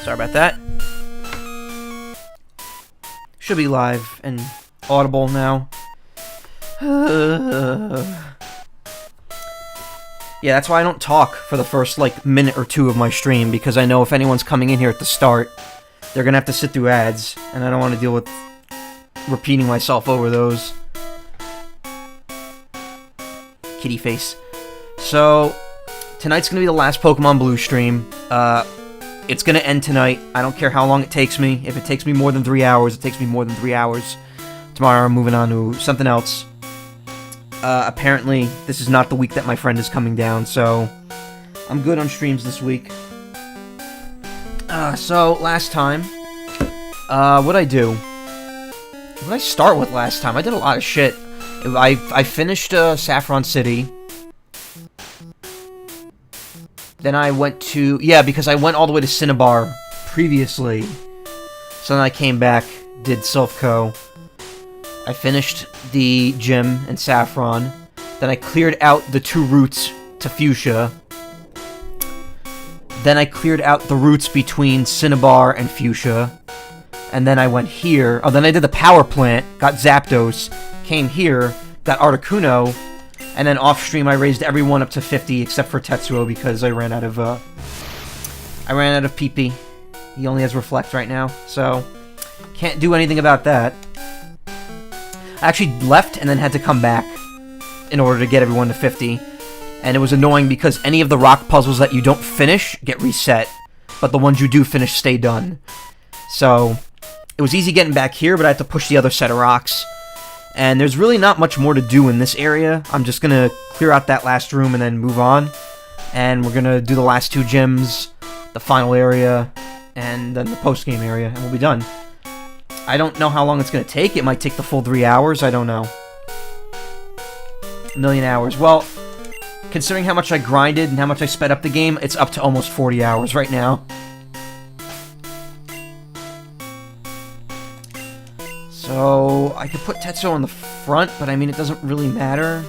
Sorry about that. Should be live and audible now. Yeah, that's why I don't talk for the first, like, minute or two of my stream, because I know if anyone's coming in here at the start, they're gonna have to sit through ads, and I don't want to deal with repeating myself over those. Kitty face. So, tonight's gonna be the last Pokemon Blue stream. It's gonna end tonight. I don't care how long it takes me. If it takes me more than 3 hours, it takes me more than 3 hours. Tomorrow I'm moving on to something else. Apparently, this is not the week that my friend is coming down, so I'm good on streams this week. So, last time, what'd I do? What did I start with last time? I did a lot of shit. I finished, Saffron City. Then I went to... Yeah, because I went all the way to Cinnabar previously. So then I came back, did Silphco. I finished the gym in Saffron. Then I cleared out the 2 routes to Fuchsia. Then I cleared out the routes between Cinnabar and Fuchsia. And then I went here. Oh, then I did the power plant, got Zapdos, came here, got Articuno, and then off stream I raised everyone up to 50 except for Tetsuo because I ran out of PP. He only has Reflect right now, so can't do anything about that. I actually left and then had to come back in order to get everyone to 50. And it was annoying because any of the rock puzzles that you don't finish get reset, but the ones you do finish stay done. So it was easy getting back here, but I had to push the other set of rocks. And there's really not much more to do in this area. I'm just gonna clear out that last room and then move on. And we're gonna do the last 2 gyms, the final area, and then the post-game area, and we'll be done. I don't know how long it's gonna take. It might take the full 3 hours. I don't know. A million hours. Well, considering how much I grinded and how much I sped up the game, it's up to almost 40 hours right now. So, I could put Tetsuo on the front, but I mean, it doesn't really matter.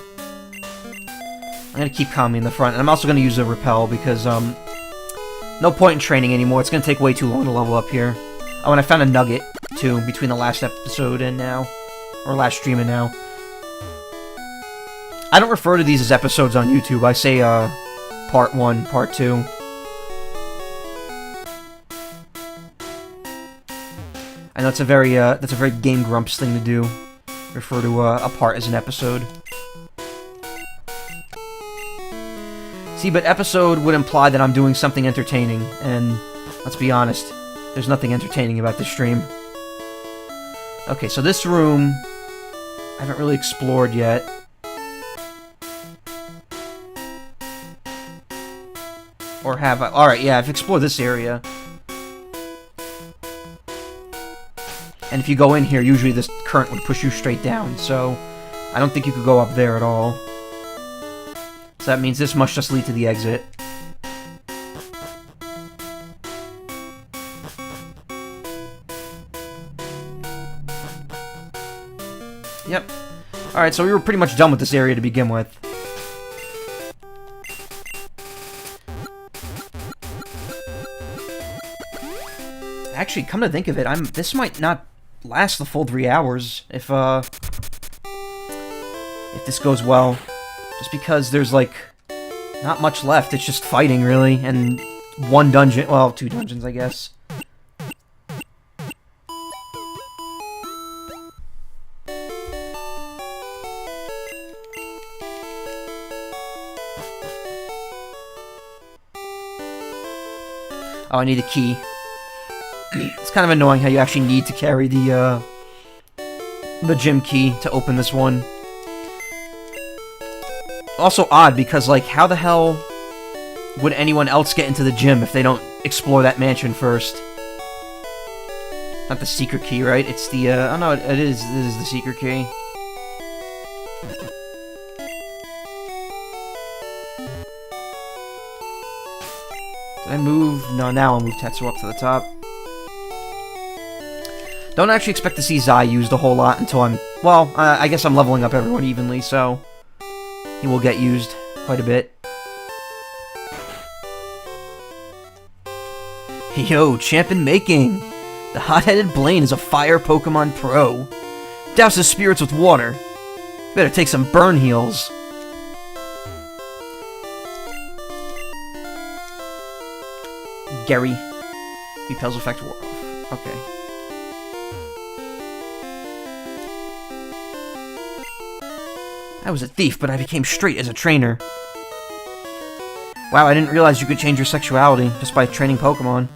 I'm gonna keep Kami in the front, and I'm also gonna use a Repel, because, no point in training anymore. It's gonna take way too long to level up here. Oh, and I found a nugget, too, between the last episode and now. Or last stream and now. I don't refer to these as episodes on YouTube. I say, Part 1, Part 2. I know that's a very Game Grumps thing to do. Refer to a part as an episode. See, but episode would imply that I'm doing something entertaining, and let's be honest, there's nothing entertaining about this stream. Okay, so this room I haven't really explored yet. Or have I? Alright, yeah, I've explored this area. And if you go in here, usually this current would push you straight down, so I don't think you could go up there at all. So that means this must just lead to the exit. Yep. Alright, so we were pretty much done with this area to begin with. Actually, come to think of it, this might not last the full 3 hours if this goes well. Just because there's, like, not much left. It's just fighting, really, and 1 dungeon. Well, 2 dungeons, I guess. Oh, I need a key. It's kind of annoying how you actually need to carry the gym key to open this one. Also odd, because, like, how the hell would anyone else get into the gym if they don't explore that mansion first? Not the secret key, right? It's the, oh no, it is the secret key. Did I move? No, now I'll move Tetsuo up to the top. Don't actually expect to see Zai used a whole lot until I'm... Well, I guess I'm leveling up everyone evenly, so... He will get used quite a bit. Yo, champ in making! The hot-headed Blaine is a fire Pokemon pro. Douse his spirits with water. Better take some burn heals. Gary. Repels effect wore off. Okay. I was a thief, but I became straight as a trainer. Wow, I didn't realize you could change your sexuality just by training Pokemon.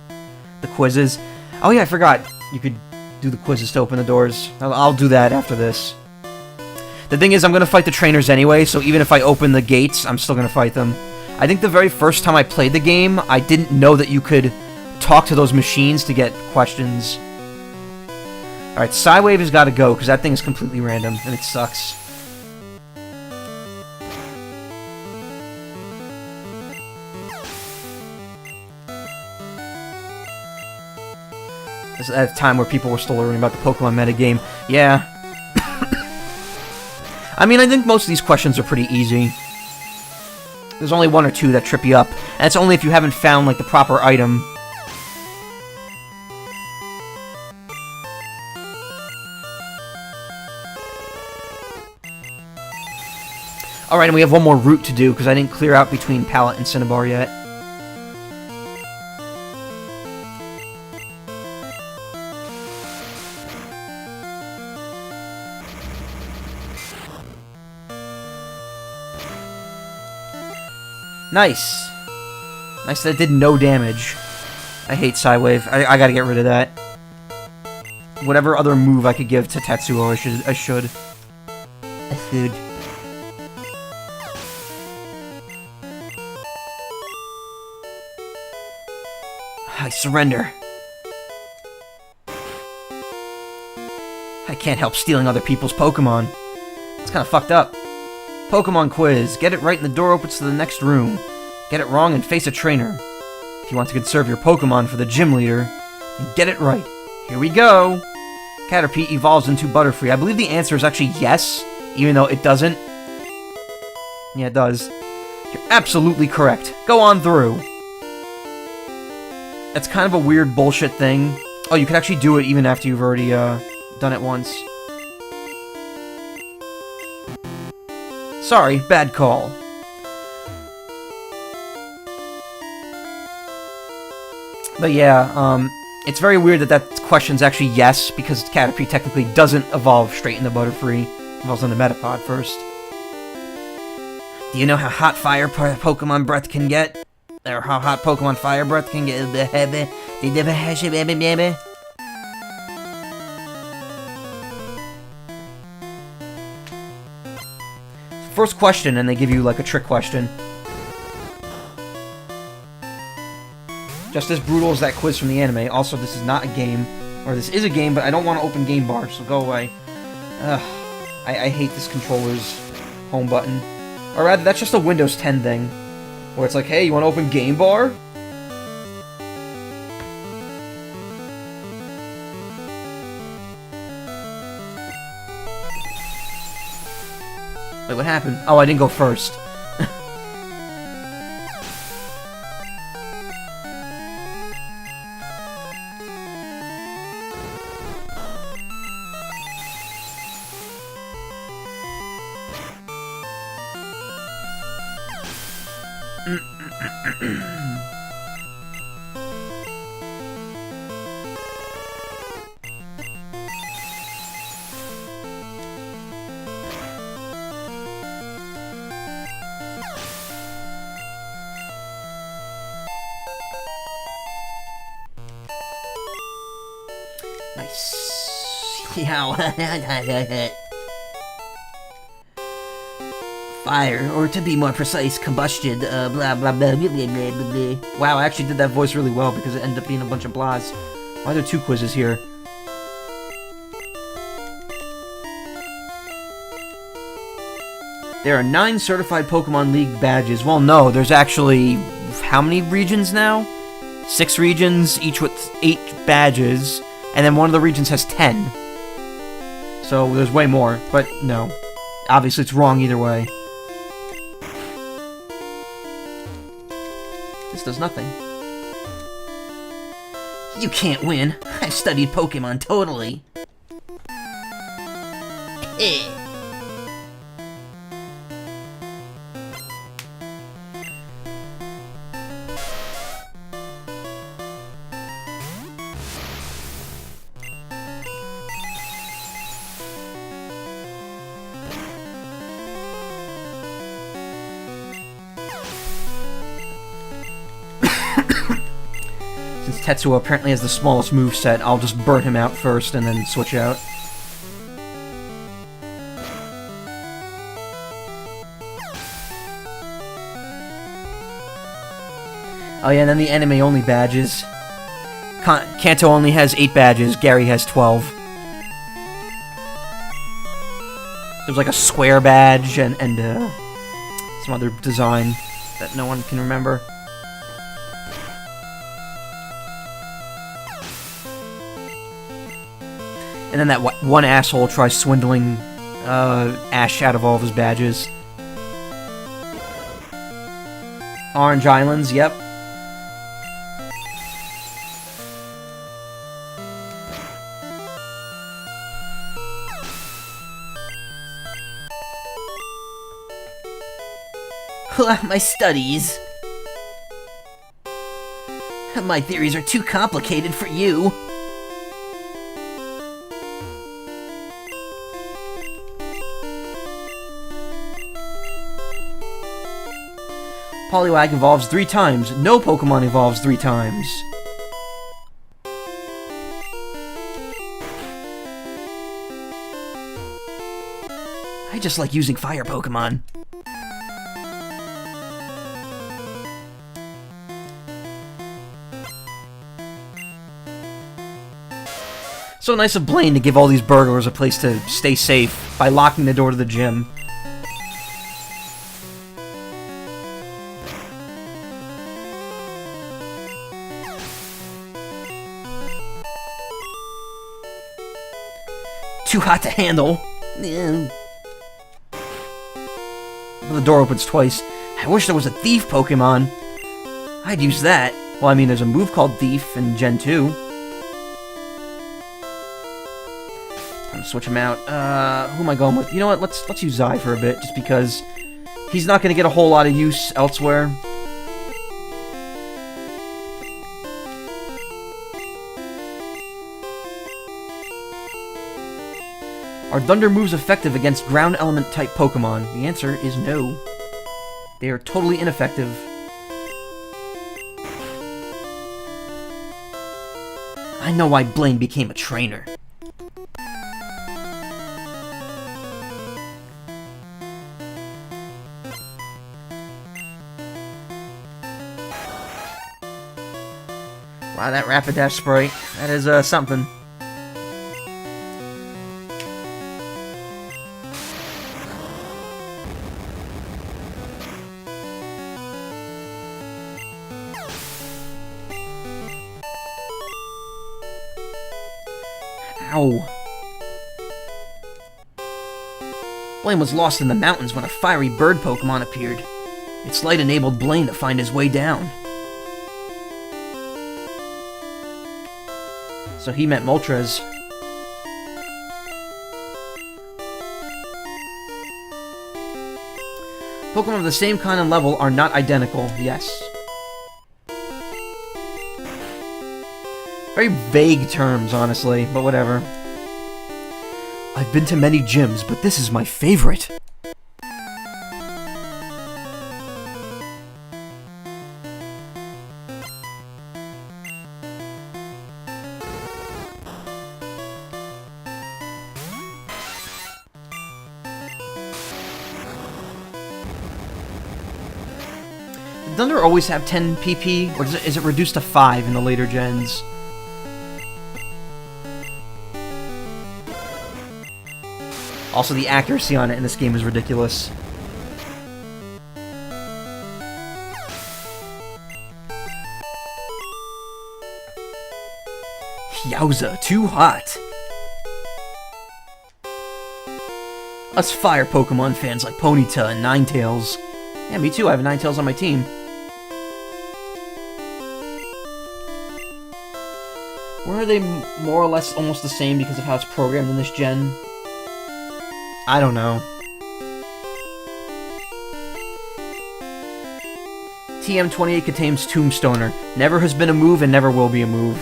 The quizzes. Oh yeah, I forgot. You could do the quizzes to open the doors. I'll do that after this. The thing is, I'm going to fight the trainers anyway, so even if I open the gates, I'm still going to fight them. I think the very first time I played the game, I didn't know that you could talk to those machines to get questions. Alright, Psywave has got to go, because that thing is completely random, and it sucks. This is at a time where people were still learning about the Pokemon metagame. Yeah. I mean, I think most of these questions are pretty easy. There's only one or two that trip you up, and it's only if you haven't found, like, the proper item. Alright, and we have one more route to do, because I didn't clear out between Pallet and Cinnabar yet. Nice. Nice that it did no damage. I hate Psywave. I gotta get rid of that. Whatever other move I could give to Tetsuo, I should. I surrender. I can't help stealing other people's Pokemon. It's kinda fucked up. Pokemon quiz. Get it right and the door opens to the next room. Get it wrong and face a trainer. If you want to conserve your Pokemon for the gym leader, then get it right. Here we go. Caterpie evolves into Butterfree. I believe the answer is actually yes, even though it doesn't. Yeah, it does. You're absolutely correct. Go on through. That's kind of a weird bullshit thing. Oh, you can actually do it even after you've already done it once. Sorry, bad call. But yeah, it's very weird that that question's actually yes, because Caterpie technically doesn't evolve straight into Butterfree. It evolves into Metapod first. Do you know how hot fire Pokemon breath can get? Or how hot Pokemon fire breath can get? First question, and they give you like a trick question. Just as brutal as that quiz from the anime. Also, this is not a game, or this is a game, but I don't want to open game bar, so go away. Ugh, I hate this controller's home button. Or rather, that's just a Windows 10 thing, where it's like, hey, you want to open game bar? Wait, what happened? Oh, I didn't go first. Nice. Fire, or to be more precise, combustion, blah blah blah blah blah blah blah. Wow, I actually did that voice really well because it ended up being a bunch of blahs. Why are there two quizzes here? There are 9 certified Pokemon League badges. Well, no, there's actually how many regions now? 6 regions, each with 8 badges, and then one of the regions has 10. So there's way more, but no. Obviously it's wrong either way. This does nothing. You can't win. I've studied Pokemon totally. Since Tetsuo apparently has the smallest moveset, I'll just burn him out first and then switch out. Oh yeah, and then the anime-only badges. Kanto only has 8 badges, Gary has 12. There's like a square badge and some other design that no one can remember. And then that one asshole tries swindling Ash out of all of his badges. Orange Islands, yep. My studies. My theories are too complicated for you. Poliwag evolves 3 times. No Pokemon evolves 3 times. I just like using fire Pokemon. So nice of Blaine to give all these burglars a place to stay safe by locking the door to the gym. Too hot to handle. The door opens twice. I wish there was a Thief Pokemon. I'd use that. Well, I mean, there's a move called Thief in Gen 2. Time to switch him out. Who am I going with? You know what? Let's use Zai for a bit, just because he's not going to get a whole lot of use elsewhere. Are Thunder moves effective against ground element type Pokemon? The answer is no. They are totally ineffective. I know why Blaine became a trainer. Wow, that Rapidash sprite. That is, something. Ow. Blaine was lost in the mountains when a fiery bird Pokemon appeared. Its light enabled Blaine to find his way down. So he met Moltres. Pokemon of the same kind and level are not identical, yes. Very vague terms, honestly, but whatever. I've been to many gyms, but this is my favorite. Did Thunder always have 10 PP, or is it reduced to 5 in the later gens? Also, the accuracy on it in this game is ridiculous. Yowza, too hot! Us fire Pokemon fans like Ponyta and Ninetales. Yeah, me too, I have a Ninetales on my team. Were they more or less almost the same because of how it's programmed in this gen? I don't know. TM28 contains Tombstoner. Never has been a move and never will be a move.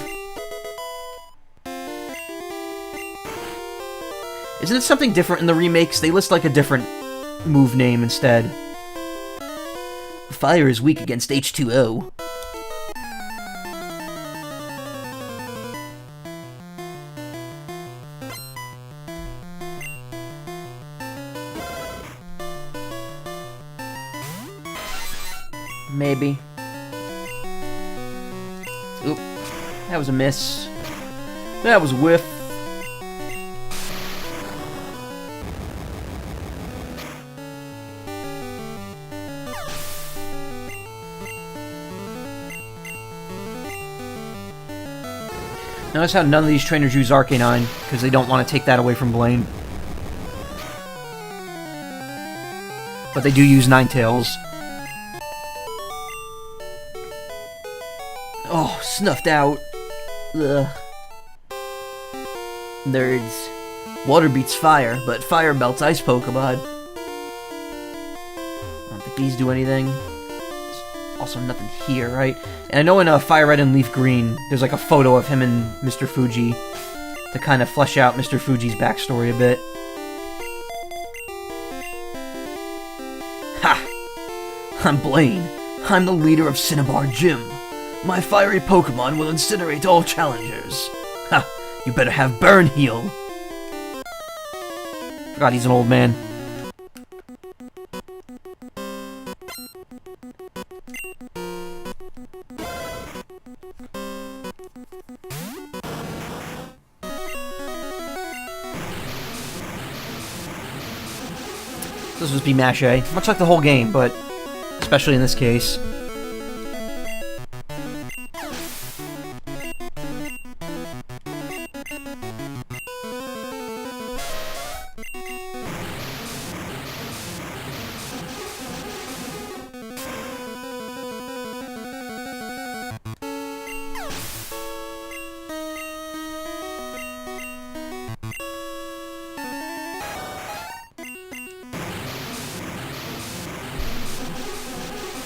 Isn't it something different in the remakes? They list like a different move name instead. Fire is weak against H2O. Maybe. Oop. That was a miss. That was a whiff. Notice how none of these trainers use Arcanine, because they don't want to take that away from Blaine. But they do use Ninetales. Oh, snuffed out. Ugh. Nerds. Water beats fire, but fire melts ice Pokemon. I don't think these do anything. There's also nothing here, right? And I know in Fire Red and Leaf Green, there's like a photo of him and Mr. Fuji to kind of flesh out Mr. Fuji's backstory a bit. Ha! I'm Blaine. I'm the leader of Cinnabar Gym. My fiery Pokemon will incinerate all challengers. Ha! You better have Burn Heal. Forgot he's an old man. This would be Mache, much like the whole game, but especially in this case.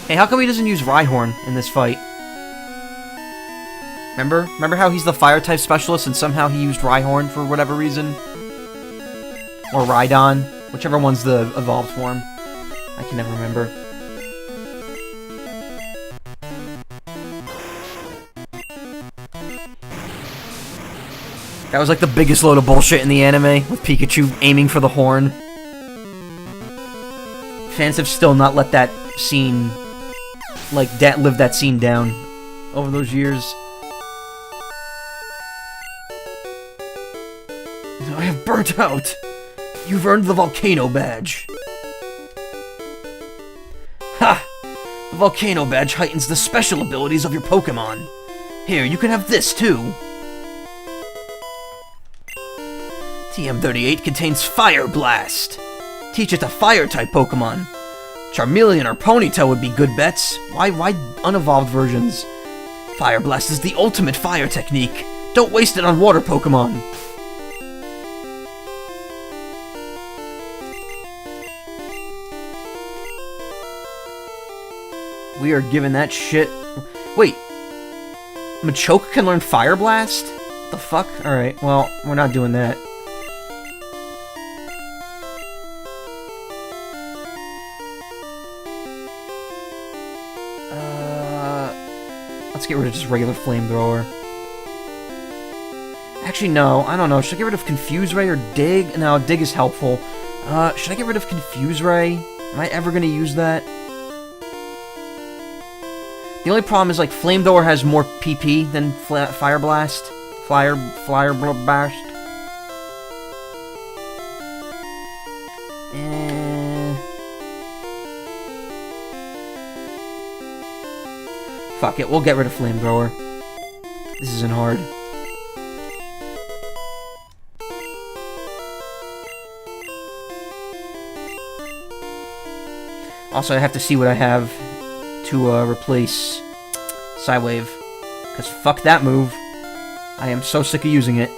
Hey, how come he doesn't use Rhyhorn in this fight? Remember how he's the Fire-type specialist and somehow he used Rhyhorn for whatever reason? Or Rhydon, whichever one's the evolved form. I can never remember. That was like the biggest load of bullshit in the anime, with Pikachu aiming for the horn. Fans have still not let that scene... live that scene down over those years. I have burnt out. You've earned the Volcano Badge. Ha! The Volcano Badge heightens the special abilities of your Pokemon. Here, you can have this too. TM38 contains Fire Blast. Teach it to Fire-type Pokemon. Charmeleon or Ponyta would be good bets. Why unevolved versions? Fire Blast is the ultimate fire technique. Don't waste it on water Pokemon. We are giving that shit... Wait. Machoke can learn Fire Blast? The fuck? Alright, well, we're not doing that. Let's get rid of just regular Flamethrower. Actually, no. I don't know. Should I get rid of Confuse Ray or Dig? No, Dig is helpful. Should I get rid of Confuse Ray? Am I ever going to use that? The only problem is, like, Flamethrower has more PP than Fire Blast. Fire Blast. Fuck it, we'll get rid of Flamethrower. This isn't hard. Also, I have to see what I have to replace Psywave. Because fuck that move. I am so sick of using it.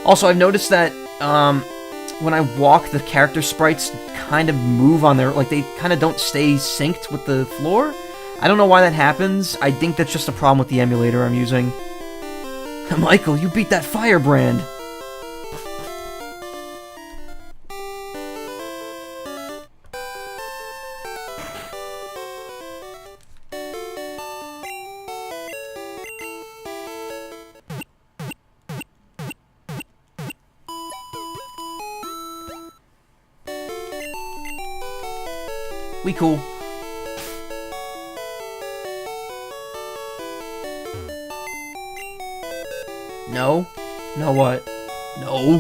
Also, I've noticed that when I walk, the character sprites kind of move on their... Like, they kind of don't stay synced with the floor. I don't know why that happens. I think that's just a problem with the emulator I'm using. Michael, you beat that firebrand! We cool. No? No what? No?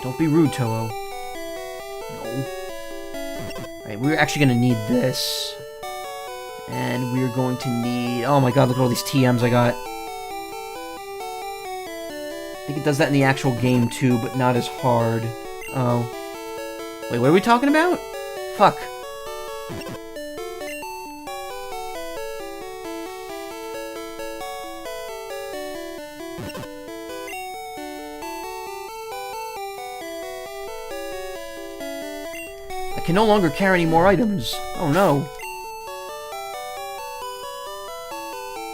Don't be rude, Toho. No. Alright, we're actually gonna need this. And we're going to need... Oh my god, look at all these TMs I got. I think it does that in the actual game too, but not as hard. Oh. Wait, what are we talking about? Fuck. I can no longer carry any more items. Oh no.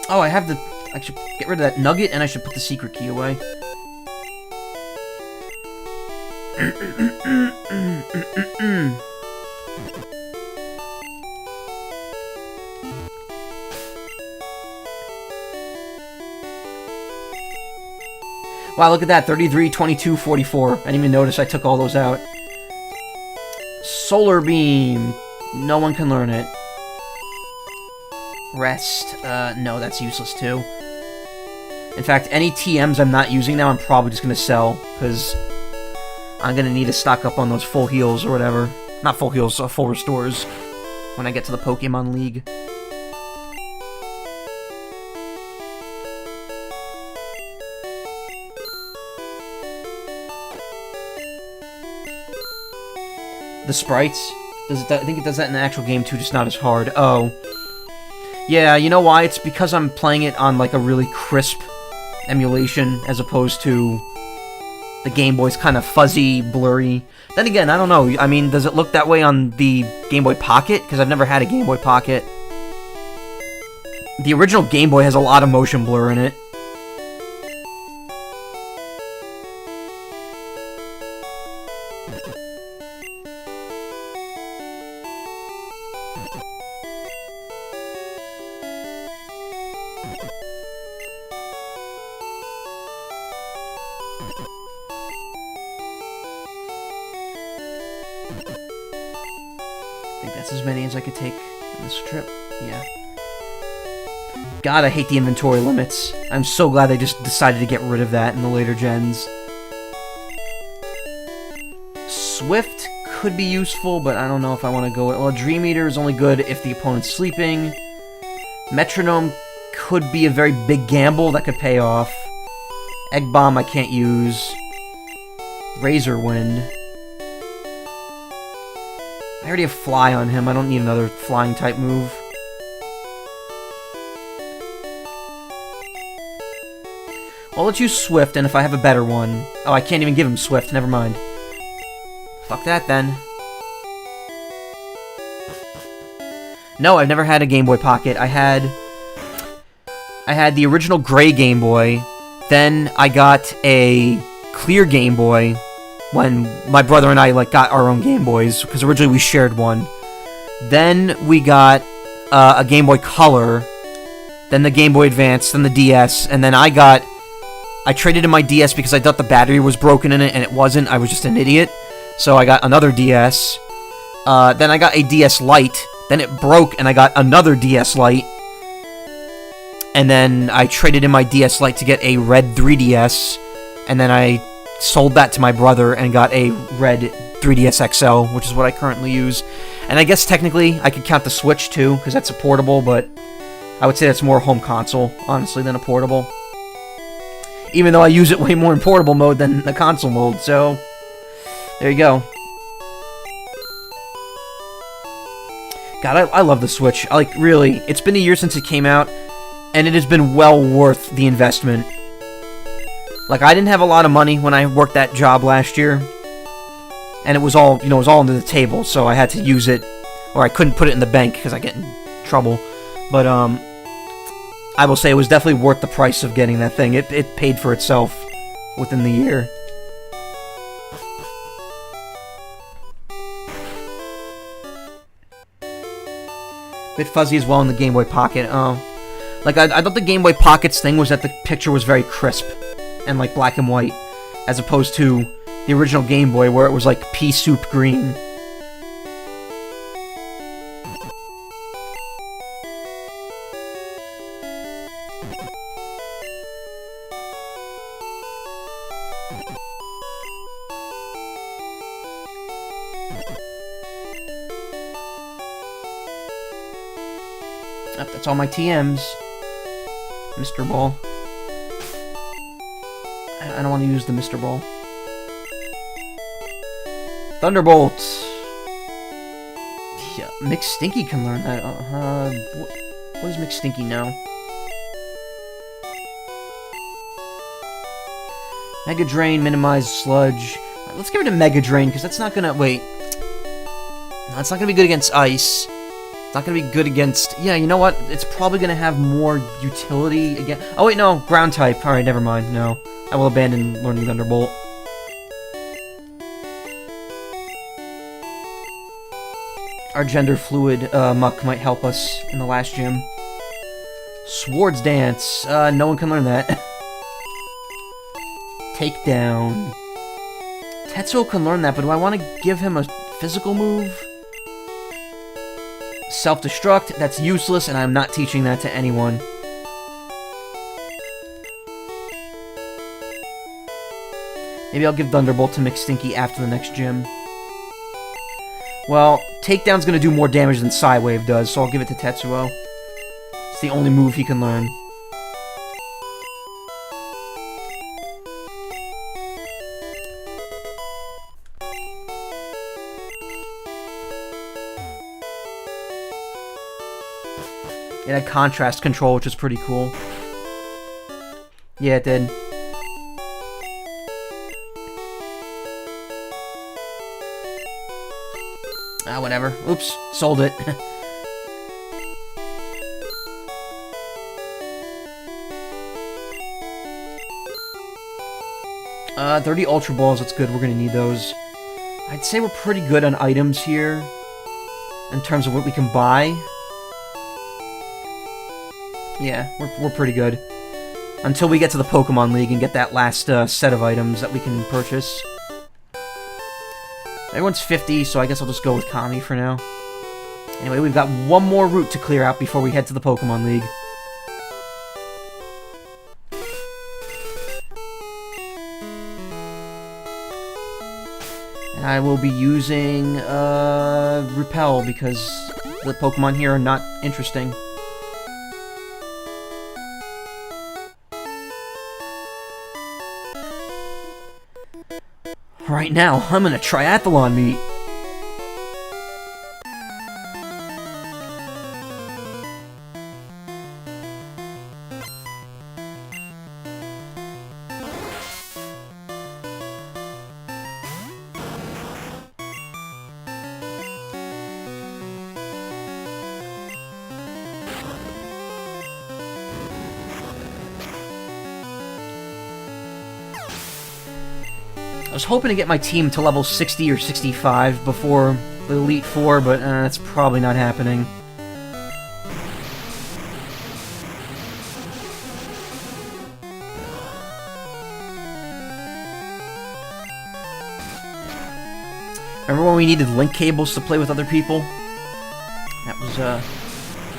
Oh, I have the... I should get rid of that nugget, and I should put the secret key away. Wow, look at that. 33, 22, 44. I didn't even notice I took all those out. Solar Beam. No one can learn it. Rest. No, that's useless too. In fact, any TMs I'm not using now, I'm probably just going to sell, because I'm going to need to stock up on those full heals or whatever. Not full heals, full restores when I get to the Pokemon League. The sprites? I think it does that in the actual game too, just not as hard. Oh. Yeah, you know why? It's because I'm playing it on like a really crisp emulation as opposed to the Game Boy's kind of fuzzy, blurry. Then again, I don't know. I mean, does it look that way on the Game Boy Pocket? Because I've never had a Game Boy Pocket. The original Game Boy has a lot of motion blur in it. I think that's as many as I could take on this trip. Yeah. God, I hate the inventory limits. I'm so glad they just decided to get rid of that in the later gens. Swift could be useful, but I don't know if I want to go... Well, Dream Eater is only good if the opponent's sleeping. Metronome could be a very big gamble that could pay off. Egg Bomb I can't use. Razor Wind. I already have Fly on him. I don't need another flying type move. Well, let's use Swift, and if I have a better one... Oh, I can't even give him Swift. Never mind. Fuck that, then. No, I've never had a Game Boy Pocket. I had the original gray Game Boy. Then I got a clear Game Boy when my brother and I got our own Game Boys, because originally we shared one. Then we got a Game Boy Color, then the Game Boy Advance, then the DS, and then I traded in my DS because I thought the battery was broken in it, and it wasn't. I was just an idiot. So I got another DS. Then I got a DS Lite. Then it broke, and I got another DS Lite. And then I traded in my DS Lite to get a red 3DS. And then I sold that to my brother and got a red 3DS XL, which is what I currently use. And I guess technically I could count the Switch too, because that's a portable, but I would say that's more home console, honestly, than a portable. Even though I use it way more in portable mode than the console mode, so there you go. God, I love the Switch. Like, really, it's been a year since it came out, and it has been well worth the investment. Like, I didn't have a lot of money when I worked that job last year, and it was all, it was all under the table, so I had to use it, or I couldn't put it in the bank because I get in trouble. But, I will say it was definitely worth the price of getting that thing. It paid for itself within the year. Bit fuzzy as well in the Game Boy Pocket. Like, I thought the Game Boy Pocket's thing was that the picture was very crisp and, like, black and white, as opposed to the original Game Boy where it was, like, pea soup green. That's all my TMs. Mr. Ball. I don't want to use the Mr. Ball. Thunderbolt! Yeah, McStinky can learn that. What does McStinky know? Mega Drain, minimize sludge. Let's give it a Mega Drain, because that's not gonna... Wait. No, it's not gonna be good against ice. Not gonna be good against... Yeah, you know what? It's probably gonna have more utility again. Oh, wait, no. Ground type. Alright, never mind. No. I will abandon learning Thunderbolt. Our gender fluid muck might help us in the last gym. Swords Dance. No one can learn that. Takedown. Tetsuo can learn that, but do I want to give him a physical move? Self-destruct, that's useless, and I'm not teaching that to anyone. Maybe I'll give Thunderbolt to McStinky after the next gym. Well, Takedown's gonna do more damage than Psywave does, so I'll give it to Tetsuo. It's the only move he can learn. It had contrast control, which is pretty cool. Yeah, it did. Ah, whatever. Oops, sold it. 30 Ultra Balls, that's good, we're gonna need those. I'd say we're pretty good on items here, in terms of what we can buy. Yeah, we're pretty good. Until we get to the Pokemon League and get that last set of items that we can purchase. Everyone's 50, so I guess I'll just go with Kami for now. Anyway, we've got one more route to clear out before we head to the Pokemon League. And I will be using Repel because the Pokemon here are not interesting. Right now, I'm in a triathlon meet. I was hoping to get my team to level 60 or 65 before the Elite Four, but that's probably not happening. Remember when we needed link cables to play with other people? That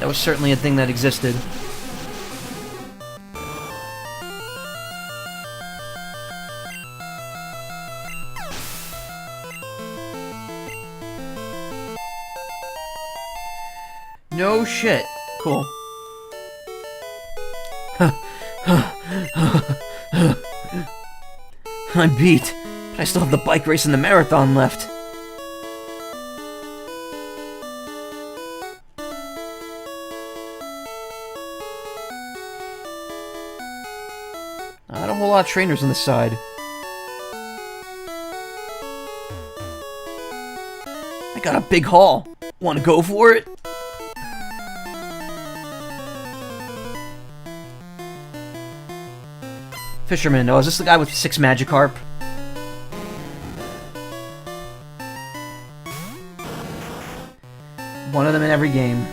was certainly a thing that existed. No shit. Cool. I'm beat, but I still have the bike race and the marathon left. a whole lot of trainers on this side. I got a big haul. Want to go for it? Fisherman. Oh, is this the guy with 6 Magikarp? One of them in every game.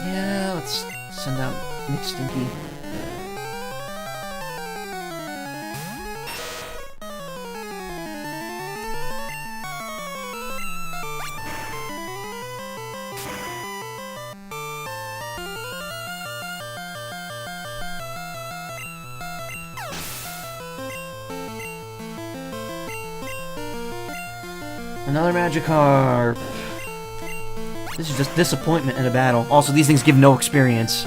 Yeah, let's send out Nick Stinky. Another Magikarp. This is just disappointment in a battle. Also, these things give no experience.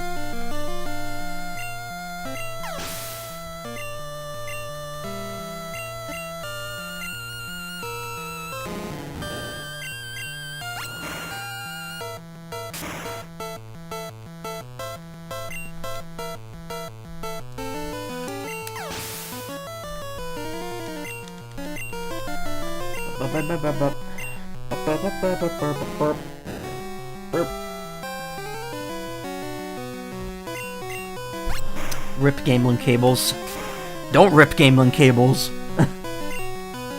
Rip Gamelin cables. Don't rip Gamelin cables.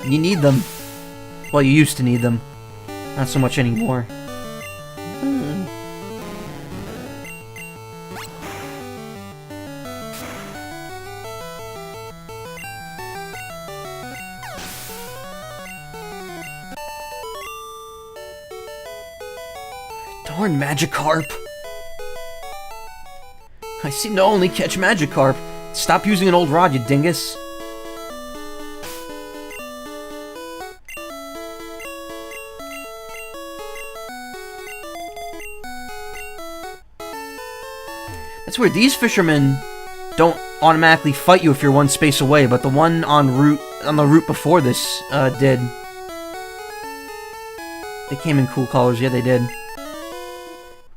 You need them. Well, you used to need them. Not so much anymore. Darn Magikarp. I seem to only catch Magikarp. Stop using an old rod, you dingus. That's weird. These fishermen don't automatically fight you if you're one space away, but the one on the route before this did. They came in cool colors. Yeah, they did.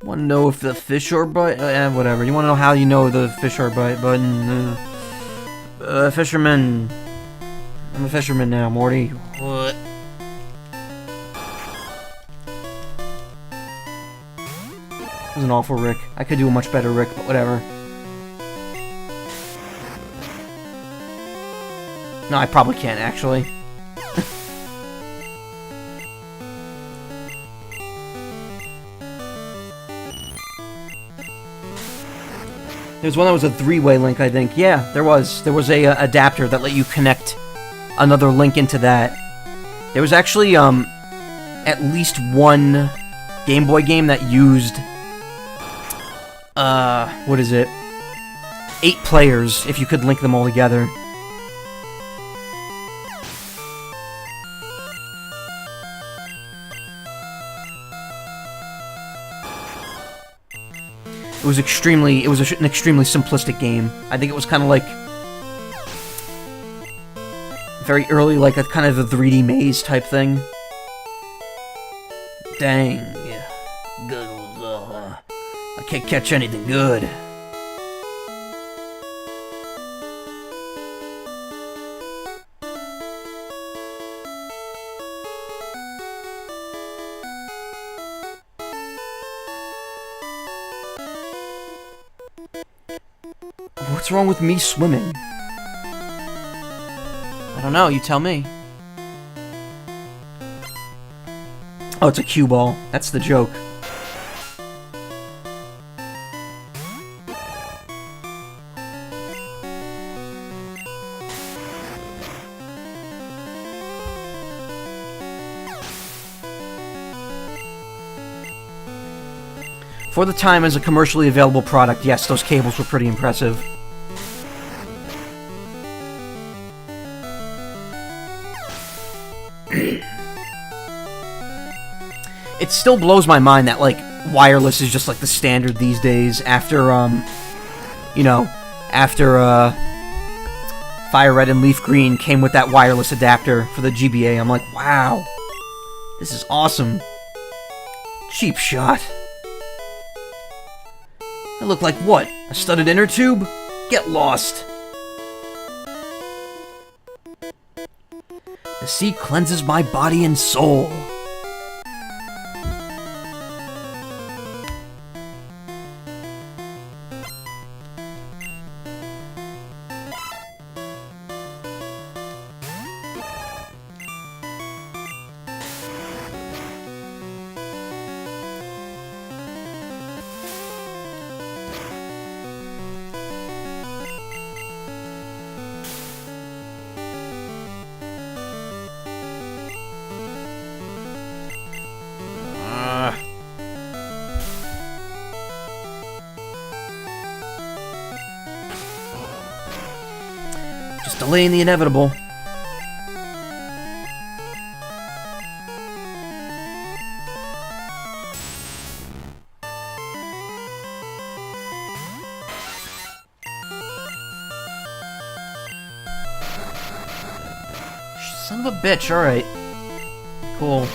Want to know if the fish are bite? Whatever. You want to know how you know the fish are bite button? Fisherman. I'm a fisherman now, Morty. What? That was an awful Rick. I could do a much better Rick, but whatever. No, I probably can't, actually. There's one that was a 3-way link, I think. Yeah, there was. There was a adapter that let you connect another link into that. There was actually at least one Game Boy game that used what is it? 8 players if you could link them all together. It was an extremely simplistic game. I think it was kind of like very early, like a kind of a 3D maze type thing. Dang. Good. I can't catch anything good. What's wrong with me swimming? I don't know, you tell me. Oh, it's a cue ball. That's the joke. For the time as a commercially available product, yes, those cables were pretty impressive. It still blows my mind that, like, wireless is just like the standard these days. After Fire Red and Leaf Green came with that wireless adapter for the GBA. I'm like, wow, this is awesome. Cheap shot. I look like what? A studded inner tube? Get lost. The sea cleanses my body and soul. Just delaying the inevitable. Son of a bitch, alright. Cool.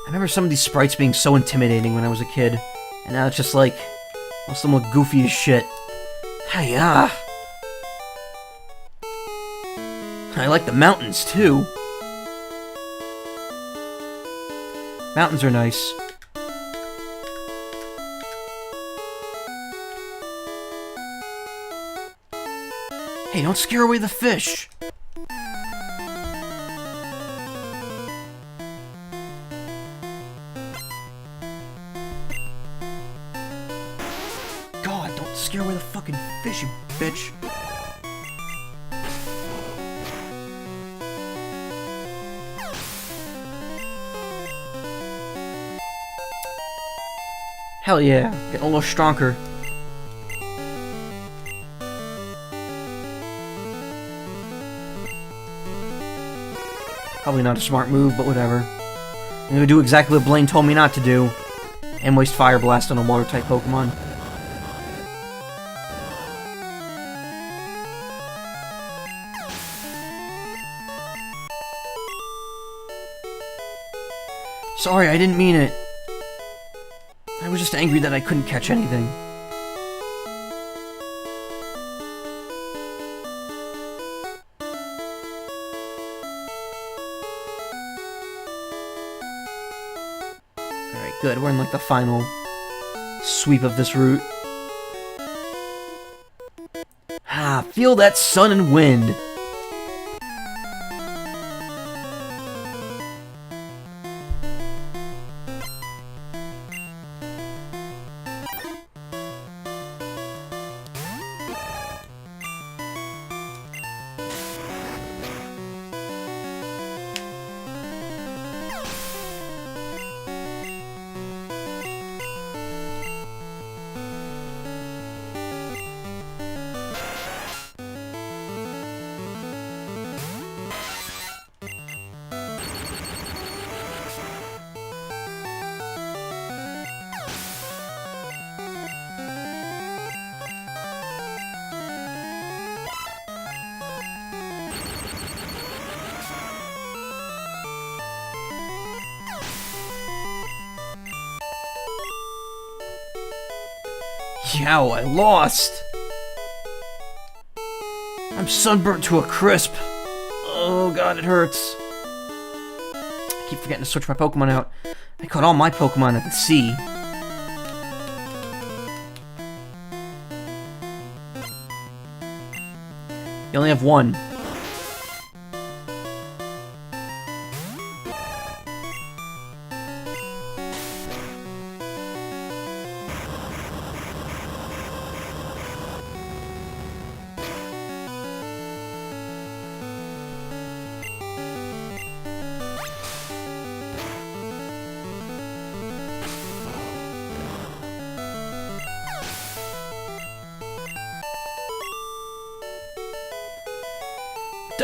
I remember some of these sprites being so intimidating when I was a kid, and now it's just like, most of them look goofy as shit. Hiya! I like the mountains, too. Mountains are nice. Hey, don't scare away the fish! God, don't scare away the fucking fish, you bitch! Hell yeah, getting a little stronger. Probably not a smart move, but whatever. I'm gonna do exactly what Blaine told me not to do, and waste Fire Blast on a water-type Pokemon. Sorry, I didn't mean it. I was just angry that I couldn't catch anything. Alright, good. We're in like the final sweep of this route. Ah, feel that sun and wind. Yow, I lost! I'm sunburnt to a crisp. Oh god, it hurts. I keep forgetting to switch my Pokemon out. I caught all my Pokemon at the sea. You only have one.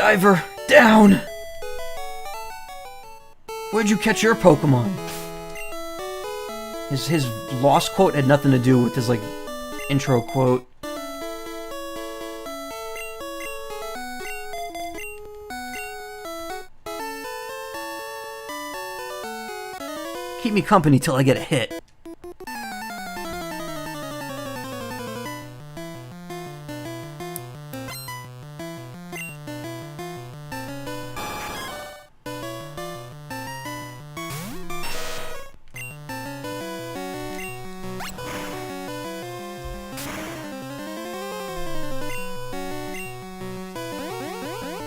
Diver, down! Where'd you catch your Pokemon? His lost quote had nothing to do with his, like, intro quote. Keep me company till I get a hit.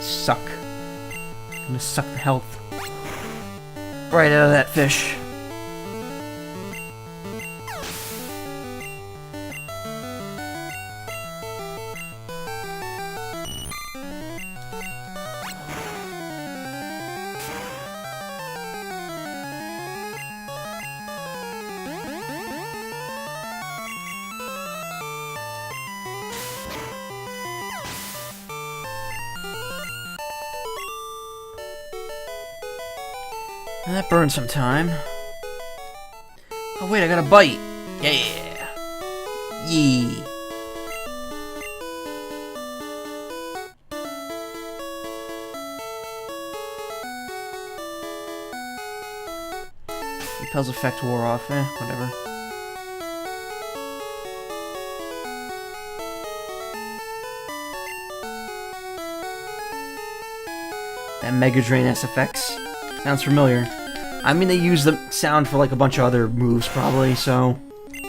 Suck. I'm gonna suck the health right out of that fish. That burned some time. Oh wait, I got a bite! Yeah! Yee! Repel's effect wore off, whatever. That Mega Drain SFX. Sounds familiar. I mean, they use the sound for like a bunch of other moves, probably, so... Is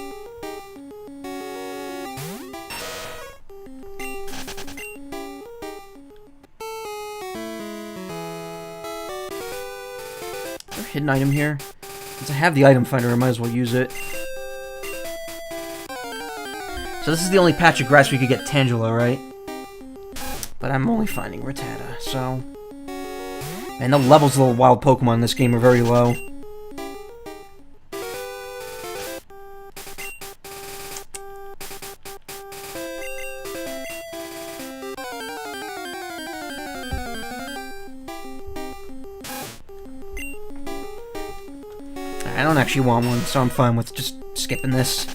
there a hidden item here? Since I have the item finder, I might as well use it. So this is the only patch of grass we could get Tangela, right? But I'm only finding Rattata, so... Man, the levels of the wild Pokemon in this game are very low. I don't actually want one, so I'm fine with just skipping this.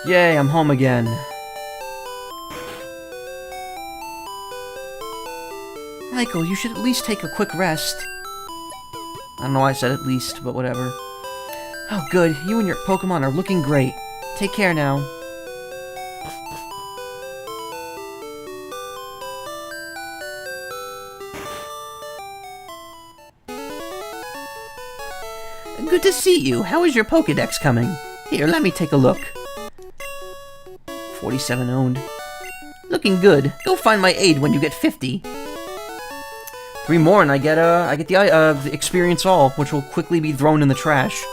Yay, I'm home again. Michael, you should at least take a quick rest. I don't know why I said at least, but whatever. Oh good, you and your Pokemon are looking great. Take care now. Good to see you. How is your Pokédex coming? Here, let me take a look. 47 owned. Looking good. Go find my aid when you get 50. 3 more and I get the experience all, which will quickly be thrown in the trash.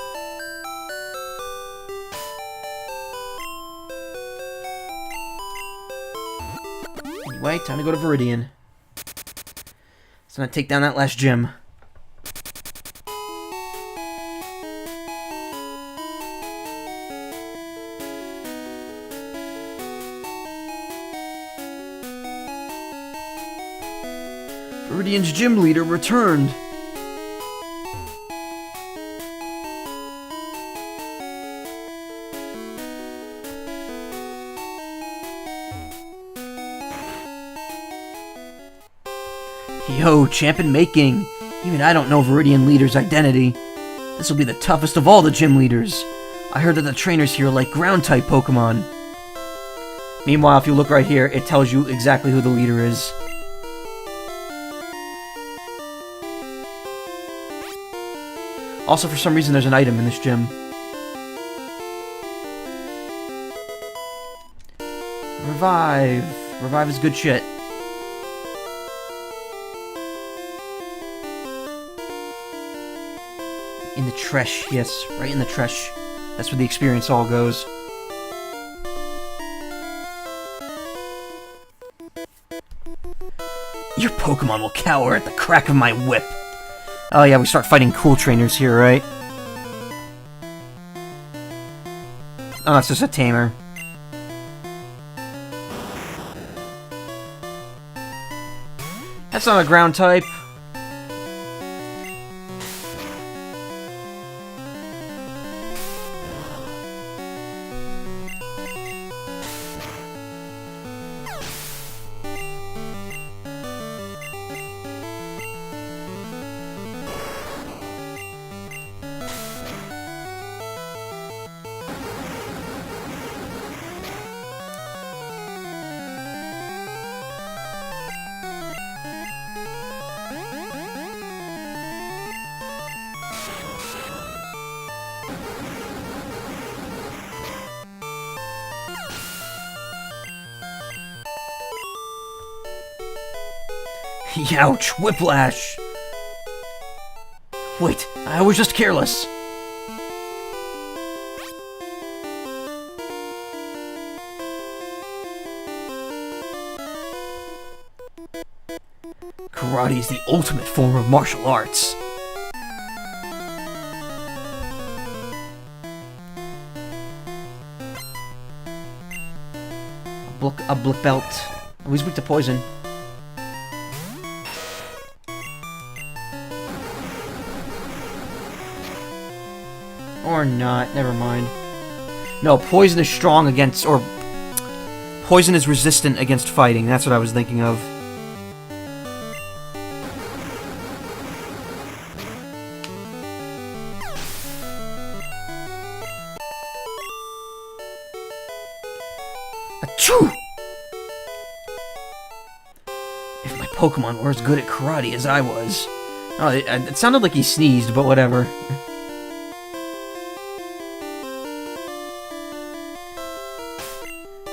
Anyway, time to go to Viridian. So I'm gonna take down that last gym. Viridian's gym leader returned. Yo, champ in making. Even I don't know Viridian leader's identity. This will be the toughest of all the gym leaders. I heard that the trainers here like ground-type Pokemon. Meanwhile, if you look right here, it tells you exactly who the leader is. Also, for some reason, there's an item in this gym. Revive. Revive is good shit. In the trash, yes, right in the trash. That's where the experience all goes. Your Pokemon will cower at the crack of my whip. Oh yeah, we start fighting cool trainers here, right? Oh, it's just a tamer. That's not a ground type. Ouch! Whiplash! Wait, I was just careless. Karate is the ultimate form of martial arts. A black belt. Oh, he's weak to poison. Or not, never mind. No, poison is strong against, or poison is resistant against fighting. That's what I was thinking of. Achoo! If my Pokemon were as good at karate as I was. Oh, it sounded like he sneezed, but whatever.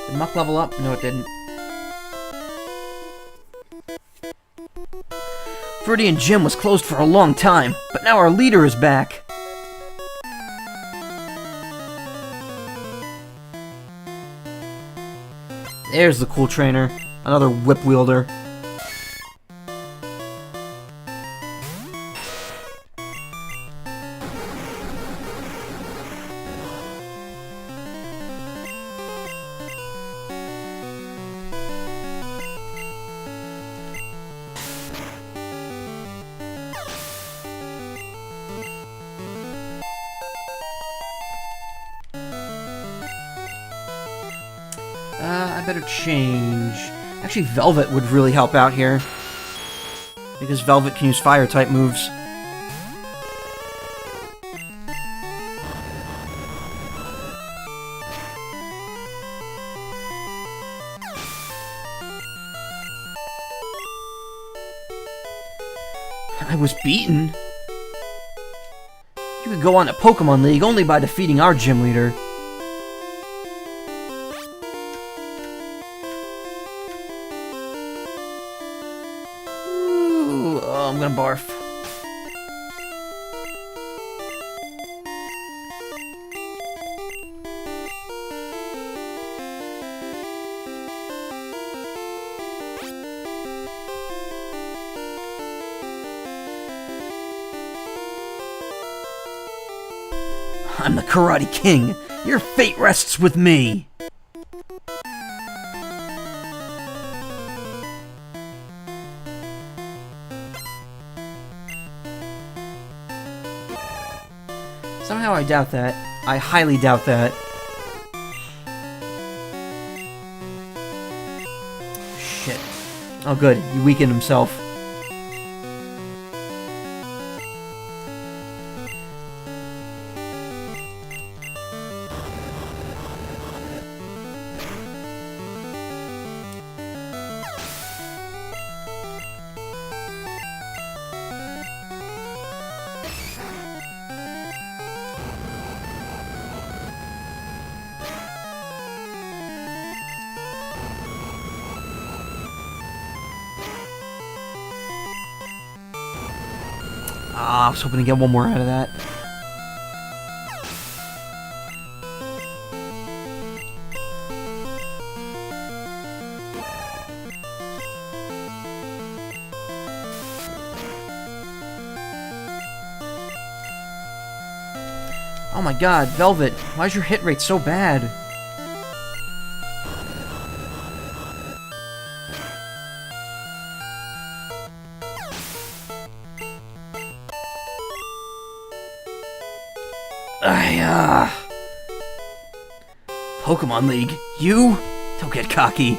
Did Muck level up? No, it didn't. Viridian Gym was closed for a long time, but now our leader is back. There's the cool trainer. Another whip wielder. I better change. Actually, Velvet would really help out here. Because Velvet can use fire-type moves. I was beaten. You could go on to Pokemon League only by defeating our gym leader. I'm gonna barf. I'm the Karate King. Your fate rests with me. Somehow I doubt that. I highly doubt that. Shit. Oh good, he weakened himself. Ah, I was hoping to get one more out of that. Oh my god, Velvet, why is your hit rate so bad? Pokemon League, you? Don't get cocky.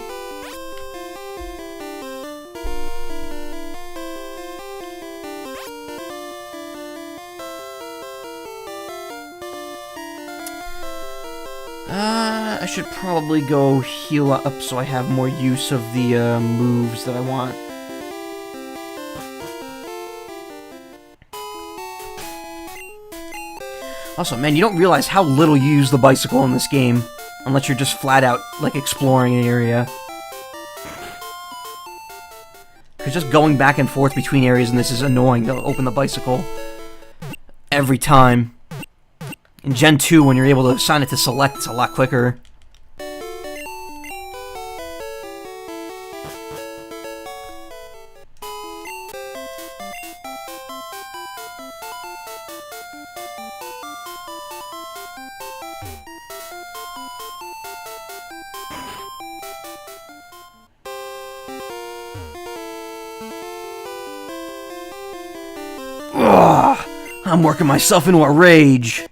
I should probably go heal up so I have more use of the moves that I want. Also, man, you don't realize how little you use the bicycle in this game, unless you're just flat out, like, exploring an area. Because just going back and forth between areas in this is annoying to open the bicycle every time. In Gen 2, when you're able to assign it to select, it's a lot quicker. Ugh, I'm working myself into a rage.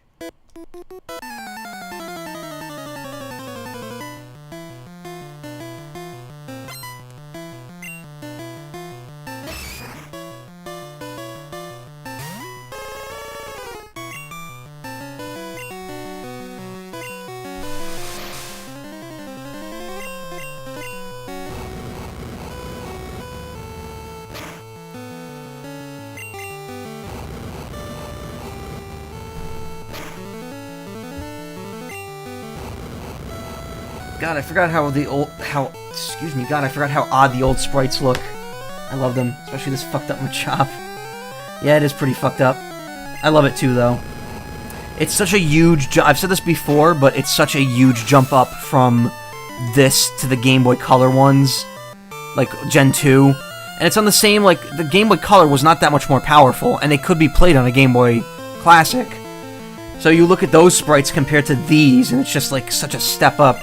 God, I forgot how I forgot how odd the old sprites look. I love them, especially this fucked up Macaw. Yeah, it is pretty fucked up. I love it too, though. It's such a huge I've said this before, but it's such a huge jump up from this to the Game Boy Color ones, like Gen 2. And it's on the same, like, the Game Boy Color was not that much more powerful, and it could be played on a Game Boy Classic. So you look at those sprites compared to these, and it's just, like, such a step up.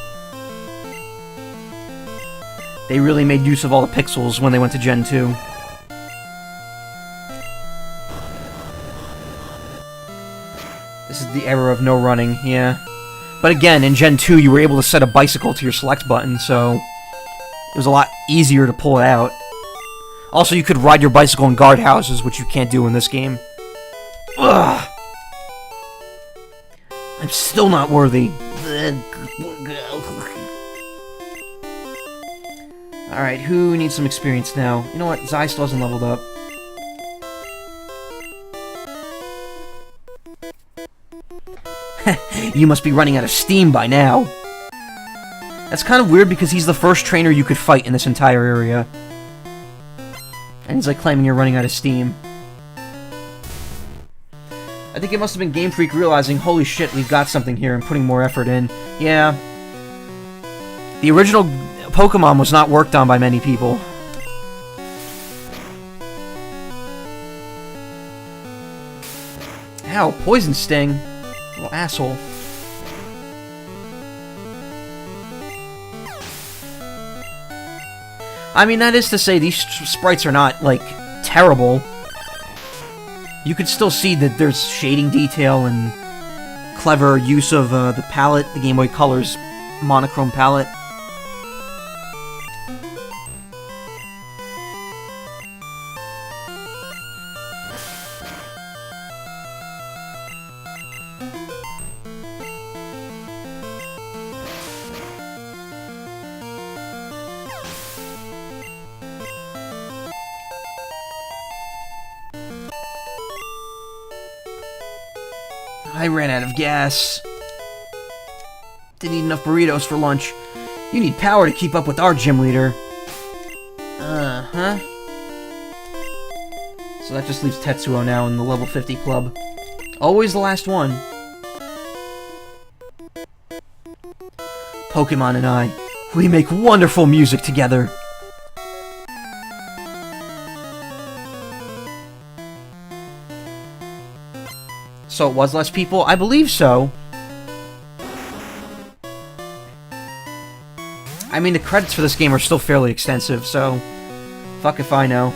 They really made use of all the pixels when they went to Gen 2. This is the era of no running, yeah. But again, in Gen 2, you were able to set a bicycle to your select button, so it was a lot easier to pull it out. Also, you could ride your bicycle in guardhouses, which you can't do in this game. Ugh! I'm still not worthy. Alright, who needs some experience now? You know what? Zai still hasn't leveled up. You must be running out of steam by now. That's kind of weird because he's the first trainer you could fight in this entire area. And he's like claiming you're running out of steam. I think it must have been Game Freak realizing, holy shit, we've got something here, and putting more effort in. Yeah. The original Pokemon was not worked on by many people. Ow, Poison Sting. Little asshole. I mean, that is to say, these sprites are not, like, terrible. You could still see that there's shading detail and clever use of the palette, the Game Boy Color's monochrome palette. I ran out of gas. Didn't eat enough burritos for lunch. You need power to keep up with our gym leader. Uh-huh. So that just leaves Tetsuo now in the level 50 club. Always the last one. Pokemon and I, we make wonderful music together. So it was less people? I believe so. I mean, the credits for this game are still fairly extensive, so... fuck if I know.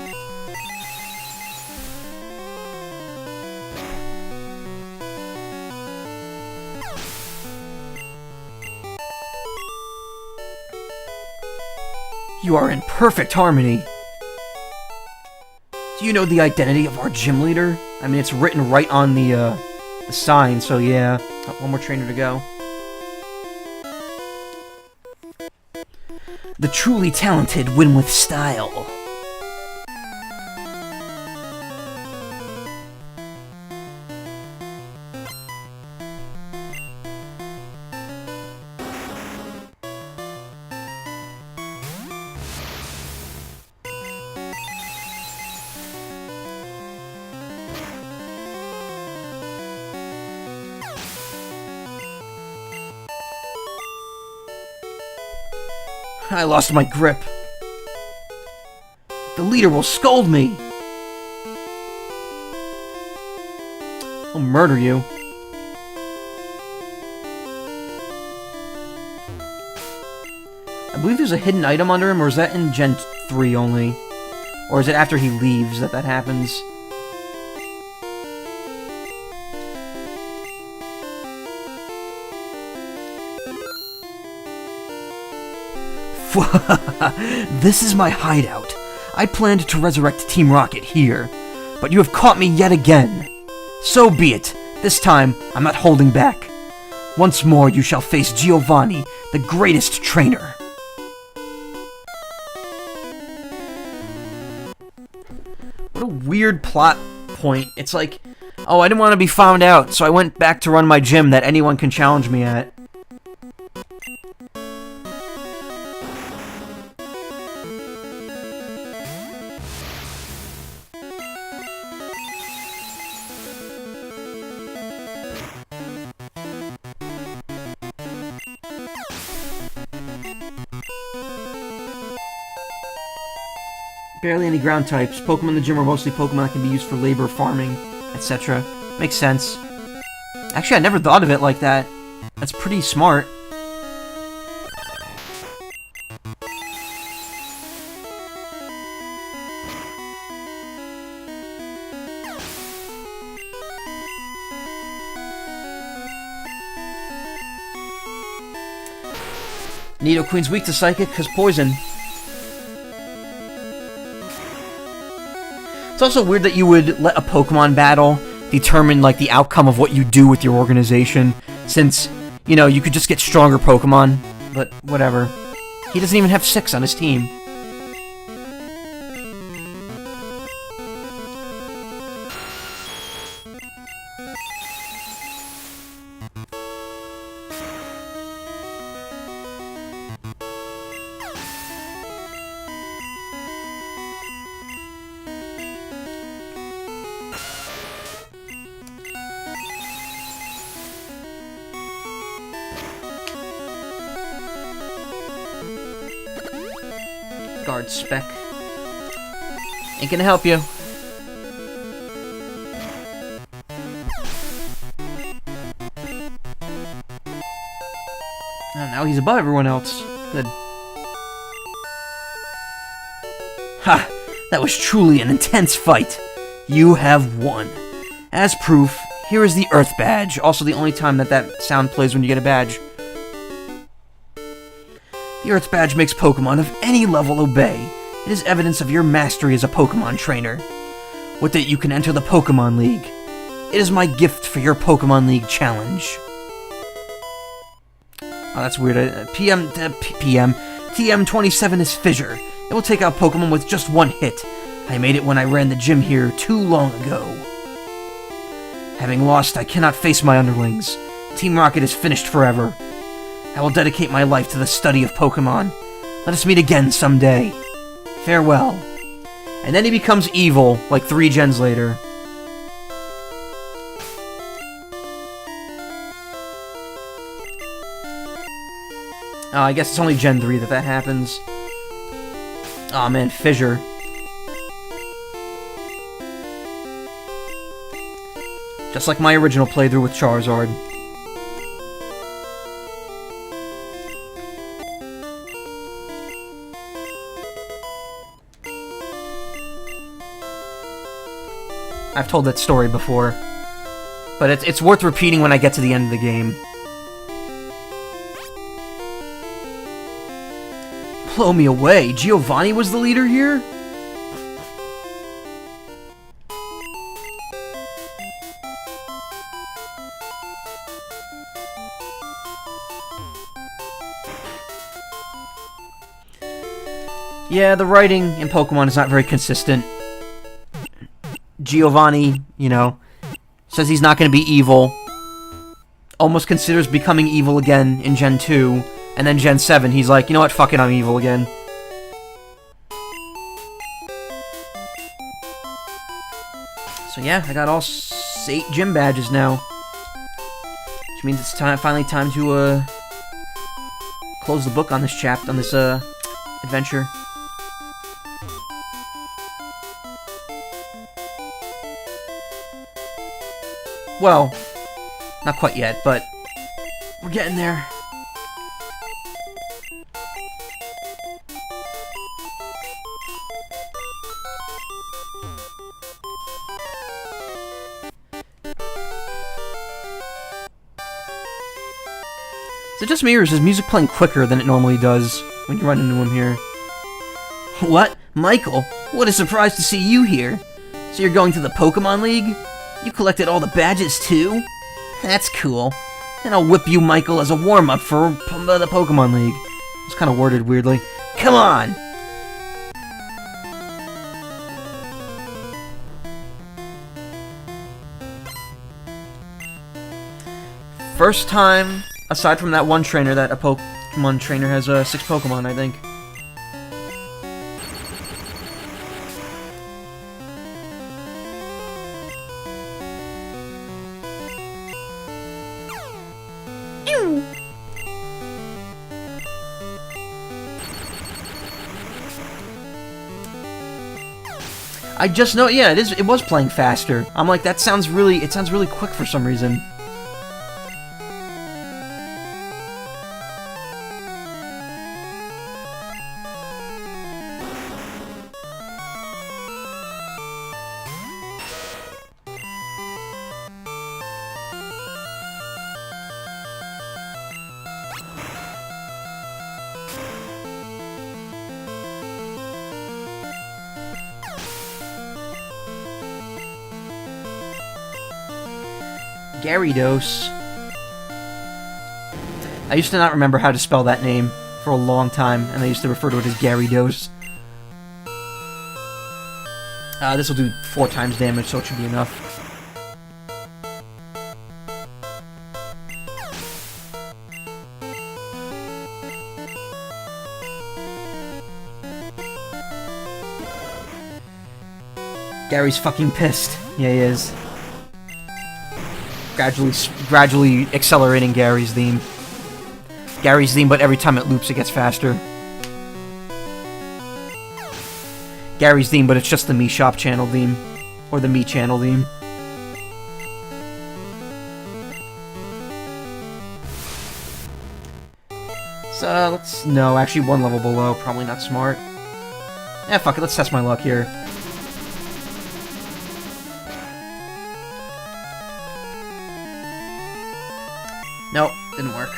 You are in perfect harmony. Do you know the identity of our gym leader? I mean, it's written right on the sign, so yeah. Oh, one more trainer to go. The truly talented win with style. I lost my grip. The leader will scold me. I'll murder you. I believe there's a hidden item under him, or is that in Gen 3 only? Or is it after he leaves that happens? This is my hideout. I planned to resurrect Team Rocket here, but you have caught me yet again. So be it. This time, I'm not holding back. Once more, you shall face Giovanni, the greatest trainer. What a weird plot point. It's like, oh, I didn't want to be found out, so I went back to run my gym that anyone can challenge me at. Barely any ground types. Pokemon in the gym are mostly Pokemon that can be used for labor, farming, etc. Makes sense. Actually, I never thought of it like that. That's pretty smart. Nidoqueen's weak to Psychic because poison. It's also weird that you would let a Pokemon battle determine, like, the outcome of what you do with your organization, since, you know, you could just get stronger Pokemon, but whatever. He doesn't even have 6 on his team. Guard spec. Ain't gonna help you. Oh, now he's above everyone else. Good. Ha! That was truly an intense fight. You have won. As proof, here is the Earth Badge. Also the only time that sound plays when you get a badge. The Earth Badge makes Pokemon of any level obey. It is evidence of your mastery as a Pokemon trainer. With it, you can enter the Pokemon League. It is my gift for your Pokemon League challenge. Oh, that's weird. TM27 is Fissure. It will take out Pokemon with just one hit. I made it when I ran the gym here too long ago. Having lost, I cannot face my underlings. Team Rocket is finished forever. I will dedicate my life to the study of Pokemon. Let us meet again someday. Farewell. And then he becomes evil, like 3 gens later. Oh, I guess it's only Gen 3 that happens. Aw, man, Fissure. Just like my original playthrough with Charizard. I've told that story before, but it's worth repeating when I get to the end of the game. Blow me away, Giovanni was the leader here? Yeah, the writing in Pokemon is not very consistent. Giovanni, you know, says he's not going to be evil. Almost considers becoming evil again in Gen 2. And then Gen 7, he's like, you know what, fuck it, I'm evil again. So yeah, I got all 8 gym badges now. Which means it's finally time to, close the book on this chapter, on this, adventure. Well, not quite yet, but we're getting there. Is it just me, or is his music playing quicker than it normally does when you run into him here? What? Michael? What a surprise to see you here. So you're going to the Pokemon League? You collected all the badges too? That's cool. Then I'll whip you, Michael, as a warm-up for the Pokemon League. It's kind of worded weirdly. Come on! First time, aside from that one trainer, that a Pokemon trainer has 6 Pokemon, I think. I just know, yeah, it was playing faster. I'm like, it sounds really quick for some reason. Gyarados. I used to not remember how to spell that name for a long time, and I used to refer to it as Gyarados. This will do 4 times damage, so it should be enough. Gary's fucking pissed. Yeah, he is. Gradually accelerating Gary's theme. But every time it loops, it gets faster. Gary's theme, but it's just the Me Shop channel theme. Or the Me channel theme. So, no, actually 1 level below. Probably not smart. Yeah, fuck it, let's test my luck here. Nope, didn't work.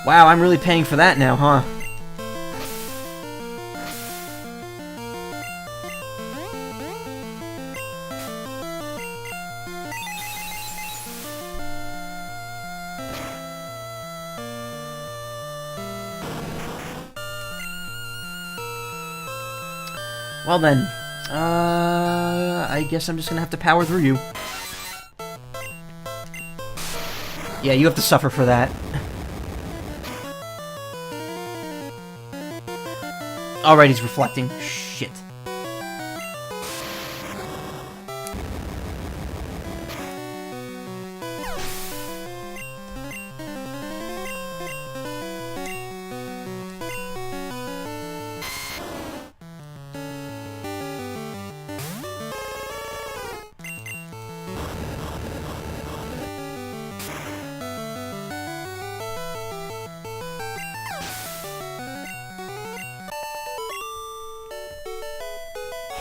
Wow, I'm really paying for that now, huh? Well then, I guess I'm just gonna have to power through you. Yeah, you have to suffer for that. Alright, he's reflecting. Shit.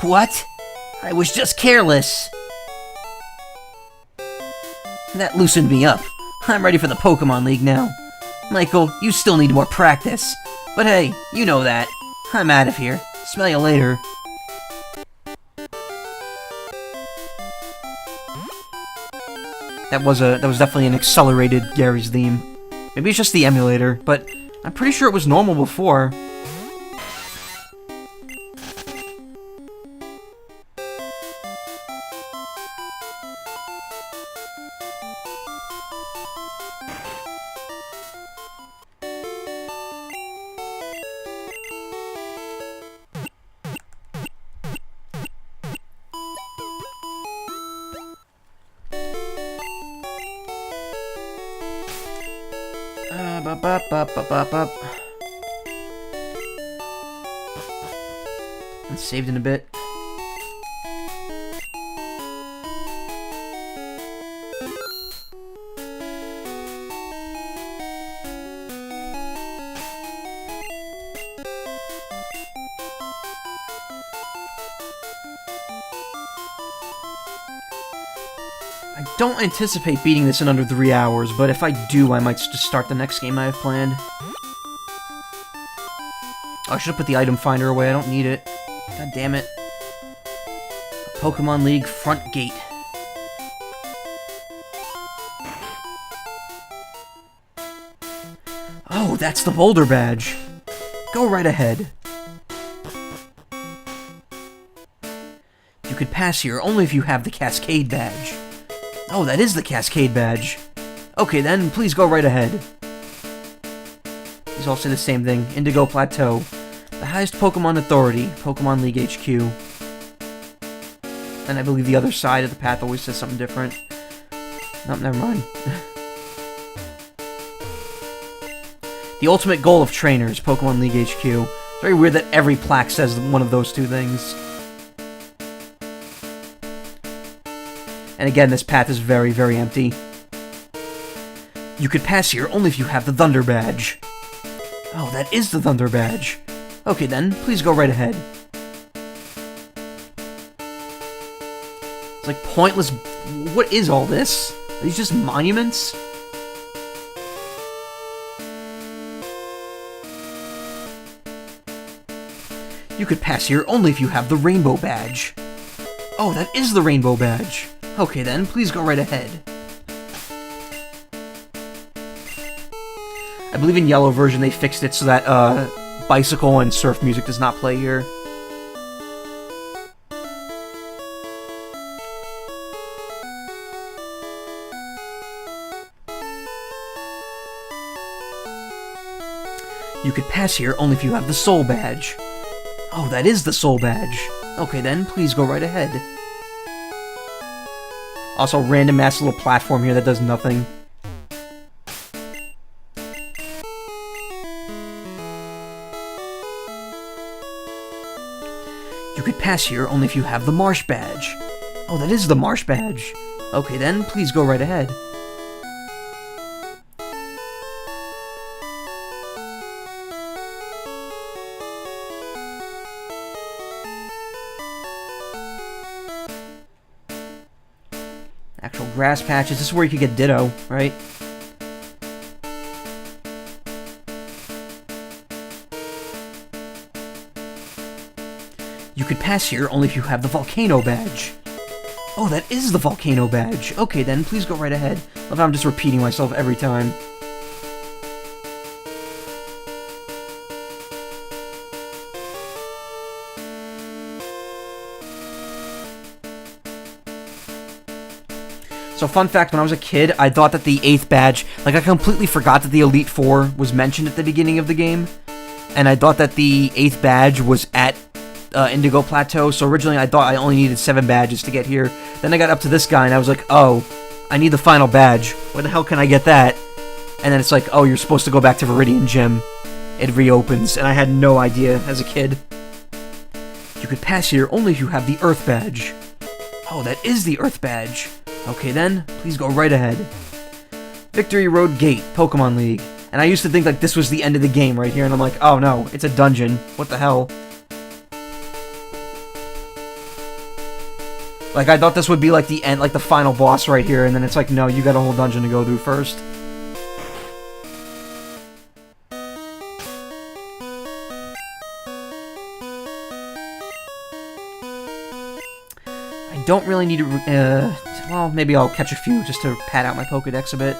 What? I was just careless. That loosened me up. I'm ready for the Pokemon League now. Michael, you still need more practice. But hey, you know that. I'm out of here. Smell you later. That was definitely an accelerated Gary's theme. Maybe it's just the emulator, but I'm pretty sure it was normal before. And saved in a bit. I don't anticipate beating this in under 3 hours, but if I do, I might just start the next game I have planned. Oh, I should have put the item finder away, I don't need it. God damn it. Pokemon League front gate. Oh, that's the Boulder badge. Go right ahead. You could pass here only if you have the Cascade badge. Oh, that is the Cascade badge. Okay then, please go right ahead. These all say the same thing. Indigo Plateau. The highest Pokemon authority. Pokemon League HQ. And I believe the other side of the path always says something different. Nope, never mind. The ultimate goal of trainers. Pokemon League HQ. It's very weird that every plaque says one of those two things. And again, this path is very, very empty. You could pass here only if you have the Thunder Badge. Oh, that is the Thunder Badge. Okay then, please go right ahead. It's like pointless... What is all this? Are these just monuments? You could pass here only if you have the Rainbow Badge. Oh, that is the Rainbow Badge. Okay then, please go right ahead. I believe in Yellow version they fixed it so that bicycle and surf music does not play here. You could pass here only if you have the Soul Badge. Oh, that is the Soul Badge. Okay then, please go right ahead. Also, random ass little platform here that does nothing. You could pass here only if you have the Marsh Badge. Oh, that is the Marsh Badge. Okay then, please go right ahead. Actual grass patches. This is where you could get Ditto, right? You could pass here only if you have the Volcano Badge. Oh, that is the Volcano Badge. Okay then, please go right ahead. Love how I'm just repeating myself every time. So fun fact, when I was a kid, I thought that the 8th badge, like I completely forgot that the Elite Four was mentioned at the beginning of the game. And I thought that the 8th badge was at Indigo Plateau, so originally I thought I only needed 7 badges to get here. Then I got up to this guy and I was like, oh, I need the final badge. Where the hell can I get that? And then it's like, oh, you're supposed to go back to Viridian Gym. It reopens, and I had no idea as a kid. You could pass here only if you have the Earth Badge. Oh, that is the Earth Badge. Okay then, please go right ahead. Victory Road Gate, Pokemon League. And I used to think like this was the end of the game right here, and I'm like, oh no, it's a dungeon. What the hell? Like, I thought this would be like the end, like the final boss right here, and then it's like, no, you got a whole dungeon to go through first. I don't really need to, well, maybe I'll catch a few just to pad out my Pokedex a bit.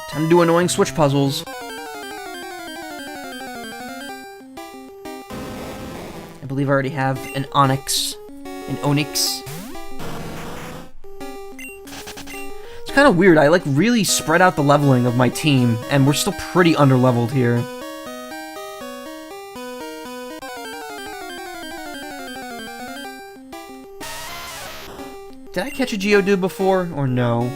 Time to do annoying switch puzzles. I believe I already have an Onyx. An Onyx. It's kind of weird. I like really spread out the leveling of my team, and we're still pretty underleveled here. Did I catch a Geodude before, or no?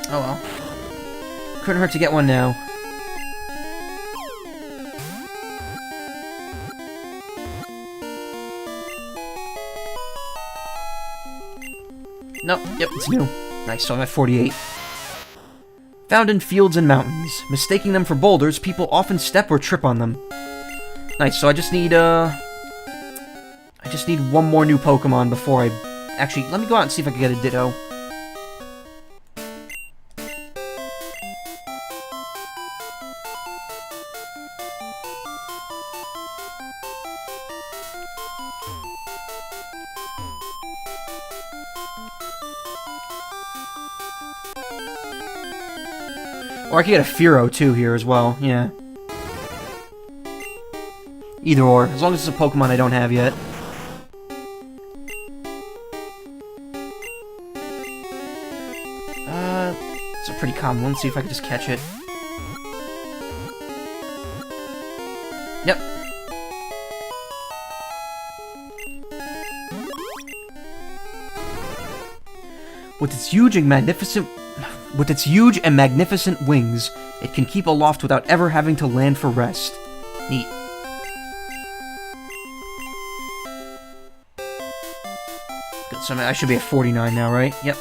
Oh well. Couldn't hurt to get one now. Nope, yep, it's new. Nice, so I'm at 48. Found in fields and mountains. Mistaking them for boulders, people often step or trip on them. Nice, so I just need one more new Pokemon before I... Actually, let me go out and see if I can get a Ditto. Or I could get a Fearow too here as well, yeah. Either or, as long as it's a Pokemon I don't have yet. It's a pretty common one. Let's see if I can just catch it. Yep. With its huge and magnificent wings, it can keep aloft without ever having to land for rest. Neat. Good, so I should be at 49 now, right? Yep.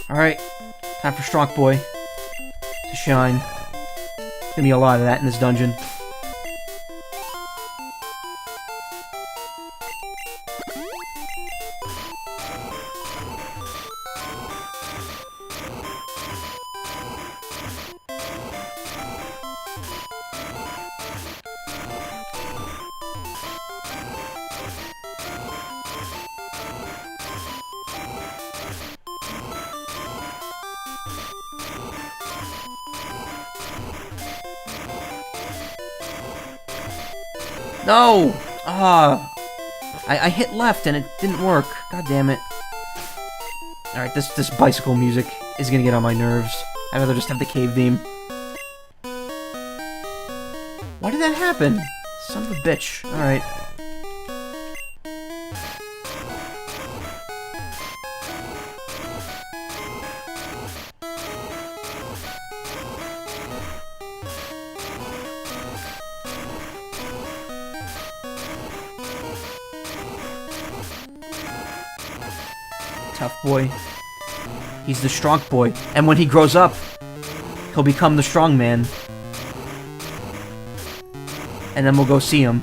Alright, time for Strong Boy to shine. There's gonna be a lot of that in this dungeon. No! I hit left and it didn't work. God damn it. Alright, this bicycle music is gonna get on my nerves. I'd rather just have the cave theme. Why did that happen? Son of a bitch. Alright. Tough boy. He's the strong boy. And when he grows up, he'll become the strong man. And then we'll go see him.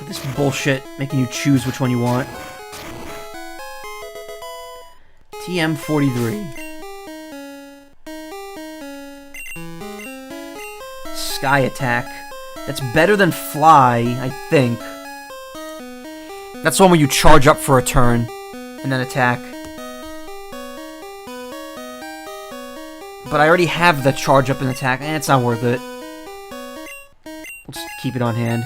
This bullshit making you choose which one you want. TM43. Sky Attack. That's better than Fly, I think. That's the one where you charge up for a turn and then attack. But I already have the charge up and attack, and it's not worth it. We'll just keep it on hand.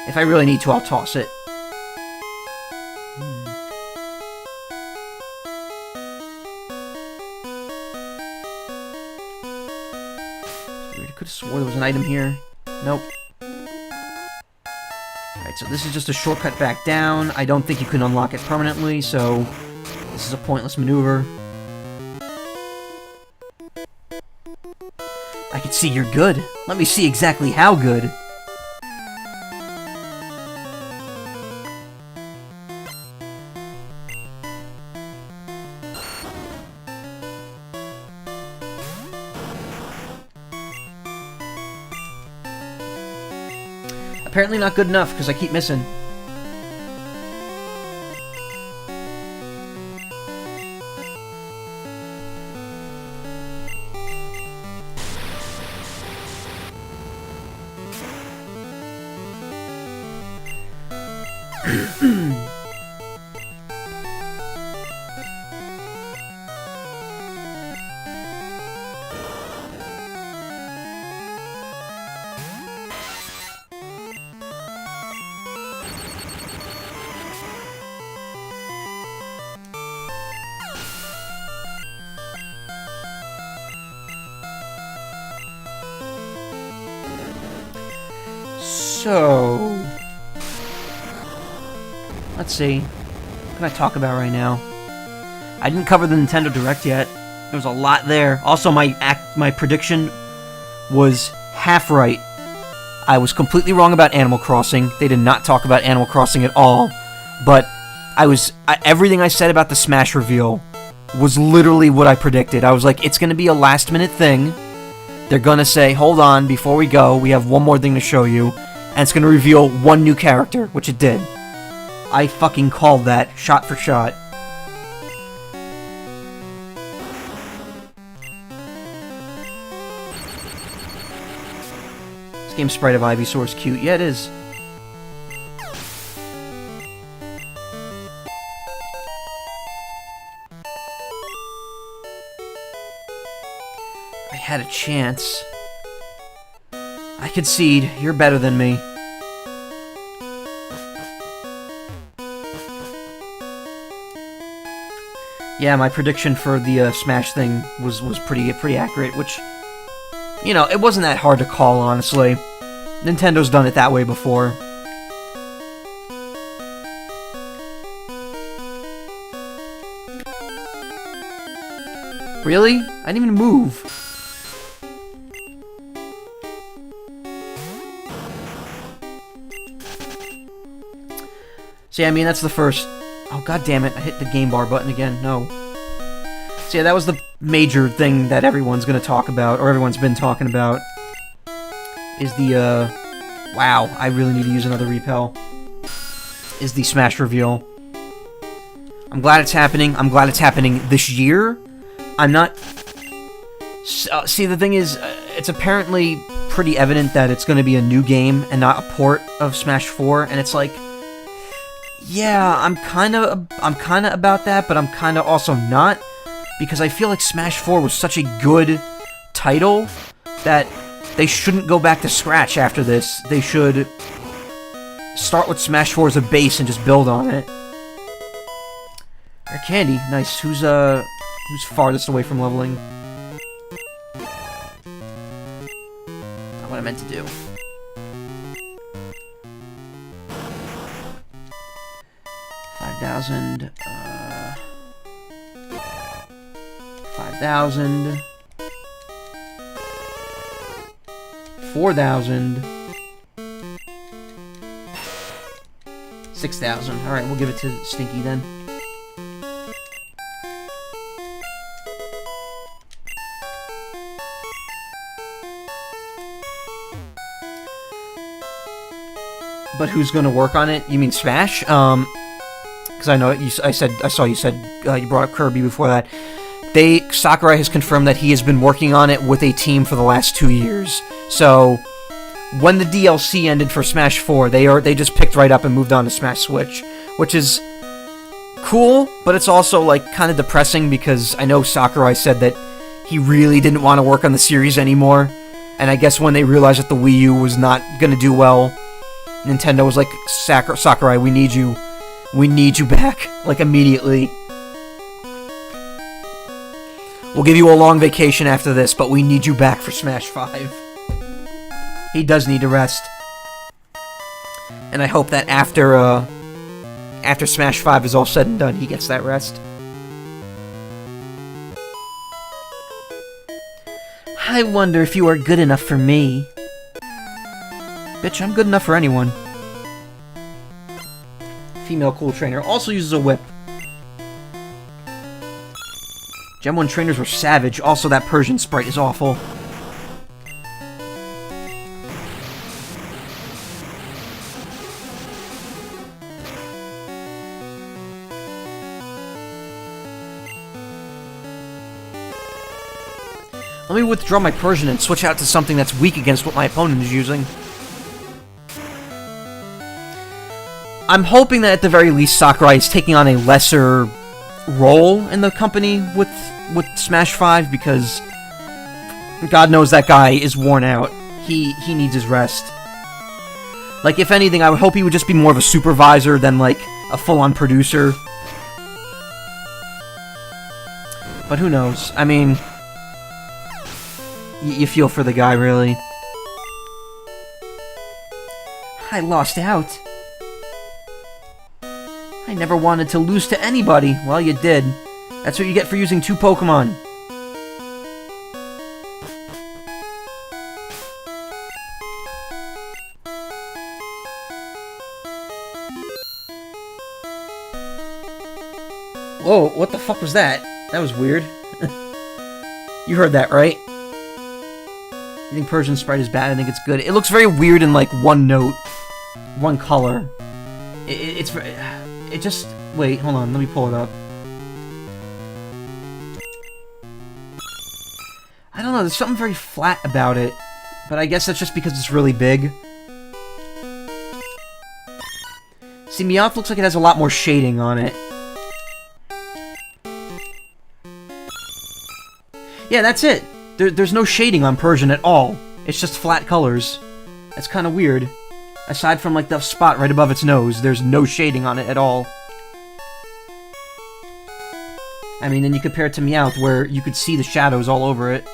If I really need to, I'll toss it. I could have swore there was an item here. Nope. Alright, so this is just a shortcut back down. I don't think you can unlock it permanently, so this is a pointless maneuver. I can see you're good. Let me see exactly how good. Apparently not good enough, because I keep missing. So, let's see. What can I talk about right now? I didn't cover the Nintendo Direct yet. There was a lot there. Also, my prediction was half right. I was completely wrong about Animal Crossing. They did not talk about Animal Crossing at all. But everything I said about the Smash reveal was literally what I predicted. I was like, it's going to be a last-minute thing. They're going to say, hold on, before we go, we have one more thing to show you. And it's going to reveal one new character, which it did. I fucking called that, shot for shot. This game's sprite of Ivysaur is cute. Yeah, it is. I had a chance. I concede, you're better than me. Yeah, my prediction for the Smash thing was pretty accurate, which, you know, it wasn't that hard to call, honestly. Nintendo's done it that way before. Really? I didn't even move. So yeah, I mean, that's the first... Oh, god damn it, I hit the game bar button again. No. So yeah, that was the major thing that everyone's gonna talk about, or everyone's been talking about, is the, wow, I really need to use another repel. Is the Smash reveal. I'm glad it's happening. I'm glad it's happening this year. I'm not... see, the thing is, it's apparently pretty evident that it's gonna be a new game and not a port of Smash 4, and it's like... Yeah, I'm kinda about that, but I'm kinda also not, because I feel like Smash 4 was such a good title that they shouldn't go back to scratch after this. They should start with Smash 4 as a base and just build on it. Rare candy, nice. Who's farthest away from leveling? Not what I meant to do. 5,000, 5,000, 4,000, 6,000. Alright, we'll give it to Stinky then. But who's gonna work on it? You mean Smash? Because I know I saw you said you brought up Kirby before that. Sakurai has confirmed that he has been working on it with a team for the last 2 years. So when the DLC ended for Smash 4, they just picked right up and moved on to Smash Switch, which is cool, but it's also like kind of depressing because I know Sakurai said that he really didn't want to work on the series anymore, and I guess when they realized that the Wii U was not gonna do well, Nintendo was like, Sakurai, we need you back, like immediately. We'll give you a long vacation after this, but we need you back for Smash 5. He does need to rest. And I hope that after Smash 5 is all said and done, he gets that rest. I wonder if you are good enough for me. Bitch, I'm good enough for anyone. Female cool trainer also uses a whip. Gen 1 trainers were savage. Also, that Persian sprite is awful. Let me withdraw my Persian and switch out to something that's weak against what my opponent is using. I'm hoping that at the very least Sakurai is taking on a lesser role in the company with Smash 5, because God knows that guy is worn out. He needs his rest. Like, if anything, I would hope he would just be more of a supervisor than, like, a full-on producer. But who knows? I mean, you feel for the guy, really. I lost out. I never wanted to lose to anybody. Well, you did. That's what you get for using 2 Pokemon. Whoa, what the fuck was that? That was weird. You heard that, right? You think Persian sprite is bad? I think it's good. It looks very weird in, like, one note. One color. It just... Wait, hold on. Let me pull it up. I don't know. There's something very flat about it. But I guess that's just because it's really big. See, Meowth looks like it has a lot more shading on it. Yeah, that's it. There's no shading on Persian at all. It's just flat colors. That's kind of weird. Aside from, like, the spot right above its nose, there's no shading on it at all. I mean, then you compare it to Meowth, where you could see the shadows all over it.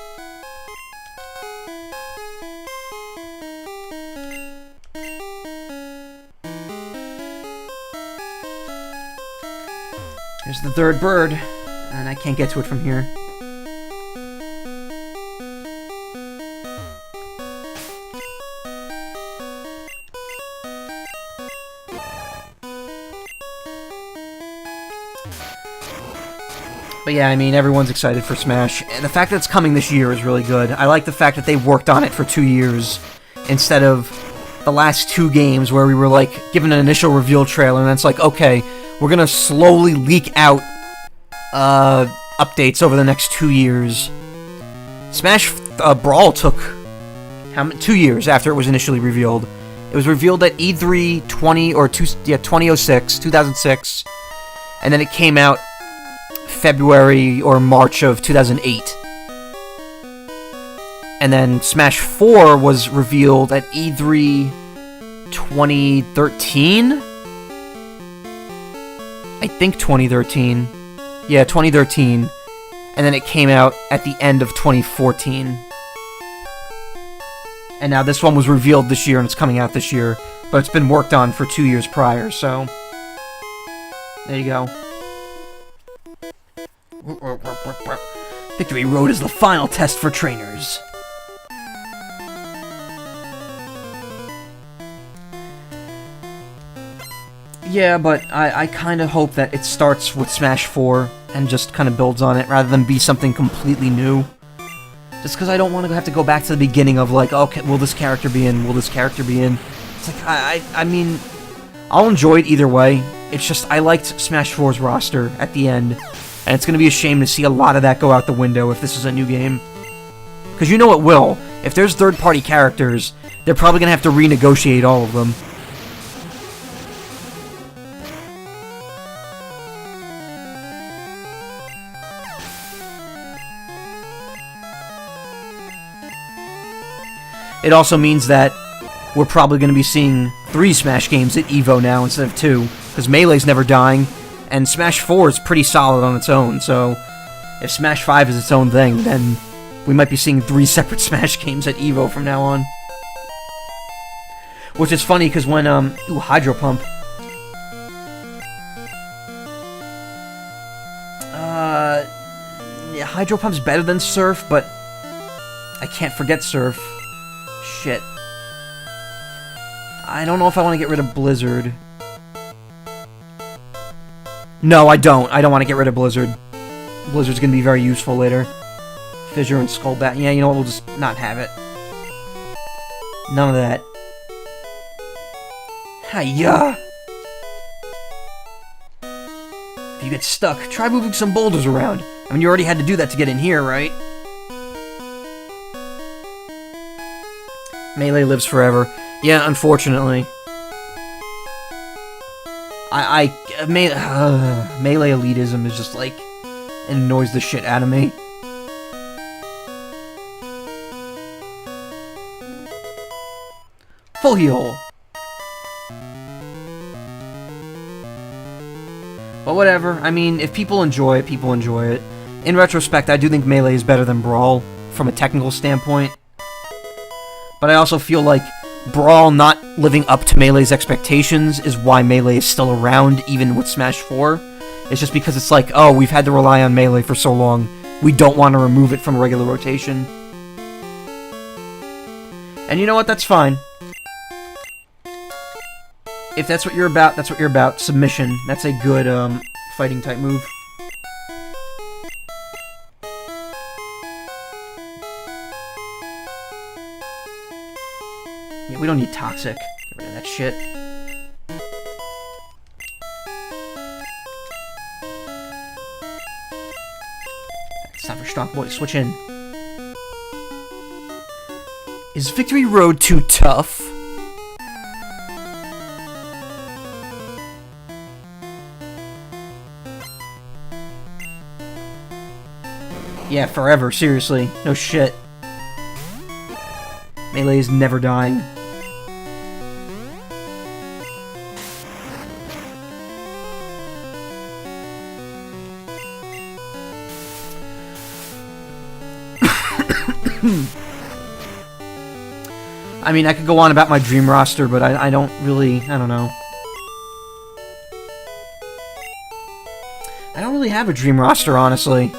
There's the third bird, and I can't get to it from here. But yeah, I mean, everyone's excited for Smash. And the fact that it's coming this year is really good. I like the fact that they worked on it for 2 years, instead of the last 2 games where we were, like, given an initial reveal trailer, and then it's like, okay, we're gonna slowly leak out updates over the next 2 years. Smash Brawl took 2 years after it was initially revealed. It was revealed at E3 2006, and then it came out February or March of 2008. And then Smash 4 was revealed at E3 2013? I think 2013. Yeah, 2013. And then it came out at the end of 2014. And now this one was revealed this year and it's coming out this year. But it's been worked on for 2 years prior, so... there you go. Victory Road is the final test for trainers. Yeah, but I kind of hope that it starts with Smash 4 and just kind of builds on it rather than be something completely new. Just because I don't want to have to go back to the beginning of like, okay, will this character be in? Will this character be in? It's like, I mean, I'll enjoy it either way. It's just, I liked Smash 4's roster at the end. And it's going to be a shame to see a lot of that go out the window if this is a new game. Because you know it will. If there's third-party characters, they're probably gonna have to renegotiate all of them. It also means that we're probably going to be seeing 3 Smash games at EVO now instead of 2, because Melee's never dying, and Smash 4 is pretty solid on its own, so if Smash 5 is its own thing, then we might be seeing 3 separate Smash games at EVO from now on. Which is funny, because when, ooh, Hydro Pump. Yeah, Hydro Pump's better than Surf, but I can't forget Surf. Shit. I don't know if I want to get rid of Blizzard. No, I don't. I don't want to get rid of Blizzard. Blizzard's going to be very useful later. Fissure and Skullbat. Yeah, you know what? We'll just not have it. None of that. Hiya! If you get stuck, try moving some boulders around. I mean, you already had to do that to get in here, right? Melee lives forever. Yeah, unfortunately. Melee elitism is just like, it annoys the shit out of me. Full heal. But whatever, I mean, if people enjoy it, people enjoy it. In retrospect, I do think Melee is better than Brawl, from a technical standpoint. But I also feel like Brawl not living up to Melee's expectations is why Melee is still around, even with Smash 4. It's just because it's like, oh, we've had to rely on Melee for so long, we don't want to remove it from regular rotation. And you know what, that's fine. If that's what you're about, that's what you're about. Submission, that's a good, fighting type move. Yeah, we don't need Toxic. Get rid of that shit. It's time for Strong Boy to switch in. Is Victory Road too tough? Yeah, forever, seriously. No shit. Melee is never dying. I mean, I could go on about my dream roster, but I don't really, I don't know. I don't really have a dream roster, honestly.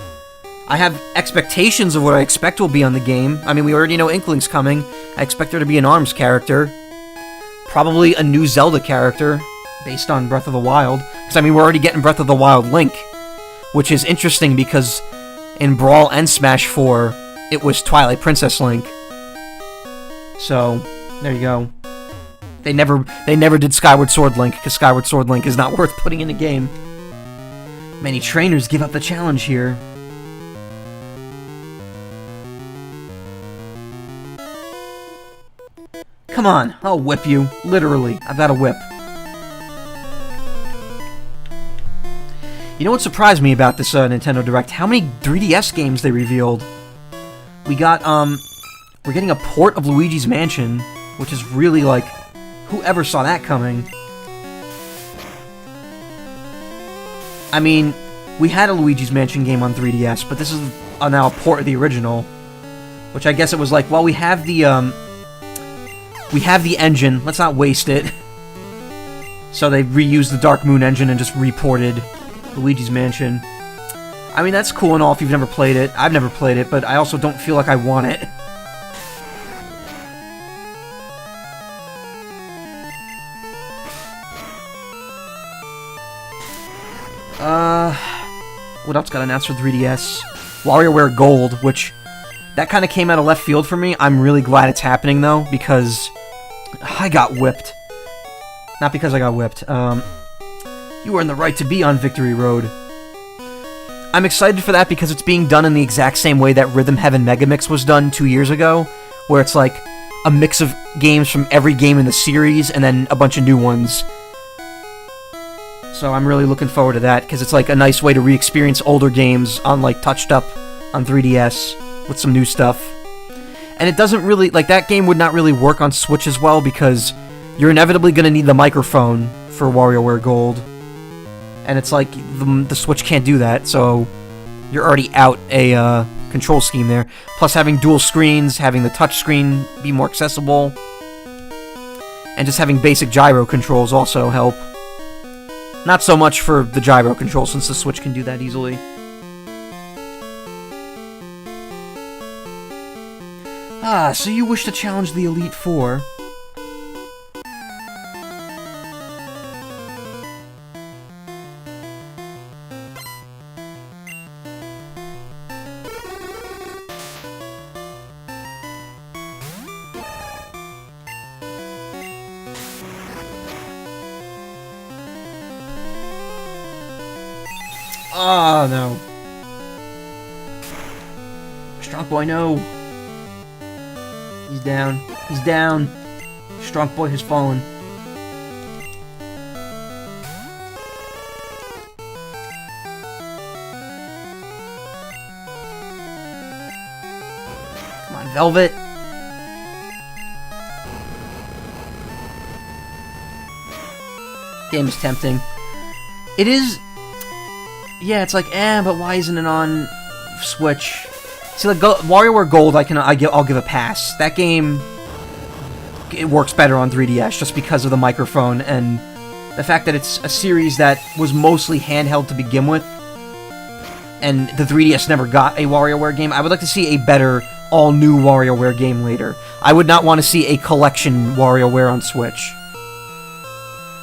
I have expectations of what I expect will be on the game. I mean, we already know Inkling's coming. I expect there to be an ARMS character. Probably a new Zelda character, based on Breath of the Wild. Because, I mean, we're already getting Breath of the Wild Link. Which is interesting because in Brawl and Smash 4, it was Twilight Princess Link. So, there you go. They never did Skyward Sword Link, because Skyward Sword Link is not worth putting in a game. Many trainers give up the challenge here. Come on, I'll whip you. Literally, I've got a whip. You know what surprised me about this Nintendo Direct? How many 3DS games they revealed. We got, we're getting a port of Luigi's Mansion, which is really, like, whoever saw that coming? I mean, we had a Luigi's Mansion game on 3DS, but this is now a port of the original. Which I guess it was like, well, we have the engine, let's not waste it. So they reused the Dark Moon engine and just reported Luigi's Mansion. I mean, that's cool and all if you've never played it. I've never played it, but I also don't feel like I want it. What else got announced for 3DS? WarioWare Gold, which, that kind of came out of left field for me. I'm really glad it's happening, though, because I got whipped. Not because I got whipped. You earned the right to be on Victory Road. I'm excited for that because it's being done in the exact same way that Rhythm Heaven Megamix was done 2 years ago, where it's like a mix of games from every game in the series, and then a bunch of new ones. So I'm really looking forward to that, because it's like a nice way to re-experience older games on like touched up on 3DS with some new stuff. And it doesn't really, like, that game would not really work on Switch as well, because you're inevitably going to need the microphone for WarioWare Gold. And it's like, the Switch can't do that, so you're already out a control scheme there. Plus having dual screens, having the touchscreen be more accessible, and just having basic gyro controls also help. Not so much for the gyro control, since the Switch can do that easily. Ah, so you wish to challenge the Elite Four. Oh, no. Strong boy, no. He's down. He's down. Strong boy has fallen. Come on, Velvet. Game is tempting. It is... Yeah, it's like, but why isn't it on Switch? See, like, WarioWare Gold, I'll give a pass. That game, it works better on 3DS just because of the microphone and the fact that it's a series that was mostly handheld to begin with, and the 3DS never got a WarioWare game. I would like to see a better, all-new WarioWare game later. I would not want to see a collection WarioWare on Switch.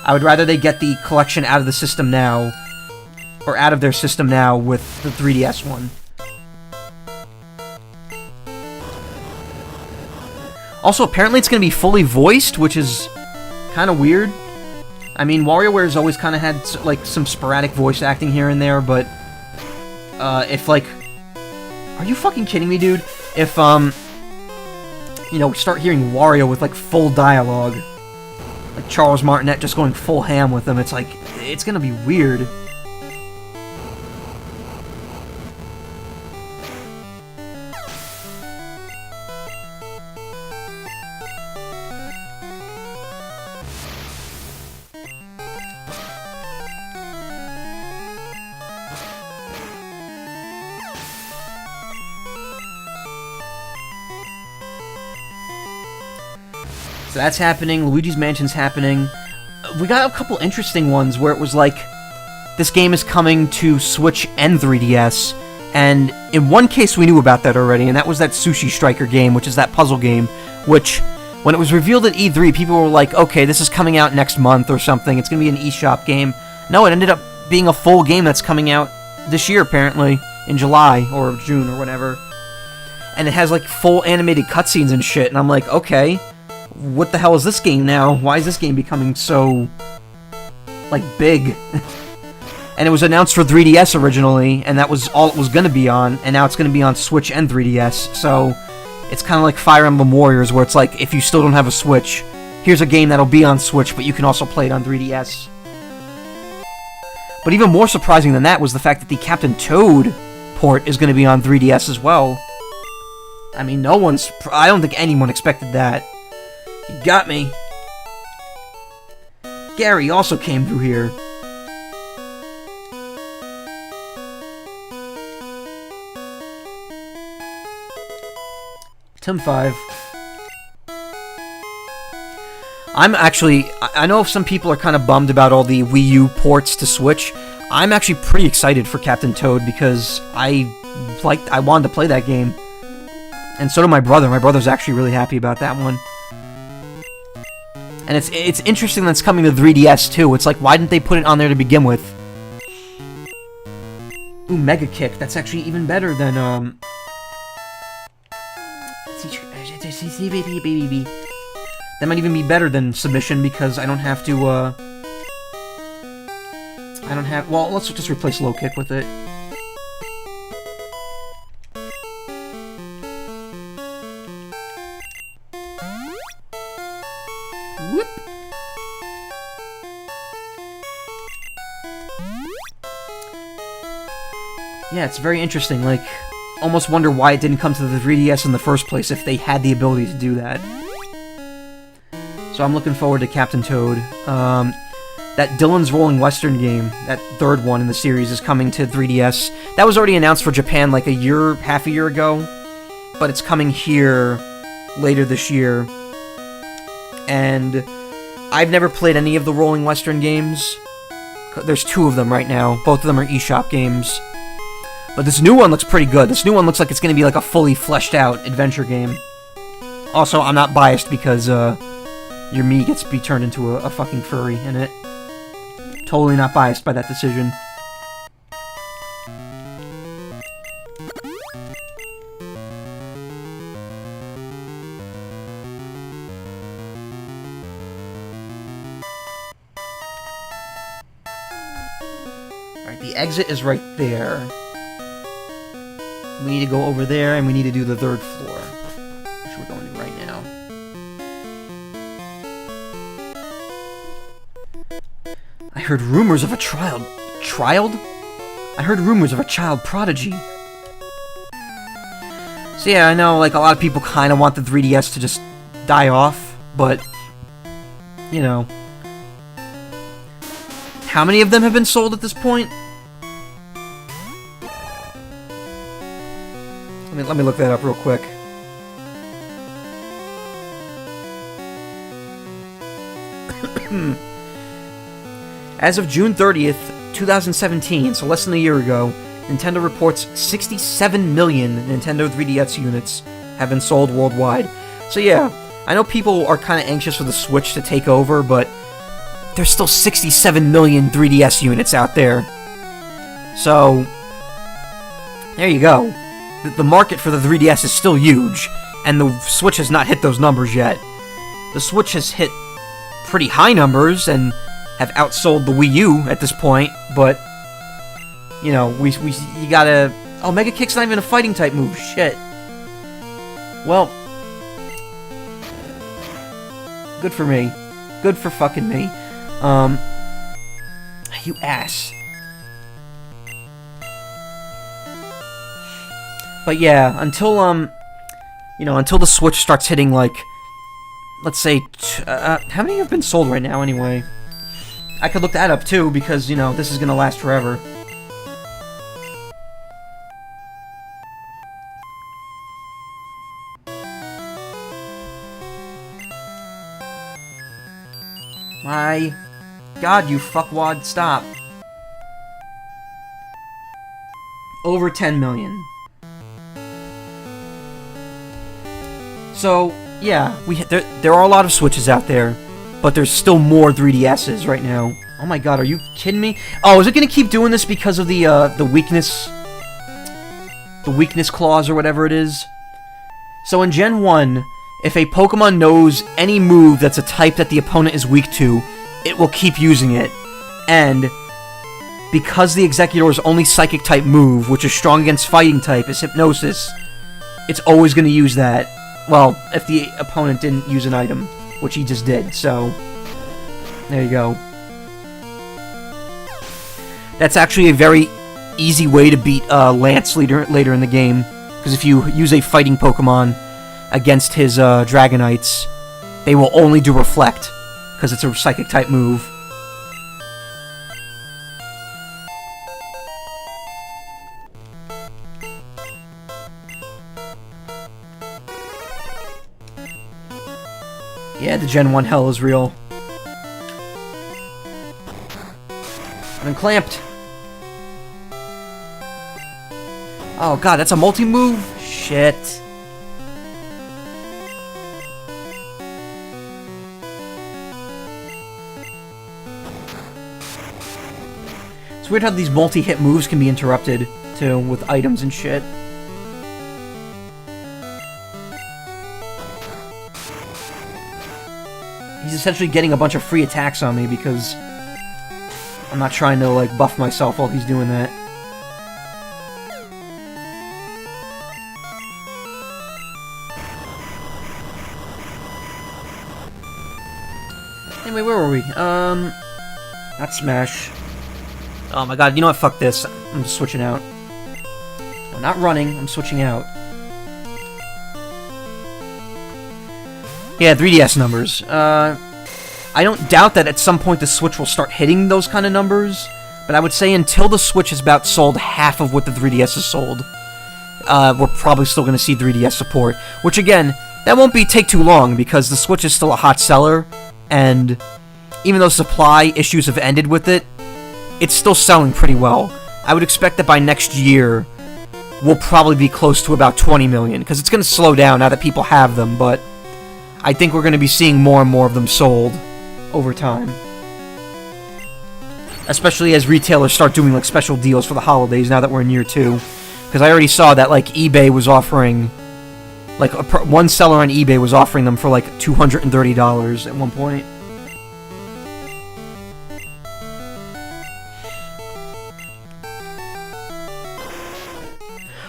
I would rather they get the collection out of the system now, or out of their system now with the 3DS one. Also, apparently it's going to be fully voiced, which is kind of weird. I mean, WarioWare's always kind of had, like, some sporadic voice acting here and there, but... if, like... Are you fucking kidding me, dude? If, you know, we start hearing Wario with, like, full dialogue, like Charles Martinet just going full ham with them, it's like, it's going to be weird. So that's happening, Luigi's Mansion's happening. We got a couple interesting ones where it was like, this game is coming to Switch and 3DS, and in one case we knew about that already, and that was that Sushi Striker game, which is that puzzle game, which, when it was revealed at E3, people were like, okay, this is coming out next month or something, it's gonna be an eShop game. No, it ended up being a full game that's coming out this year, apparently, in July, or June, or whatever. And it has, like, full animated cutscenes and shit, and I'm like, okay, what the hell is this game now? Why is this game becoming so, like, big? And it was announced for 3DS originally, and that was all it was going to be on, and now it's going to be on Switch and 3DS, so it's kind of like Fire Emblem Warriors, where it's like, if you still don't have a Switch, here's a game that'll be on Switch, but you can also play it on 3DS. But even more surprising than that was the fact that the Captain Toad port is going to be on 3DS as well. I mean, I don't think anyone expected that. You got me. Gary also came through here. Tim 5. I'm actually... I know some people are kind of bummed about all the Wii U ports to Switch. I'm actually pretty excited for Captain Toad because I wanted to play that game. And so did my brother. My brother's actually really happy about that one. And it's interesting that it's coming to 3DS too. It's like, why didn't they put it on there to begin with? Ooh, Mega Kick. That's actually even better than, That might even be better than Submission because I don't have to, well, let's just replace Low Kick with it. Yeah, it's very interesting. Like, almost wonder why it didn't come to the 3DS in the first place if they had the ability to do that. So I'm looking forward to Captain Toad. That Dylan's Rolling Western game, that third one in the series, is coming to 3DS. That was already announced for Japan like half a year ago, but it's coming here later this year. And I've never played any of the Rolling Western games. There's 2 of them right now. Both of them are eShop games. But this new one looks pretty good. This new one looks like it's going to be like a fully fleshed out adventure game. Also, I'm not biased because your Mii gets to be turned into a fucking furry in it. Totally not biased by that decision. Alright, the exit is right there. We need to go over there, and we need to do the 3rd floor, which we're going to right now. I heard rumors of a child... I heard rumors of a child prodigy. So yeah, I know, like, a lot of people kind of want the 3DS to just die off, but, you know. How many of them have been sold at this point? Let me look that up real quick. As of June 30th, 2017, so less than a year ago, Nintendo reports 67 million Nintendo 3DS units have been sold worldwide. So yeah, I know people are kind of anxious for the Switch to take over, but there's still 67 million 3DS units out there. So, there you go. The market for the 3DS is still huge, and the Switch has not hit those numbers yet. The Switch has hit pretty high numbers and have outsold the Wii U at this point, but, you know, you gotta... Oh, Mega Kick's not even a fighting type move, shit. Well, good for me. Good for fucking me. You ass. But yeah, until until the Switch starts hitting, like, let's say, how many have been sold right now, anyway? I could look that up, too, because, you know, this is gonna last forever. My God, you fuckwad, stop. Over 10 million. So, yeah, there are a lot of Switches out there, but there's still more 3DSs right now. Oh my God, are you kidding me? Oh, is it gonna keep doing this because of the weakness clause or whatever it is? So in Gen 1, if a Pokemon knows any move that's a type that the opponent is weak to, it will keep using it. And because the Executor's only Psychic type move, which is strong against Fighting type, is Hypnosis, it's always gonna use that. Well, if the opponent didn't use an item, which he just did, so there you go. That's actually a very easy way to beat Lance later in the game, because if you use a fighting Pokemon against his Dragonites, they will only do Reflect, because it's a Psychic type move. Yeah, the Gen 1 hell is real. I'm clamped. Oh God, that's a multi-move? Shit. It's weird how these multi-hit moves can be interrupted, too, with items and shit. He's essentially getting a bunch of free attacks on me because I'm not trying to, like, buff myself while he's doing that. Anyway, where were we? Not Smash. Oh my God, you know what? Fuck this. I'm just switching out. not running. I'm switching out. Yeah, 3DS numbers. I don't doubt that at some point the Switch will start hitting those kind of numbers, but I would say until the Switch has about sold half of what the 3DS has sold, we're probably still going to see 3DS support. Which, again, that won't take too long, because the Switch is still a hot seller, and even though supply issues have ended with it, it's still selling pretty well. I would expect that by next year, we'll probably be close to about 20 million, because it's going to slow down now that people have them, but I think we're going to be seeing more and more of them sold over time. Especially as retailers start doing like special deals for the holidays now that we're in year 2. Because I already saw that like eBay was offering, like one seller on eBay was offering them for like $230 at one point.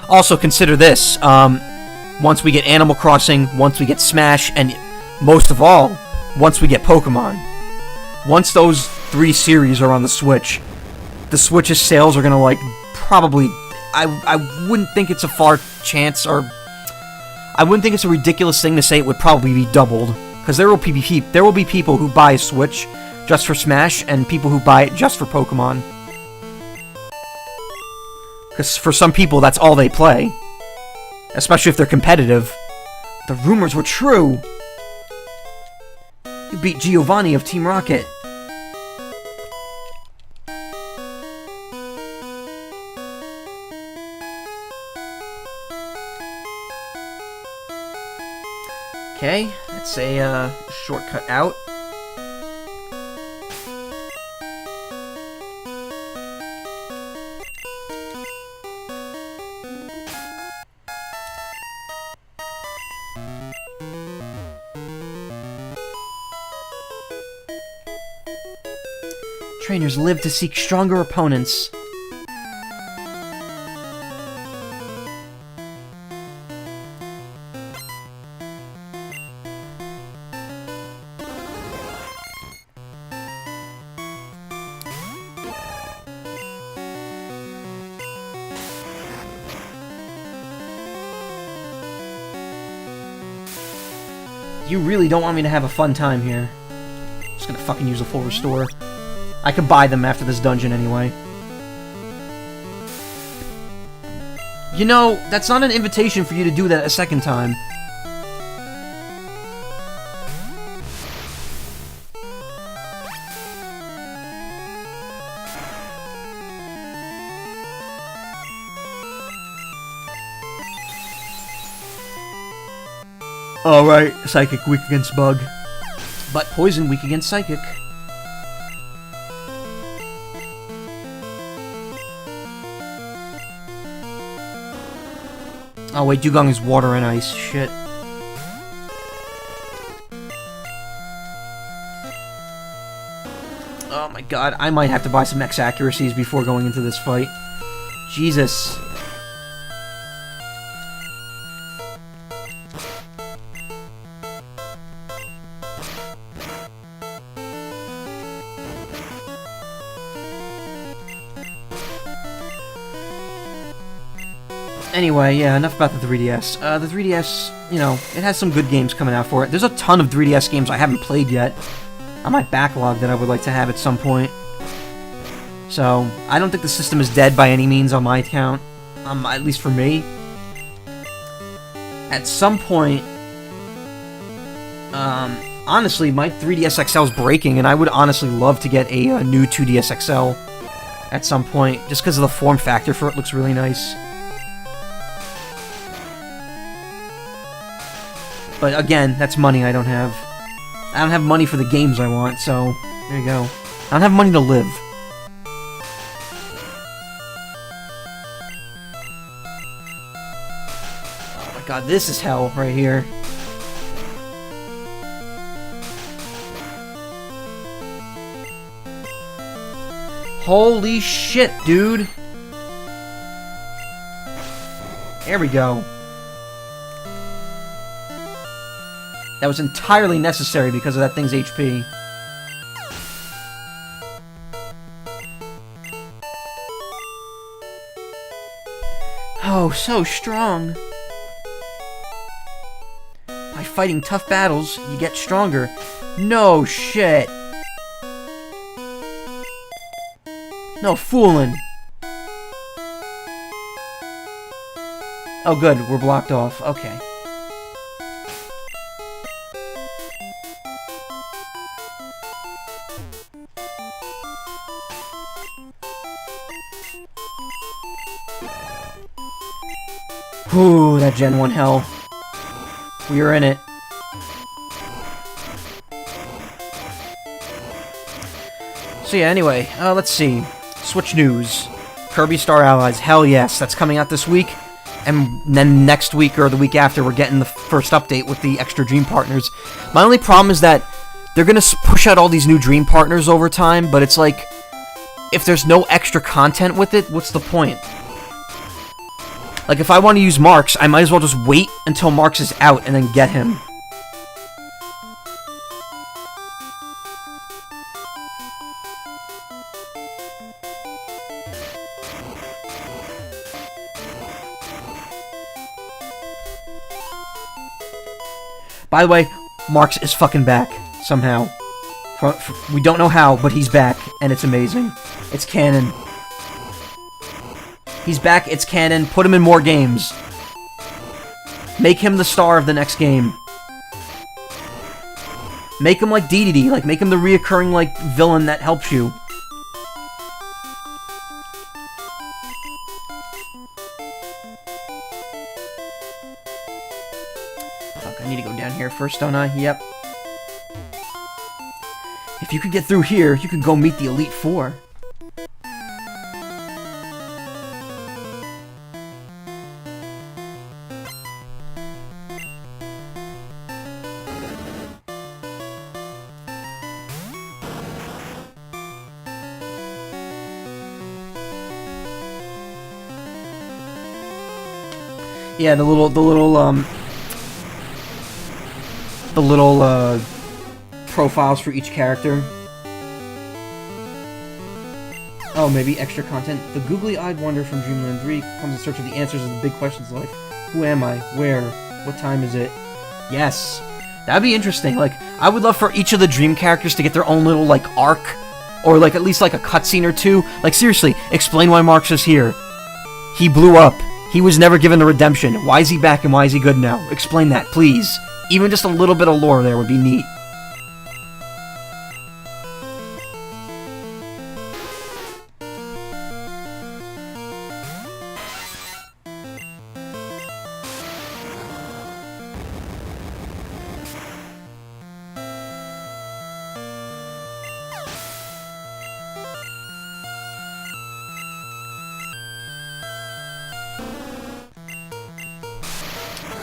Also consider this, once we get Animal Crossing, once we get Smash, and most of all, once we get Pokemon. Once those 3 series are on the Switch's sales are gonna, like, probably... I wouldn't think it's a far chance, or... I wouldn't think it's a ridiculous thing to say it would probably be doubled. Because there will be people who buy a Switch just for Smash, and people who buy it just for Pokemon. Because for some people, that's all they play. Especially if they're competitive. The rumors were true! You beat Giovanni of Team Rocket. Okay, that's a shortcut out. Trainers live to seek stronger opponents. You really don't want me to have a fun time here. I'm just gonna fucking use a full restore. I could buy them after this dungeon anyway. You know, that's not an invitation for you to do that a second time. Alright, Psychic weak against Bug. But Poison weak against Psychic. Oh wait, Dugong is water and ice. Shit. Oh my god, I might have to buy some X accuracies before going into this fight. Jesus. Anyway, yeah, enough about the 3DS. The 3DS, you know, it has some good games coming out for it. There's a ton of 3DS games I haven't played yet on my backlog that I would like to have at some point. So, I don't think the system is dead by any means on my account. At least for me. At some point, honestly, my 3DS XL is breaking, and I would honestly love to get a new 2DS XL at some point, just because of the form factor for it looks really nice. But again, that's money I don't have. I don't have money for the games I want, so there you go. I don't have money to live. Oh my god, this is hell right here. Holy shit, dude. There we go. That was entirely necessary because of that thing's HP. Oh, so strong. By fighting tough battles, you get stronger. No shit. No fooling. Oh good, we're blocked off. Okay. Whew, that Gen 1 hell. We were in it. So yeah, anyway, let's see. Switch news. Kirby Star Allies, hell yes, that's coming out this week. And then next week or the week after, we're getting the first update with the extra Dream Partners. My only problem is that they're gonna push out all these new Dream Partners over time, but it's like, if there's no extra content with it, what's the point? Like, if I want to use Marks, I might as well just wait until Marks is out and then get him. By the way, Marks is fucking back, somehow. We don't know how, but he's back, and it's amazing. It's canon. He's back, it's canon, put him in more games. Make him the star of the next game. Make him like DDD, like, make him the reoccurring, like, villain that helps you. Fuck, I need to go down here first, don't I? Yep. If you could get through here, you could go meet the Elite Four. Yeah, the little profiles for each character. Oh, maybe extra content. The googly-eyed wonder from Dreamland 3 comes in search of the answers to the big questions like, who am I? Where? What time is it? Yes. That'd be interesting. Like, I would love for each of the Dream characters to get their own little, like, arc. Or, like, at least, like, a cutscene or two. Like, seriously, explain why Marks is here. He blew up. He was never given a redemption. Why is he back and why is he good now? Explain that, please. Even just a little bit of lore there would be neat.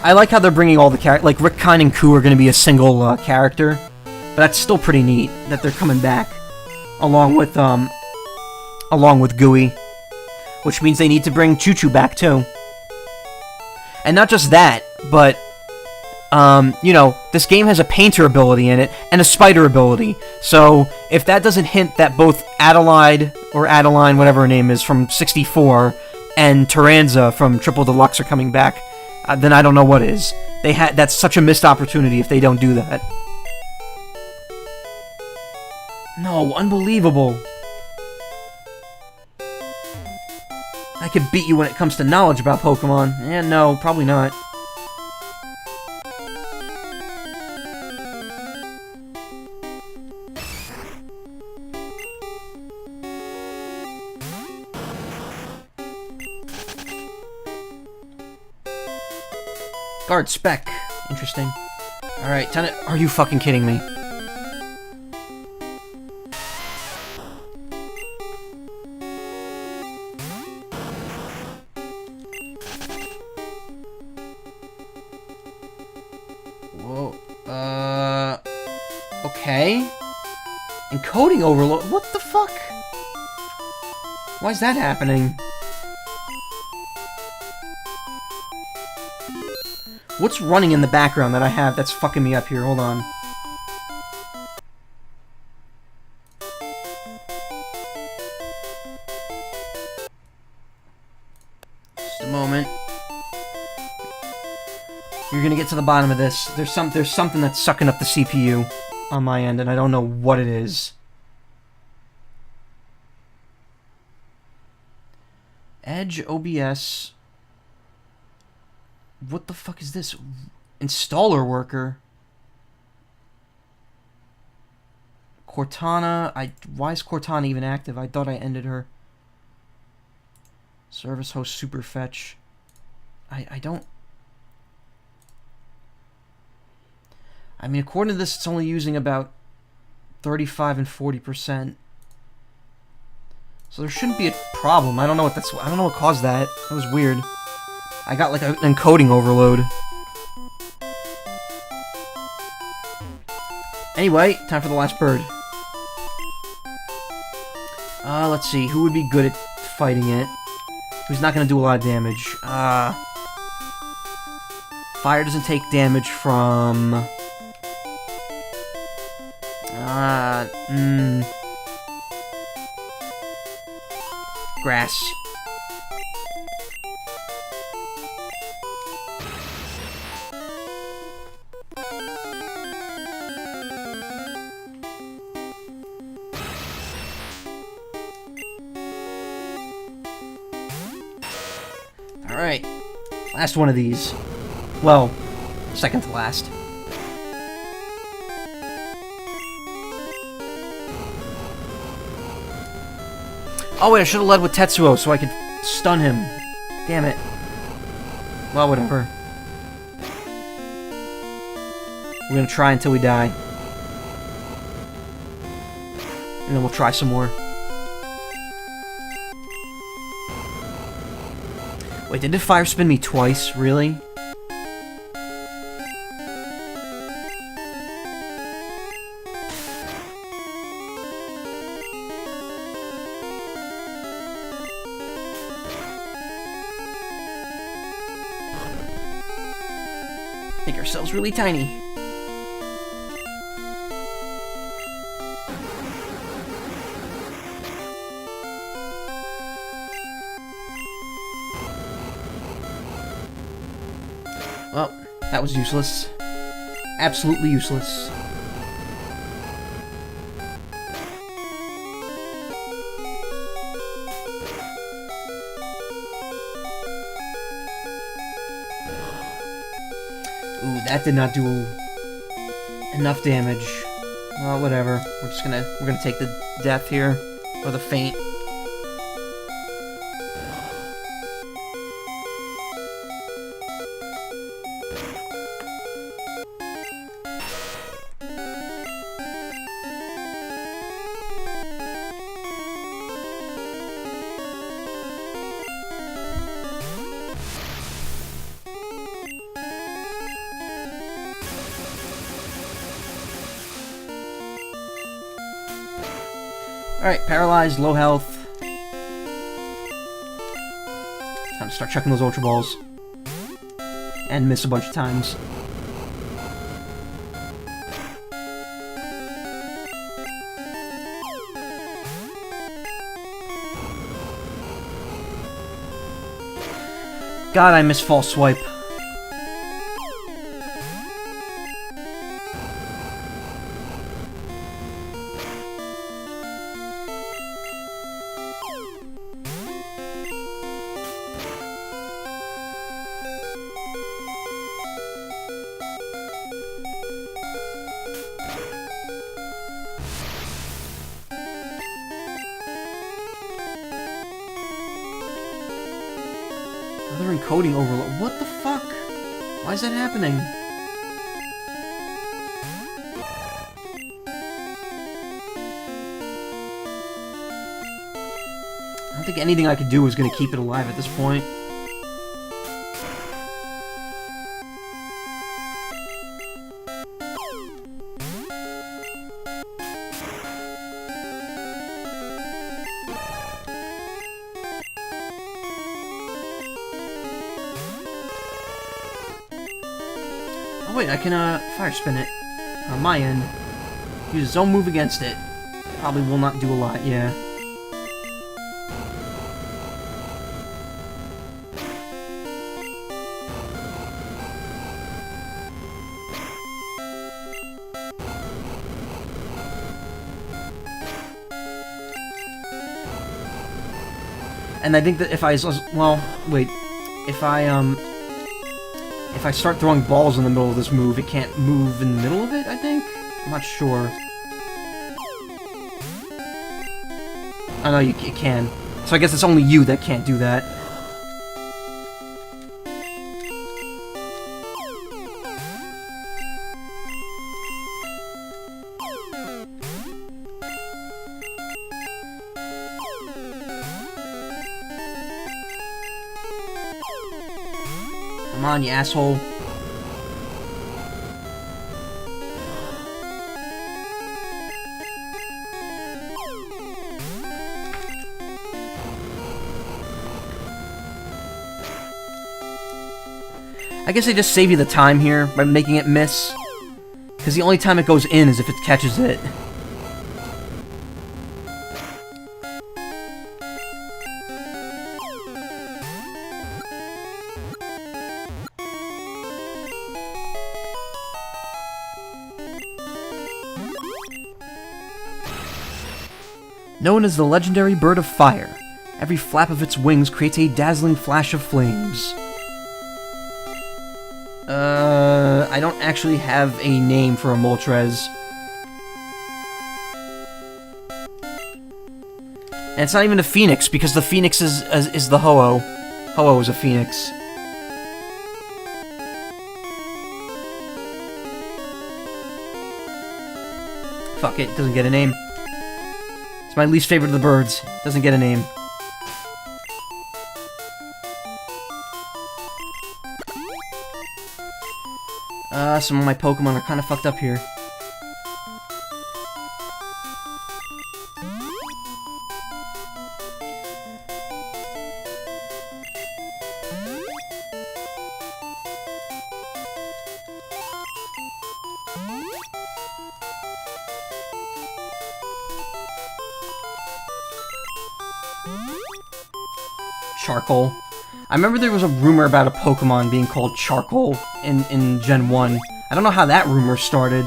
I like how they're bringing all the characters. Like, Rick, Kine, and Koo are going to be a single character. But that's still pretty neat that they're coming back. Along with Gooey. Which means they need to bring Choo Choo back, too. And not just that, but, you know, this game has a painter ability in it, and a spider ability. So, if that doesn't hint that both Adelaide, or Adeline, whatever her name is, from 64, and Taranza from Triple Deluxe are coming back, then I don't know what is. That's such a missed opportunity if they don't do that. No, unbelievable. I could beat you when it comes to knowledge about Pokemon. Eh, no, probably not. Guard Spec. Interesting. Alright, are you fucking kidding me? Whoa. Okay. Encoding overload. What the fuck? Why is that happening? What's running in the background that I have that's fucking me up here? Hold on. Just a moment. You're gonna get to the bottom of this. There's something that's sucking up the CPU on my end, and I don't know what it is. Edge OBS. What the fuck is this? Installer worker. Cortana. Why is Cortana even active? I thought I ended her. Service host superfetch. I don't. I mean, according to this, it's only using about 35 and 40%. So there shouldn't be a problem. I don't know what that's. I don't know what caused that. That was weird. I got like an encoding overload. Anyway, time for the last bird. Let's see. Who would be good at fighting it? Who's not going to do a lot of damage? Fire doesn't take damage from... Grass. Alright. Last one of these. Well, second to last. Oh wait, I should have led with Tetsuo so I could stun him. Damn it. Well, whatever. We're gonna try until we die. And then we'll try some more. Wait, did it fire spin me twice? Really? Make ourselves really tiny. Well, that was useless. Absolutely useless. Ooh, that did not do enough damage. Well, whatever. We're gonna take the death here, or the faint. Alright, paralyzed, low health. Time to start chucking those Ultra Balls. And miss a bunch of times. God, I missed False Swipe. Another encoding overload. What the fuck? Why is that happening? I don't think anything I could do is going to keep it alive at this point. Oh wait, I can fire spin it on my end. Use his own move against it. Probably will not do a lot, yeah. And I think that if I... Well, wait. If I start throwing balls in the middle of this move, it can't move in the middle of it, I think? I'm not sure. Oh no, it can. So I guess it's only you that can't do that. Come on, you asshole. I guess they just save you the time here by making it miss. Because the only time it goes in is if it catches it. Known as the legendary bird of fire, every flap of its wings creates a dazzling flash of flames. I don't actually have a name for a Moltres. And it's not even a phoenix, because the phoenix is the Ho-Oh. Ho-Oh is a phoenix. Fuck it, doesn't get a name. It's my least favorite of the birds. Doesn't get a name. Some of my Pokemon are kind of fucked up here. Charcoal. I remember there was a rumor about a Pokemon being called Charcoal in Gen 1. I don't know how that rumor started.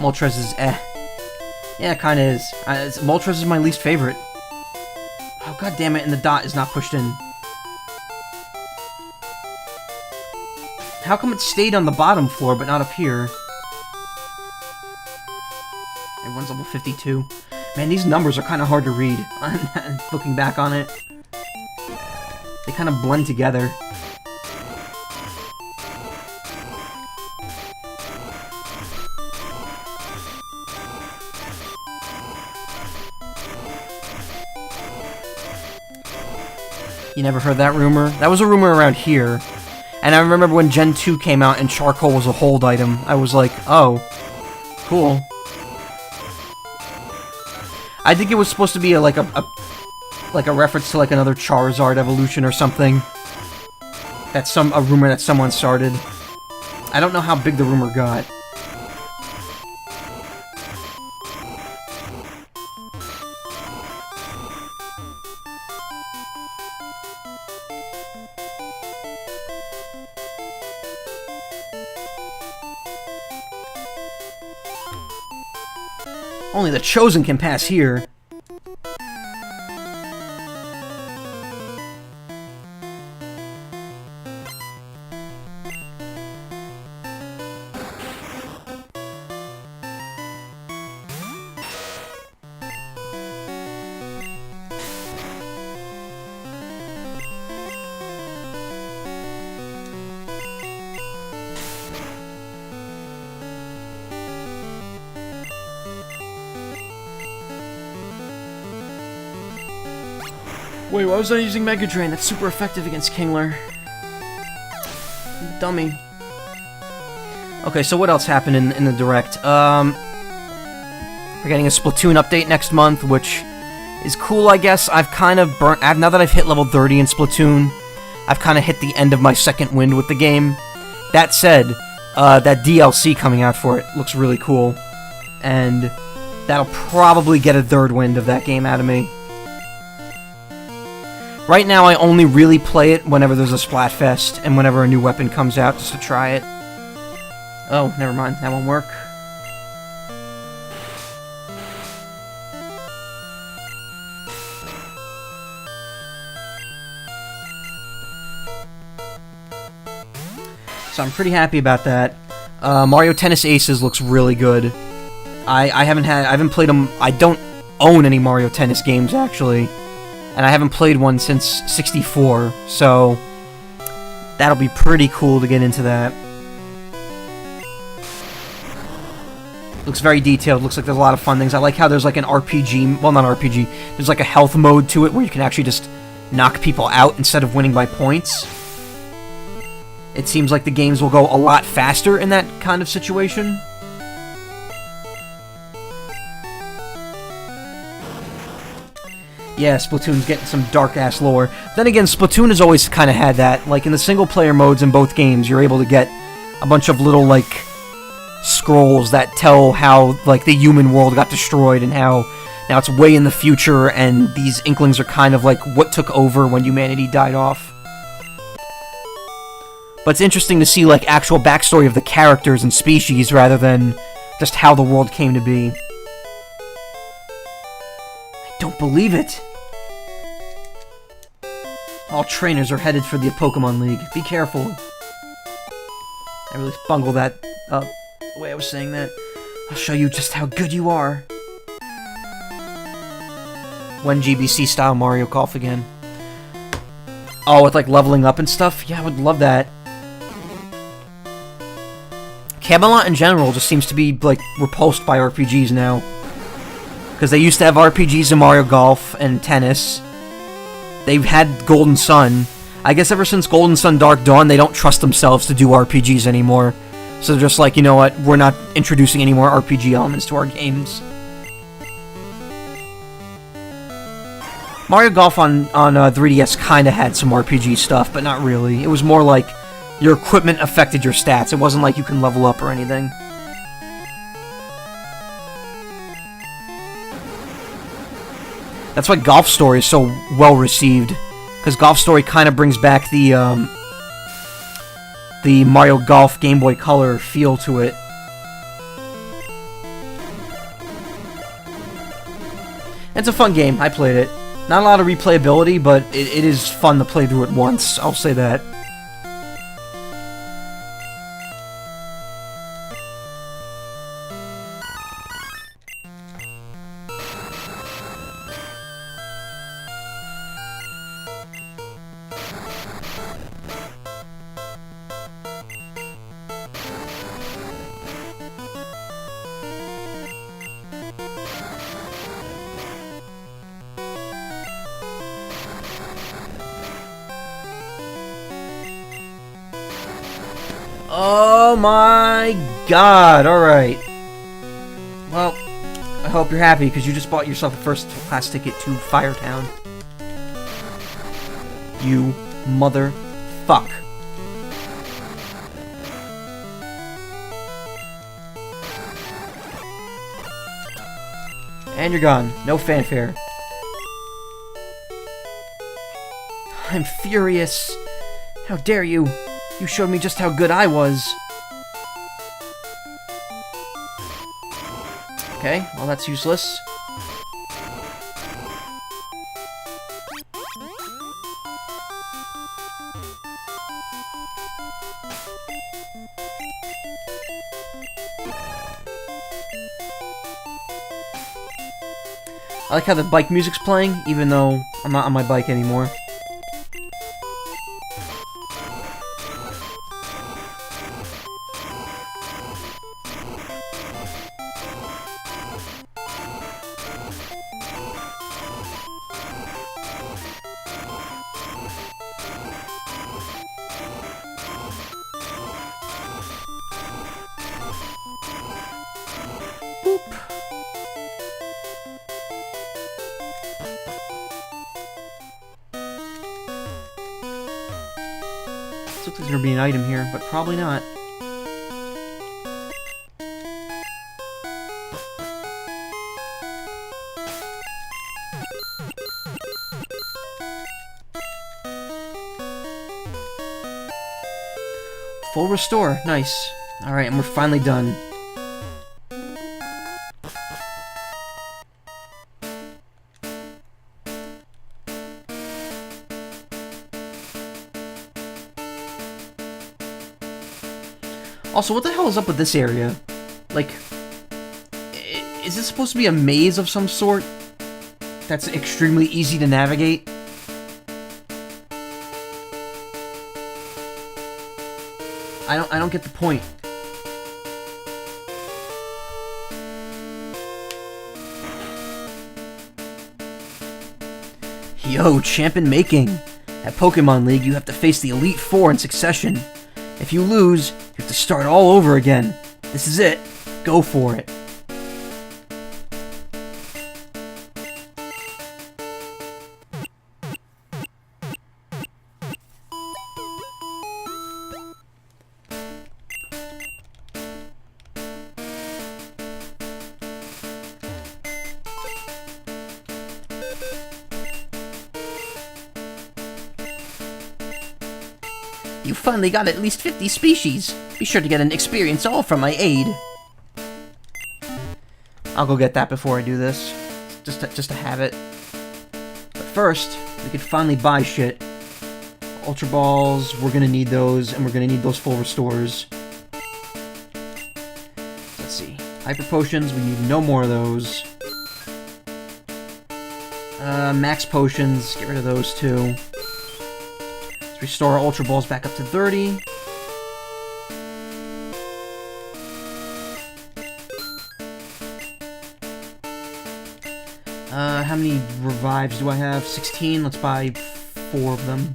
Moltres is eh. Yeah, it kinda is. Moltres is my least favorite. Oh, god damn it, and the dot is not pushed in. How come it stayed on the bottom floor, but not up here? Everyone's level 52. Man, these numbers are kind of hard to read, looking back on it. They kind of blend together. You never heard that rumor? That was a rumor around here. And I remember when Gen 2 came out and Charcoal was a hold item, I was like, oh, cool. I think it was supposed to be like a reference to like another Charizard evolution or something. That's a rumor that someone started. I don't know how big the rumor got. Only the Chosen can pass here. Wait, why was I using Mega Drain? That's super effective against Kingler. Dummy. Okay, so what else happened in the Direct? We're getting a Splatoon update next month, which is cool, I guess. I've kind of burnt... now that I've hit level 30 in Splatoon, I've kind of hit the end of my second wind with the game. That said, that DLC coming out for it looks really cool. And that'll probably get a third wind of that game out of me. Right now, I only really play it whenever there's a Splatfest and whenever a new weapon comes out, just to try it. Oh, never mind. That won't work. So I'm pretty happy about that. Mario Tennis Aces looks really good. I haven't played them. I don't own any Mario Tennis games, actually. And I haven't played one since 64, so that'll be pretty cool to get into that. Looks very detailed. Looks like there's a lot of fun things. I like how there's like an RPG, well, not RPG, there's like a health mode to it where you can actually just knock people out instead of winning by points. It seems like the games will go a lot faster in that kind of situation. Yeah, Splatoon's getting some dark-ass lore. Then again, Splatoon has always kind of had that. Like, in the single-player modes in both games, you're able to get a bunch of little, like, scrolls that tell how, like, the human world got destroyed and how now it's way in the future, and these Inklings are kind of like what took over when humanity died off. But it's interesting to see, like, actual backstory of the characters and species rather than just how the world came to be. I don't believe it! All trainers are headed for the Pokemon League. Be careful. I really bungled that up, the way I was saying that. I'll show you just how good you are. When GBC style Mario Golf again. Oh, with like leveling up and stuff? Yeah, I would love that. Camelot in general just seems to be, like, repulsed by RPGs now. Because they used to have RPGs in Mario Golf and Tennis. They've had Golden Sun. I guess ever since Golden Sun Dark Dawn, they don't trust themselves to do RPGs anymore. So they're just like, you know what, we're not introducing any more RPG elements to our games. Mario Golf on 3DS kinda had some RPG stuff, but not really. It was more like your equipment affected your stats. It wasn't like you can level up or anything. That's why Golf Story is so well received, because Golf Story kind of brings back the Mario Golf Game Boy Color feel to it. It's a fun game. I played it. Not a lot of replayability, but it is fun to play through it once. I'll say that. Oh my god, alright. Well, I hope you're happy, because you just bought yourself a first-class ticket to Firetown. You motherfuck. And you're gone. No fanfare. I'm furious. How dare you? You showed me just how good I was. Okay, well that's useless. I like how the bike music's playing, even though I'm not on my bike anymore. Boop. Looks like there's gonna be an item here, but probably not. Full restore. Nice. Alright, and we're finally done. Also, what the hell is up with this area? Like, is this supposed to be a maze of some sort that's extremely easy to navigate? I don't get the point. Yo, champ in making. At Pokemon League, you have to face the Elite Four in succession. If you lose, you have to start all over again. This is it. Go for it. You finally got at least 50 species. Be sure to get an experience all from my aid. I'll go get that before I do this. Just to have it. But first, we could finally buy shit. Ultra Balls, we're gonna need those, and we're gonna need those full restores. Let's see. Hyper Potions, we need no more of those. Max Potions, get rid of those too. Let's restore our Ultra Balls back up to 30. How many revives do I have? 16. Let's buy 4 of them.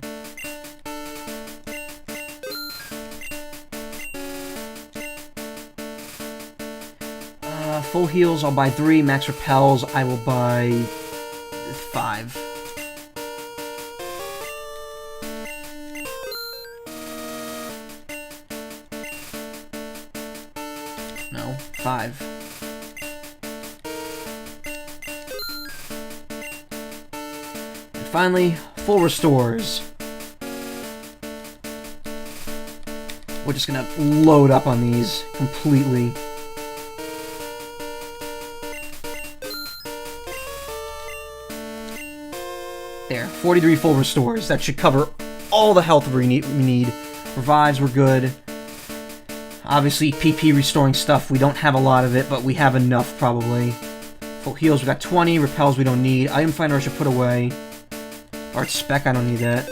Full heals, I'll buy 3. Max repels, I will buy 5. No, 5. And finally, full restores. We're just gonna load up on these completely. There, 43 full restores. That should cover all the health we need. Revives, we're good. Obviously, PP restoring stuff, we don't have a lot of it, but we have enough, probably. Full heals, we got 20. Repels, we don't need. Item Finder, I should put away. Art Spec, I don't need that.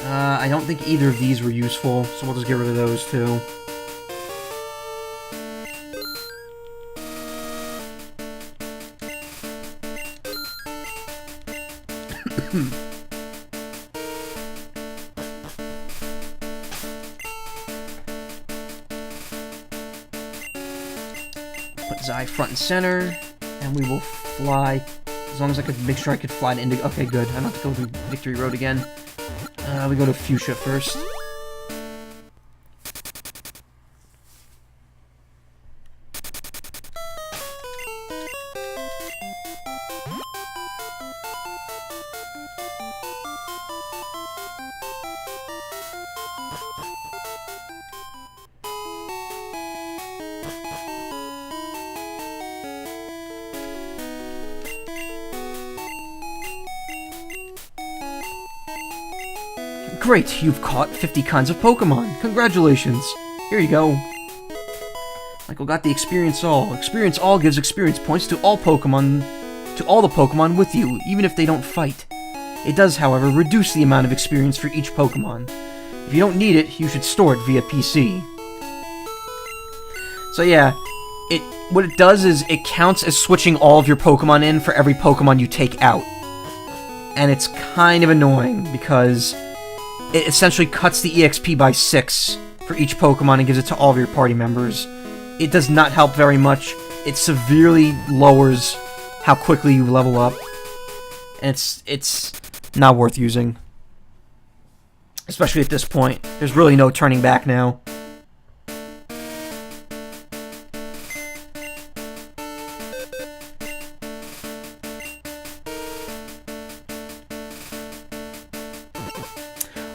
I don't think either of these were useful, so we'll just get rid of those, too. Put Zai front and center, and we will fly. As long as I could make sure I could fly to Indigo. Okay, good. I don't have to go through Victory Road again. We go to Fuchsia first. Great, you've caught 50 kinds of Pokemon. Congratulations. Here you go. Michael got the Experience All. Experience All gives experience points to all the Pokemon with you, even if they don't fight. It does, however, reduce the amount of experience for each Pokemon. If you don't need it, you should store it via PC. So yeah, what it does is it counts as switching all of your Pokemon in for every Pokemon you take out. And it's kind of annoying, because it essentially cuts the EXP by 6 for each Pokemon and gives it to all of your party members. It does not help very much. It severely lowers how quickly you level up. And it's not worth using. Especially at this point. There's really no turning back now.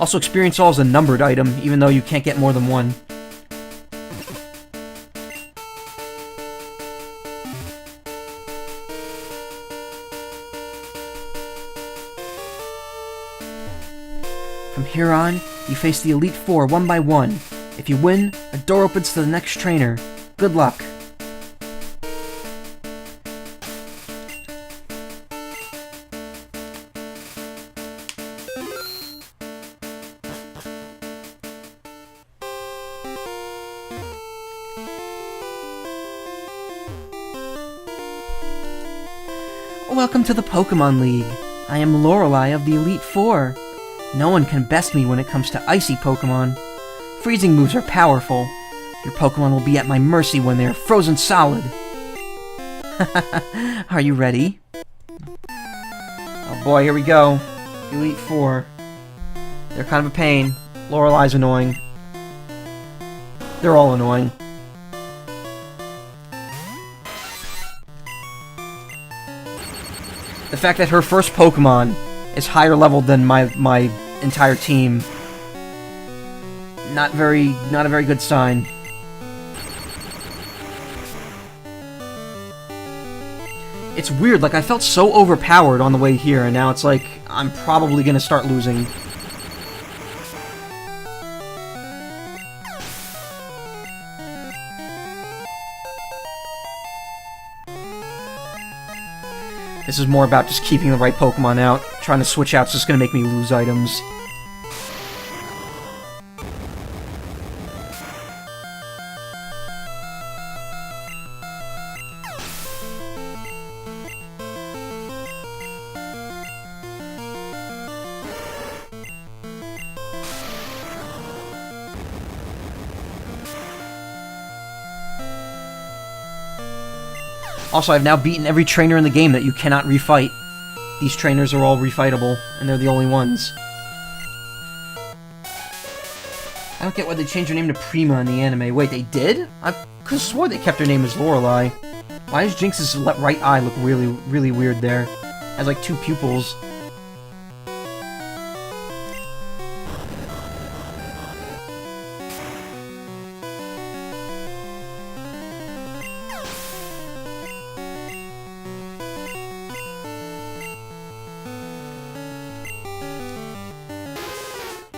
Also, Experience All is a numbered item, even though you can't get more than one. From here on, you face the Elite Four one by one. If you win, a door opens to the next trainer. Good luck. Welcome to the Pokemon League. I am Lorelei of the Elite Four. No one can best me when it comes to icy Pokemon. Freezing moves are powerful. Your Pokemon will be at my mercy when they are frozen solid. Are you ready? Oh boy, here we go. Elite Four. They're kind of a pain. Lorelei's annoying. They're all annoying. The fact that her first Pokemon is higher level than my entire team. Not a very good sign. It's weird, like I felt so overpowered on the way here, and now it's like I'm probably gonna start losing. This is more about just keeping the right Pokemon out. Trying to switch out's just gonna make me lose items. Also, I've now beaten every trainer in the game that you cannot refight. These trainers are all refightable, and they're the only ones. I don't get why they changed her name to Prima in the anime. Wait, they did? I could've swore they kept her name as Lorelei. Why does Jinx's right eye look really weird there? It has like two pupils.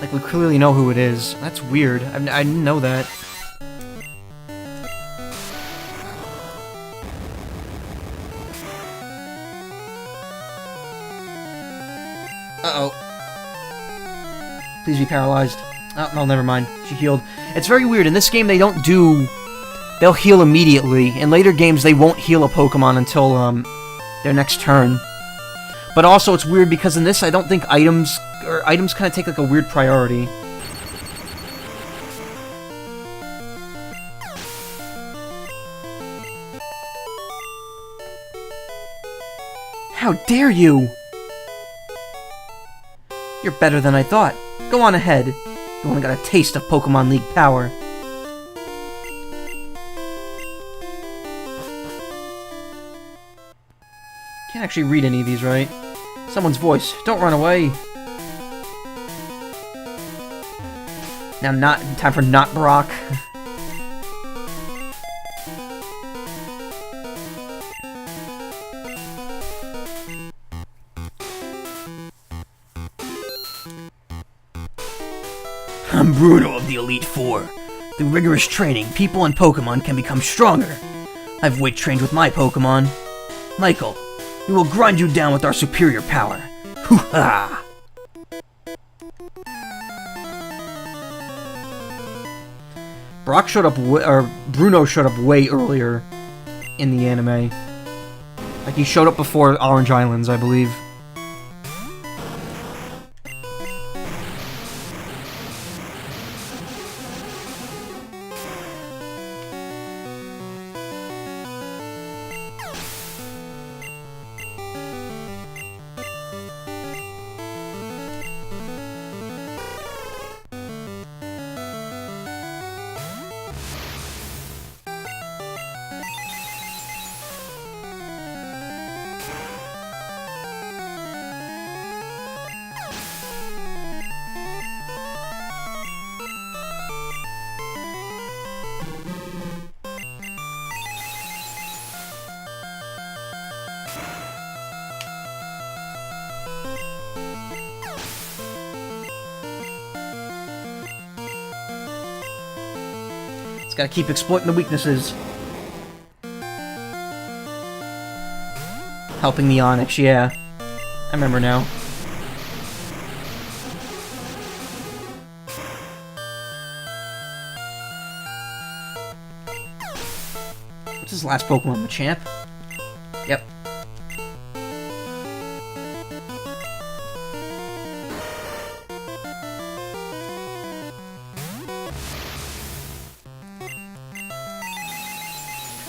Like, we clearly know who it is. That's weird. I didn't know that. Uh-oh. Please be paralyzed. Oh, no, never mind. She healed. It's very weird. In this game, they don't do... They'll heal immediately. In later games, they won't heal a Pokemon until, their next turn. But also, it's weird because in this, I don't think items kind of take like a weird priority. How dare you! You're better than I thought. Go on ahead. You only got a taste of Pokemon League power. Can't actually read any of these, right? Someone's voice. Don't run away. Now time for not Brock. I'm Bruno of the Elite Four. Through rigorous training, people and Pokemon can become stronger. I've weight trained with my Pokemon. Michael, we will grind you down with our superior power. Hoo-ha! Brock showed up, or Bruno showed up way earlier in the anime. Like, he showed up before Orange Islands, I believe. Just gotta keep exploiting the weaknesses. Helping the Onyx, yeah. I remember now. What's his last Pokemon? Machamp? Yep.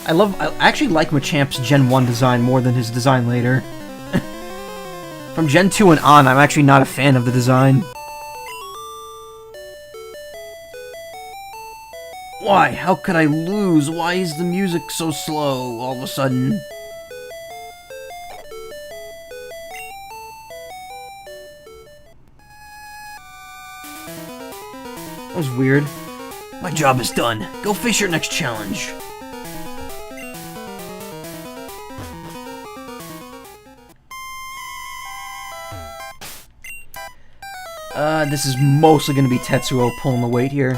I actually like Machamp's Gen 1 design more than his design later. From Gen 2 and on, I'm actually not a fan of the design. Why? How could I lose? Why is the music so slow all of a sudden? That was weird. My job is done. Go face your next challenge. This is mostly gonna be Tetsuo pulling the weight here.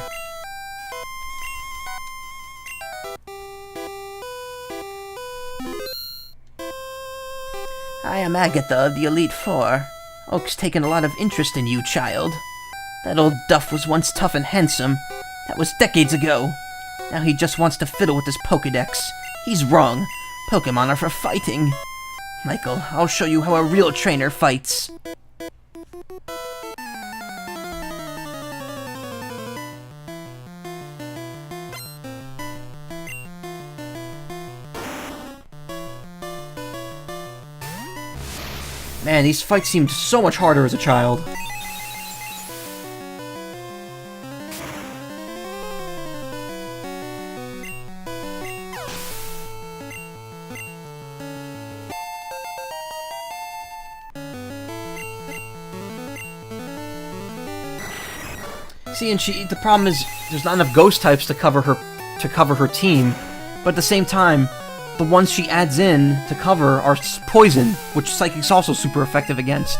I am Agatha of the Elite Four. Oak's taken a lot of interest in you, child. That old Duff was once tough and handsome. That was decades ago. Now he just wants to fiddle with his Pokédex. He's wrong. Pokémon are for fighting. Michael, I'll show you how a real trainer fights. Man, these fights seemed so much harder as a child. See, and the problem is there's not enough ghost types to cover her team, but at the same time, the ones she adds in to cover are poison, which Psychic's also super effective against.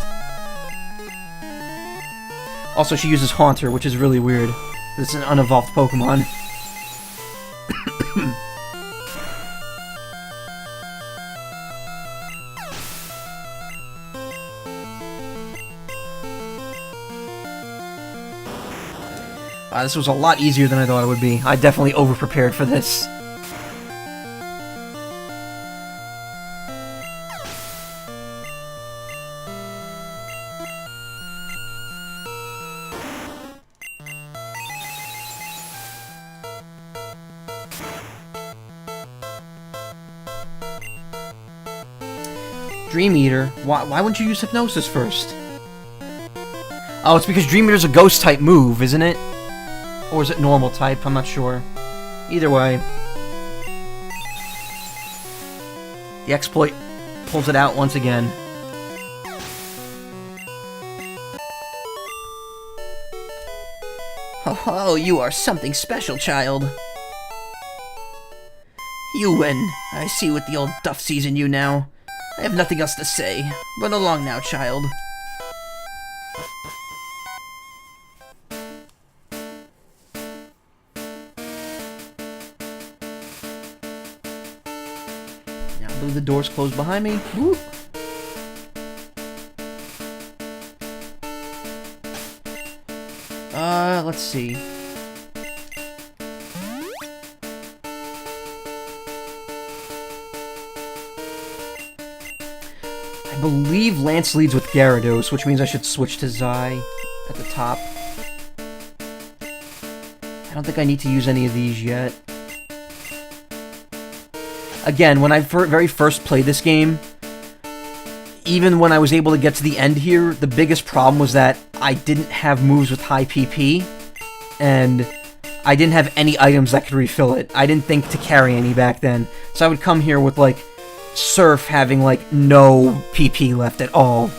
Also, she uses Haunter, which is really weird. It's an unevolved Pokemon. This was a lot easier than I thought it would be. I definitely over-prepared for this. Dream Eater? Why wouldn't you use Hypnosis first? Oh, it's because Dream Eater's a ghost-type move, isn't it? Or is it normal type? I'm not sure. Either way. The exploit pulls it out once again. Oh, you are something special, child. You win. I see what the old Duff sees in you now. I have nothing else to say. Run along now, child. Now I believe the door's closed behind me. Woo. Let's see. I believe Lance leads with Gyarados, which means I should switch to Zai at the top. I don't think I need to use any of these yet. Again, when I very first played this game, even when I was able to get to the end here, the biggest problem was that I didn't have moves with high PP, and I didn't have any items that could refill it. I didn't think to carry any back then. So I would come here with, like, Surf having, like, no PP left at all.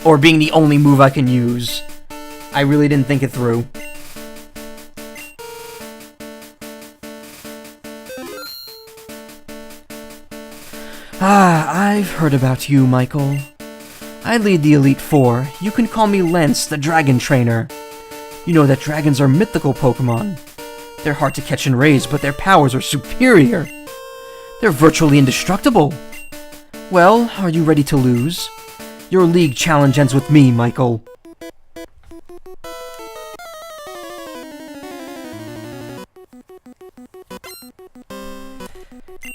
Or being the only move I can use. I really didn't think it through. I've heard about you, Michael. I lead the Elite Four. You can call me Lance, the Dragon Trainer. You know that dragons are mythical Pokemon. They're hard to catch and raise, but their powers are superior. They're virtually indestructible. Well, are you ready to lose? Your league challenge ends with me, Michael.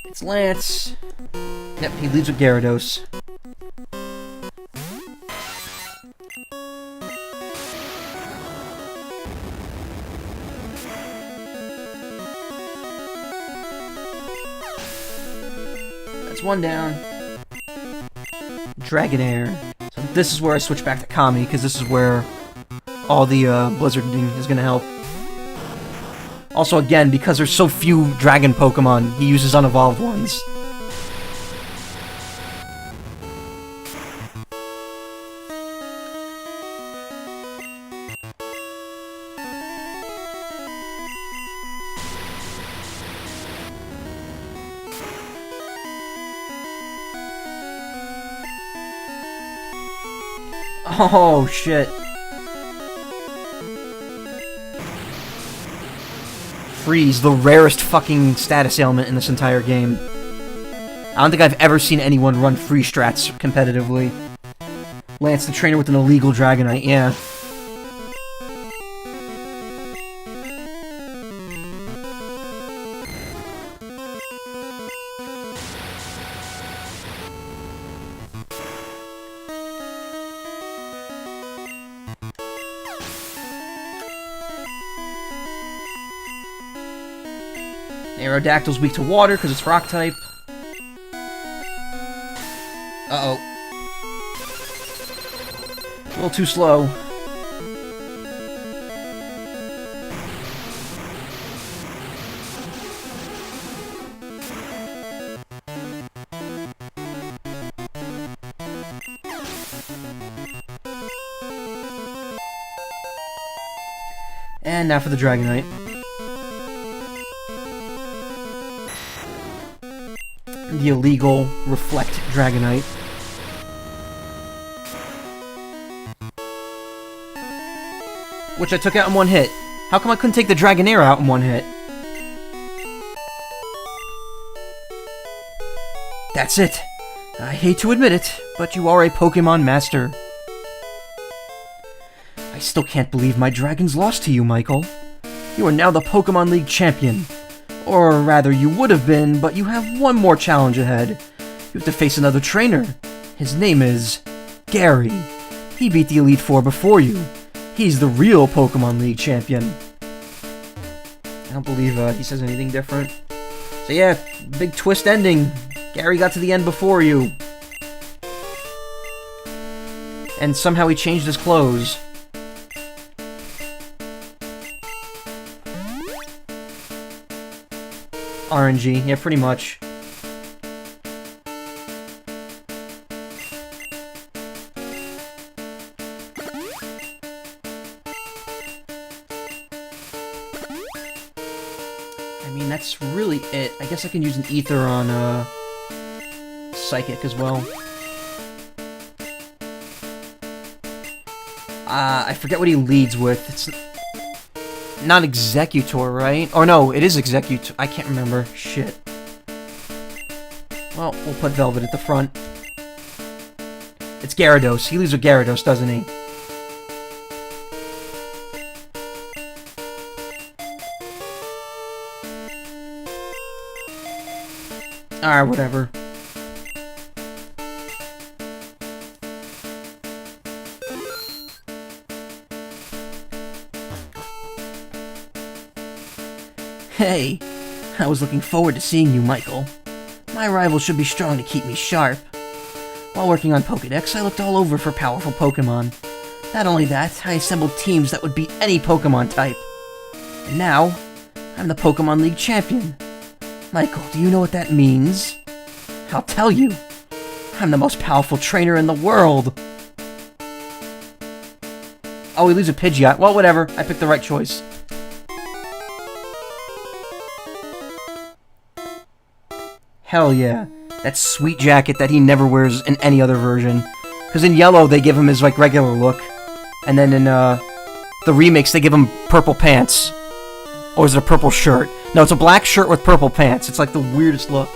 It's Lance. Yep, he leads with Gyarados. That's one down. Dragonair. So this is where I switch back to Kami, because this is where all the blizzarding is going to help. Also, again, because there's so few dragon Pokemon, he uses unevolved ones. Oh, shit. Freeze, the rarest fucking status ailment in this entire game. I don't think I've ever seen anyone run free strats competitively. Lance, the trainer with an illegal Dragonite, yeah. Aerodactyl's weak to water because it's rock type. Uh-oh. A little too slow. And now for the Dragonite. The illegal Reflect Dragonite. Which I took out in one hit. How come I couldn't take the Dragonair out in one hit? That's it. I hate to admit it, but you are a Pokemon Master. I still can't believe my dragons lost to you, Michael. You are now the Pokemon League champion. Or rather, you would have been, but you have one more challenge ahead. You have to face another trainer. His name is Gary. He beat the Elite Four before you. He's the real Pokemon League champion. I don't believe he says anything different. So yeah, big twist ending. Gary got to the end before you. And somehow he changed his clothes. RNG, yeah, pretty much. I mean, that's really it. I guess I can use an Ether on, Psychic as well. I forget what he leads with. It's not Executor, right? Or no, it is Executor. I can't remember. Shit. Well, we'll put Velvet at the front. It's Gyarados. He leads with Gyarados, doesn't he? Alright, whatever. Hey, I was looking forward to seeing you, Michael. My rival should be strong to keep me sharp. While working on Pokédex, I looked all over for powerful Pokémon. Not only that, I assembled teams that would beat any Pokémon type. And now, I'm the Pokemon League champion. Michael, do you know what that means? I'll tell you. I'm the most powerful trainer in the world. Oh, he leaves a Pidgeot. Well, whatever. I picked the right choice. Hell yeah. That sweet jacket that he never wears in any other version. Because in Yellow, they give him his, like, regular look. And then in, the remakes, they give him purple pants. Or is it a purple shirt? No, it's a black shirt with purple pants. It's like the weirdest look.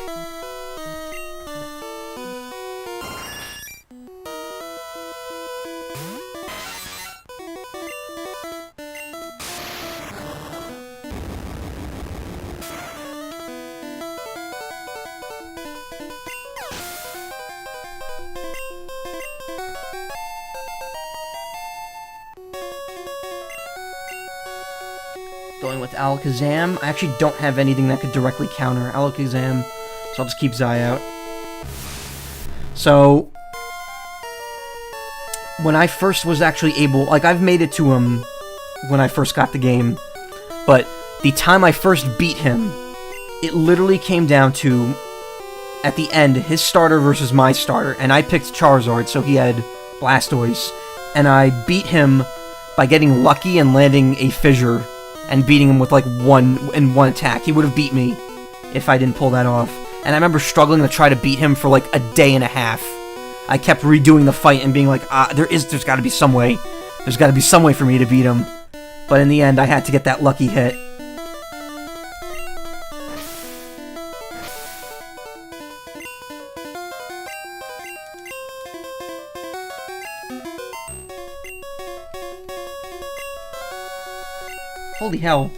Going with Alakazam. I actually don't have anything that could directly counter Alakazam, so I'll just keep Zai out. So, when I first was actually able... Like, I've made it to him when I first got the game, but the time I first beat him, it literally came down to, at the end, his starter versus my starter, and I picked Charizard, so he had Blastoise, and I beat him by getting lucky and landing a Fissure, and beating him with like one attack. He would have beat me if I didn't pull that off. And I remember struggling to try to beat him for like a day and a half. I kept redoing the fight and being like, there's got to be some way. There's got to be some way for me to beat him. But in the end, I had to get that lucky hit. Holy hell.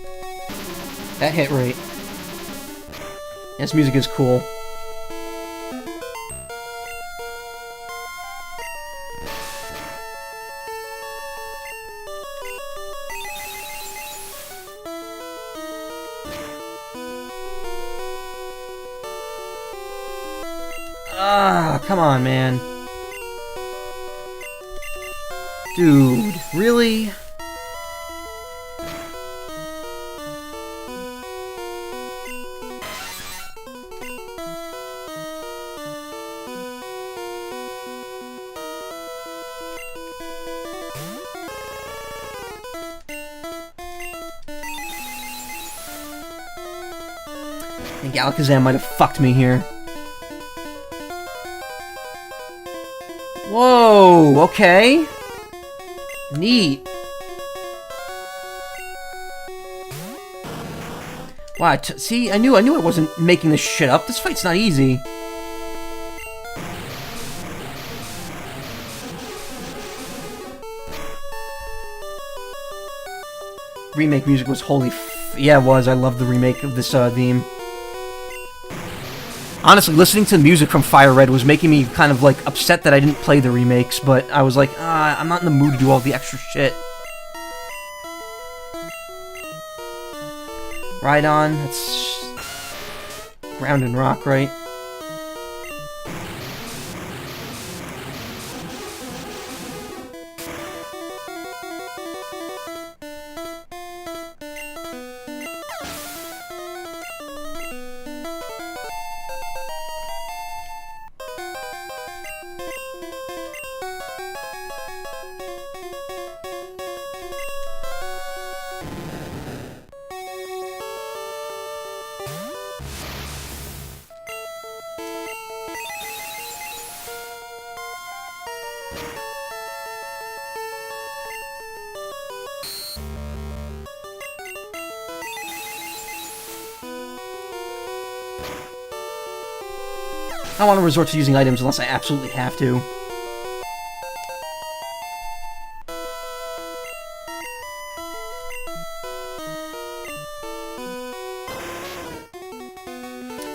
That hit rate. This music is cool. Come on, man. Dude, really? I think Alakazam might have fucked me here. Whoa, okay. Neat. Wow, see, I knew I wasn't making this shit up. This fight's not easy. Remake music was holy yeah, it was. I loved the remake of this theme. Honestly, listening to the music from Fire Red was making me kind of, like, upset that I didn't play the remakes, but I was like, I'm not in the mood to do all the extra shit. Rhydon, that's... Ground and Rock, right? I don't want to resort to using items unless I absolutely have to.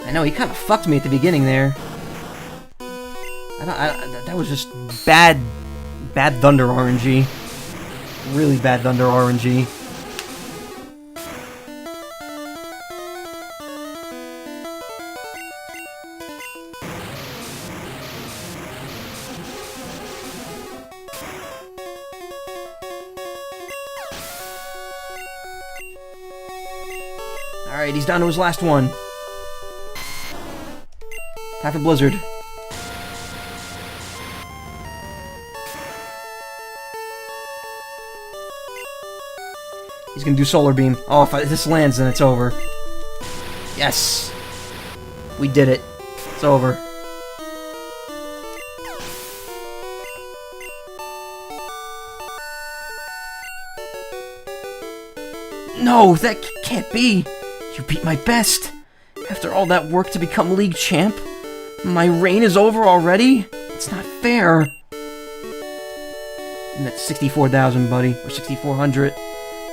I know, he kind of fucked me at the beginning there. That was just bad Thunder RNG. Really bad Thunder RNG. Alright, he's down to his last one. Time for Blizzard. He's gonna do Solar Beam. Oh, if this lands, then it's over. Yes! We did it. It's over. No, that can't be! You beat my best! After all that work to become league champ? My reign is over already? It's not fair. And that's 64,000, buddy. Or 6,400.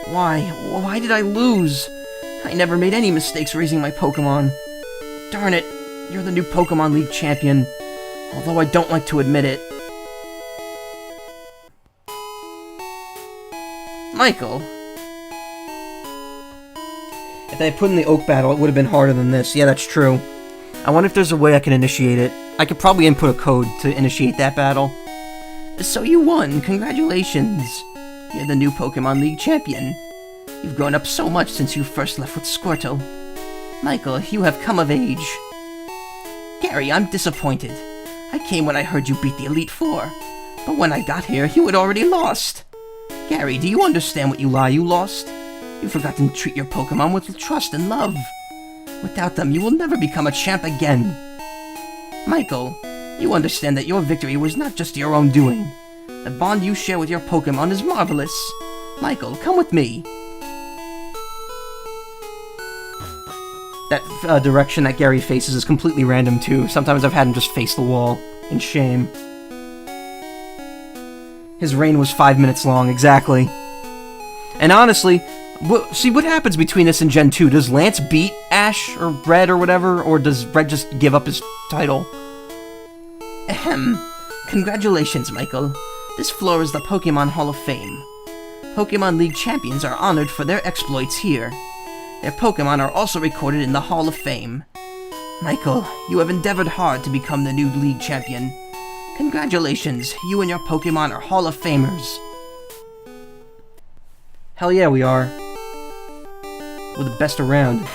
Why? Why did I lose? I never made any mistakes raising my Pokemon. Darn it. You're the new Pokemon League champion. Although I don't like to admit it. Michael. If I put in the Oak battle, it would have been harder than this. Yeah, that's true. I wonder if there's a way I can initiate it. I could probably input a code to initiate that battle. So you won. Congratulations. You're the new Pokemon League champion. You've grown up so much since you first left with Squirtle. Michael, you have come of age. Gary, I'm disappointed. I came when I heard you beat the Elite Four. But when I got here, you had already lost. Gary, do you understand what you lost? You forgot to treat your Pokemon with trust and love. Without them, you will never become a champ again. Michael, you understand that your victory was not just your own doing. The bond you share with your Pokemon is marvelous. Michael, come with me. That direction that Gary faces is completely random too. Sometimes I've had him just face the wall in shame. His reign was 5 minutes long, exactly. And honestly, see what happens between this and Gen 2. Does Lance beat Ash or Red or whatever, or does Red just give up his title? Ahem. Congratulations, Michael. This floor is the Pokemon Hall of Fame. Pokemon League champions are honored for their exploits here. Their Pokemon are also recorded in the Hall of Fame. Michael, you have endeavored hard to become the new League champion. Congratulations, you and your Pokemon are Hall of Famers. Hell yeah, we are. We're the best around.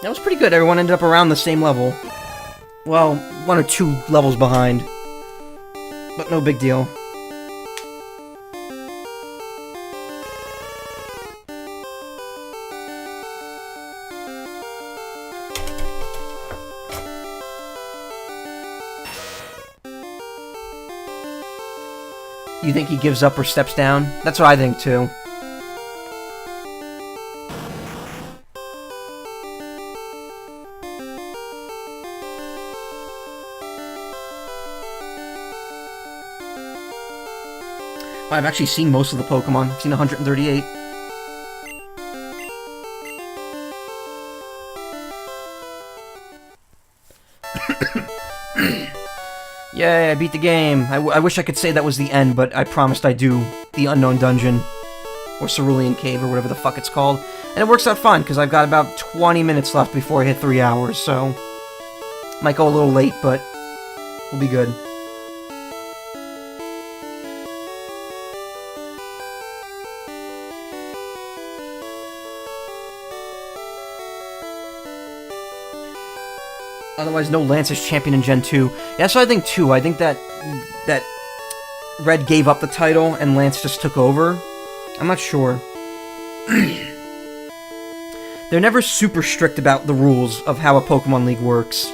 That was pretty good. Everyone ended up around the same level. Well, 1 or 2 levels behind. But no big deal. You think he gives up or steps down? That's what I think too. Well, I've actually seen most of the Pokemon. I've seen 138. Yay, I beat the game. I wish I could say that was the end, but I promised I'd do the Unknown Dungeon. Or Cerulean Cave, or whatever the fuck it's called. And it works out fine, because I've got about 20 minutes left before I hit 3 hours, so... Might go a little late, but... we'll be good. Otherwise, no Lance is champion in Gen 2. Yeah, that's what I think, too. I think that Red gave up the title, and Lance just took over. I'm not sure. They're never super strict about the rules of how a Pokemon League works.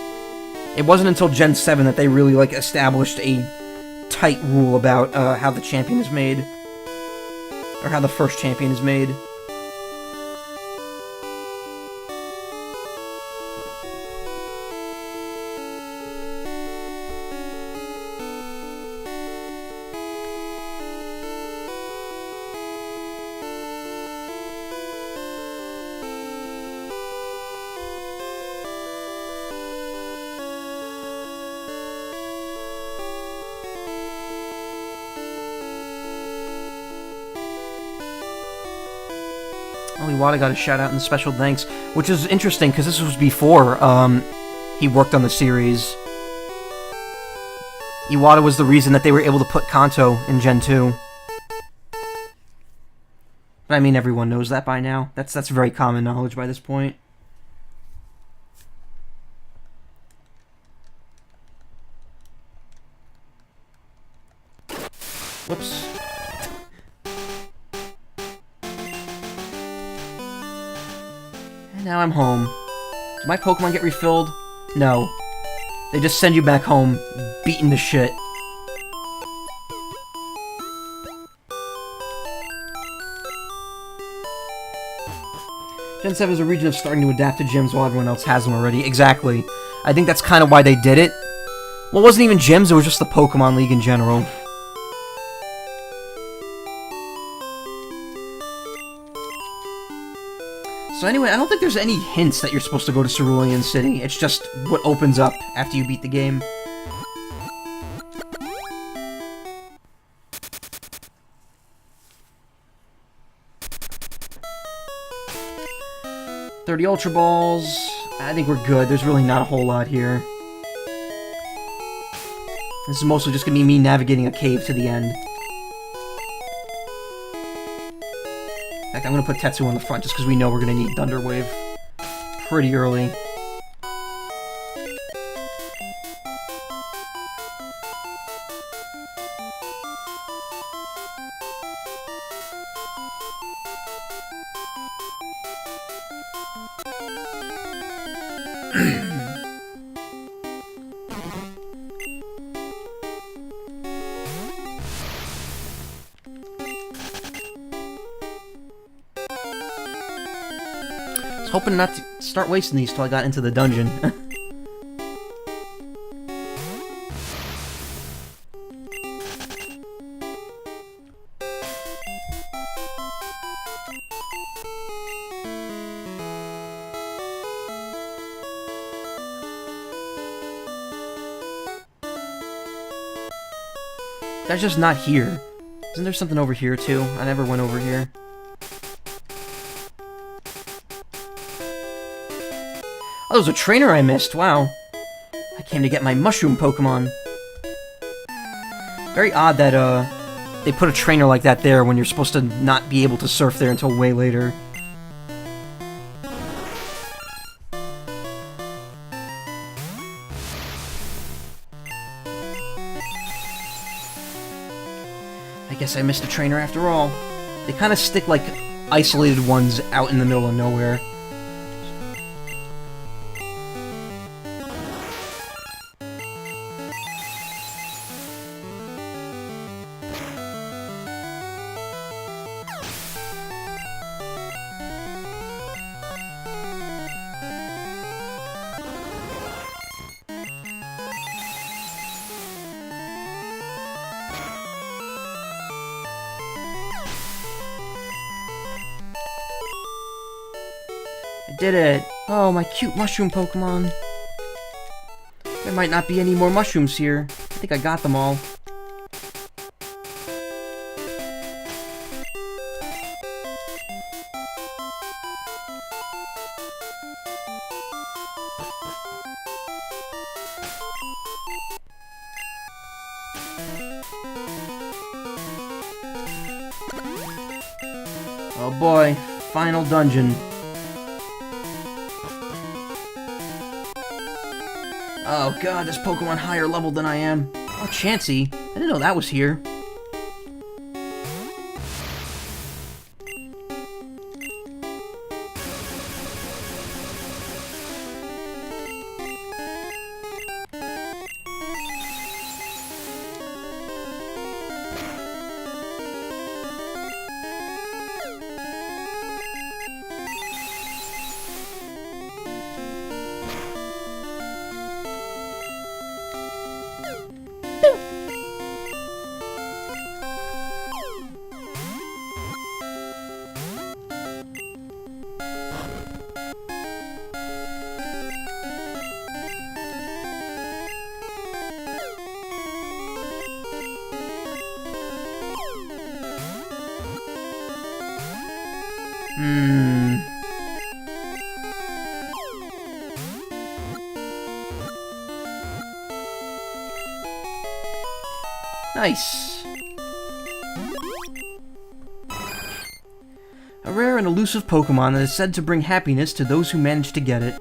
It wasn't until Gen 7 that they really, like, established a tight rule about how the champion is made. Or how the first champion is made. Iwata got a shout out and special thanks, which is interesting because this was before he worked on the series. Iwata was the reason that they were able to put Kanto in Gen 2. But I mean, everyone knows that by now. That's very common knowledge by this point. Whoops. now I'm home. Do my Pokemon get refilled? No. They just send you back home, beaten to shit. Gen 7 is a region of starting to adapt to gyms while everyone else has them already. Exactly. I think that's kind of why they did it. Well, it wasn't even gyms, it was just the Pokemon League in general. So anyway, I don't think there's any hints that you're supposed to go to Cerulean City. It's just what opens up after you beat the game. $30 Ultra Balls. I think we're good. There's really not a whole lot here. This is mostly just gonna be me navigating a cave to the end. In fact, I'm gonna put Tetsu on the front just because we know we're gonna need Thunder Wave pretty early. I was hoping not to start wasting these till I got into the dungeon. That's just not here. Isn't there something over here too? I never went over here. Oh, there was a trainer I missed, wow. I came to get my mushroom Pokemon. Very odd that, they put a trainer like that there when you're supposed to not be able to surf there until way later. I guess I missed a trainer after all. They kind of stick like isolated ones out in the middle of nowhere. I did it! Oh, my cute mushroom Pokemon. There might not be any more mushrooms here. I think I got them all. Oh boy, final dungeon. Oh god, this Pokemon higher level than I am. Oh, Chansey. I didn't know that was here. Nice. A rare and elusive Pokemon that is said to bring happiness to those who manage to get it.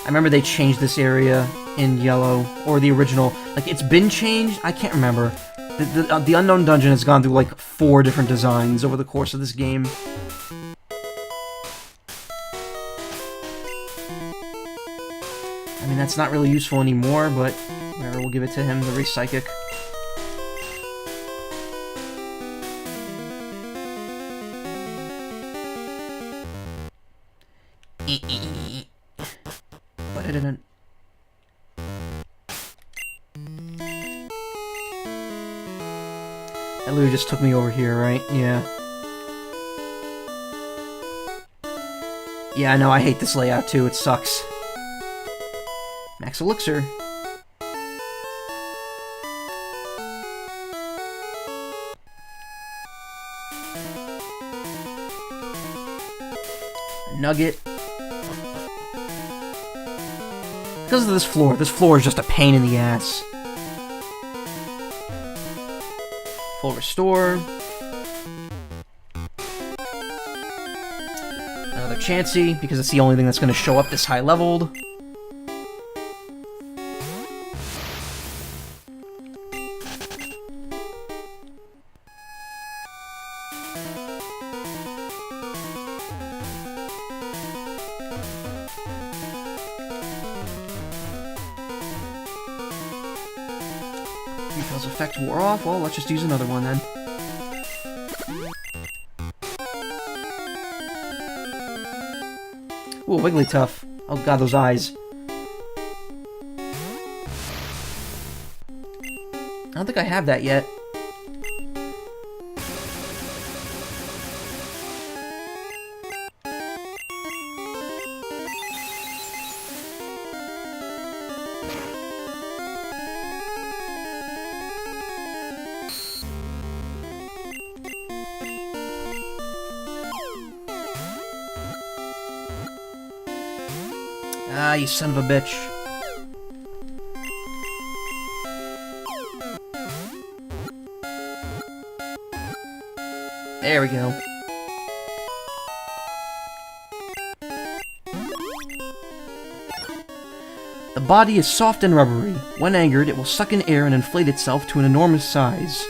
I remember they changed this area in yellow, or the original. Like, it's been changed? I can't remember. The Unknown Dungeon has gone through, like, 4 different designs over the course of this game. I mean, that's not really useful anymore, but whatever, we'll give it to him, the Re-Psychic. But I didn't... That literally just took me over here, right? Yeah. Yeah, I know, I hate this layout too, it sucks. Max Elixir. A nugget. Because of this floor is just a pain in the ass. Full restore. Another Chansey, because it's the only thing that's going to show up this high leveled. Repel's effect wore off. Well, let's just use another one then. Ooh, Wigglytuff. Oh god, those eyes. I don't think I have that yet. Ah, you son of a bitch. There we go. The body is soft and rubbery. When angered, it will suck in air and inflate itself to an enormous size.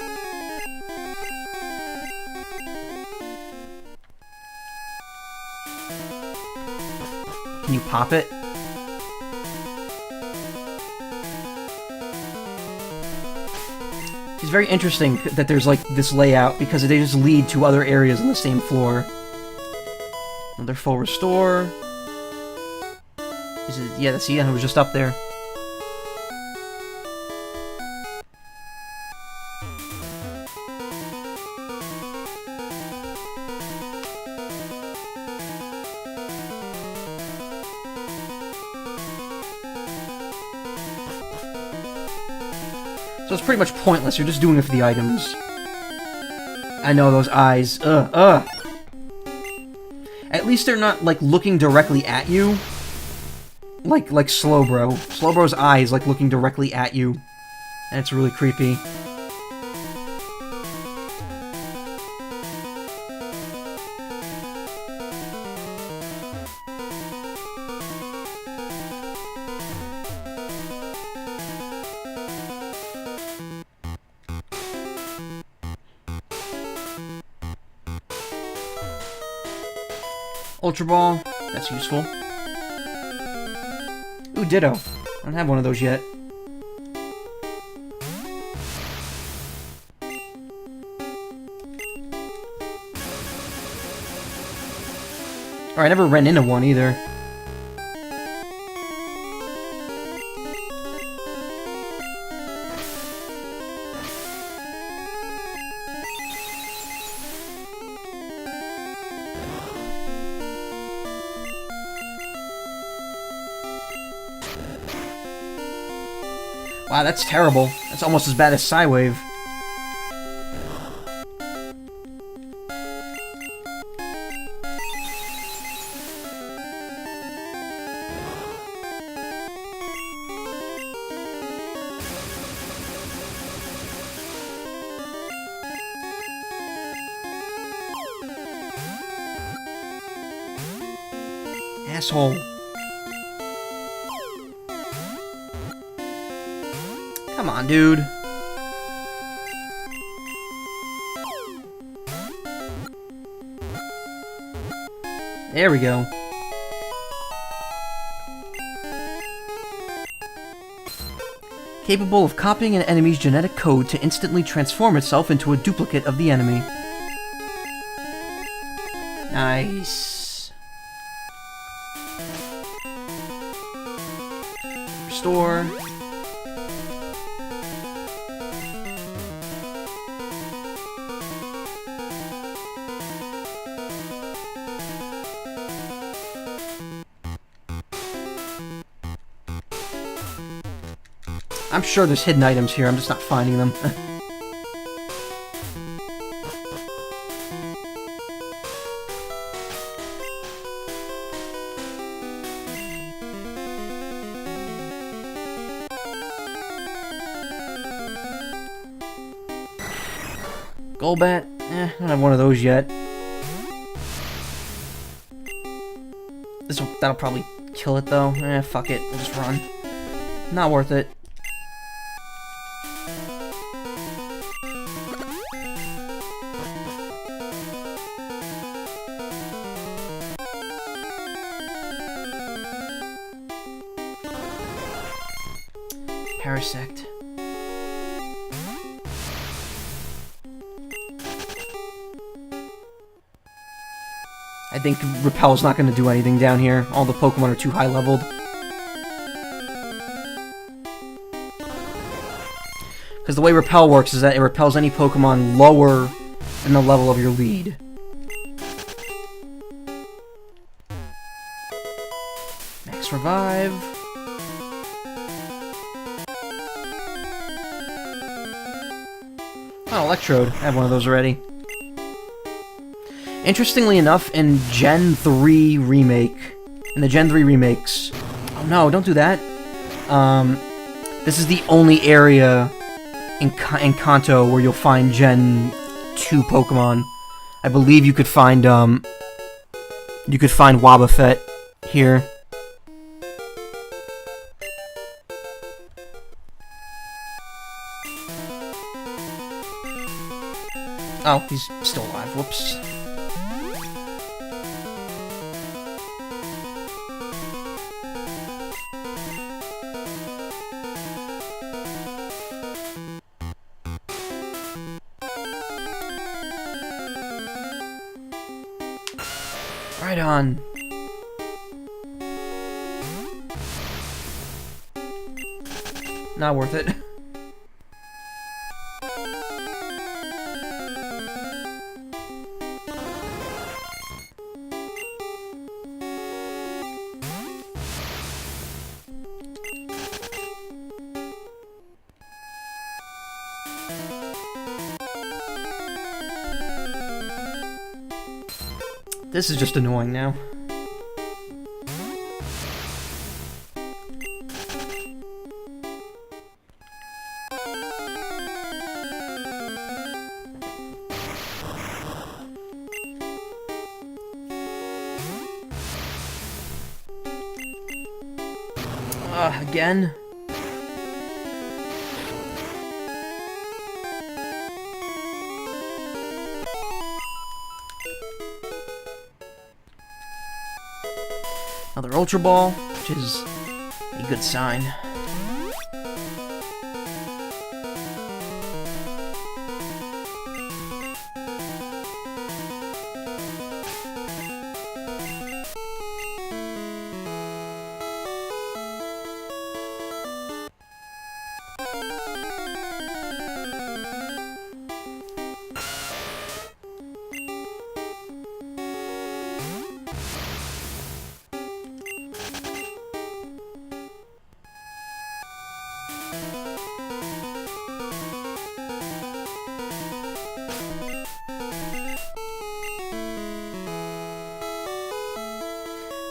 Can you pop it? It's very interesting that there's like this layout because they just lead to other areas on the same floor. Another full restore. Is it? Yeah, see, it was just up there. So it's pretty much pointless, you're just doing it for the items. I know, those eyes. Ugh. At least they're not, like, looking directly at you. Like Slowbro. Slowbro's eyes, like, looking directly at you. And it's really creepy. Ultra Ball, that's useful. Ooh, Ditto. I don't have one of those yet. Or I never ran into one either. Wow, that's terrible. That's almost as bad as Psywave. Asshole. on, dude. There we go. Capable of copying an enemy's genetic code to instantly transform itself into a duplicate of the enemy. Nice. Restore. I'm sure there's hidden items here, I'm just not finding them. Golbat? I don't have one of those yet. That'll probably kill it though. Fuck it, we'll just run. Not worth it. Parasect. I think Repel's not going to do anything down here. All the Pokemon are too high leveled. Because the way Repel works is that it repels any Pokemon lower than the level of your lead. Max Revive. Oh, Electrode. I have one of those already. Interestingly enough, in Gen 3 Remake, in the Gen 3 remakes... Oh no, don't do that. This is the only area in Kanto where you'll find Gen 2 Pokemon. I believe you could find Wobbuffet here. Oh, he's still alive. Whoops. Right on. Not worth it. This is just annoying now. Again? Another Ultra Ball, which is a good sign.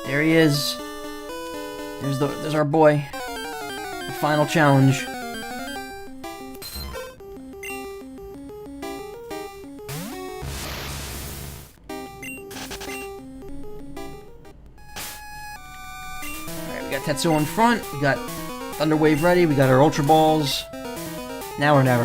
There he is. There's our boy. The final challenge. Alright, we got Tetsuo in front, we got Thunder Wave ready, we got our Ultra Balls. Now or never.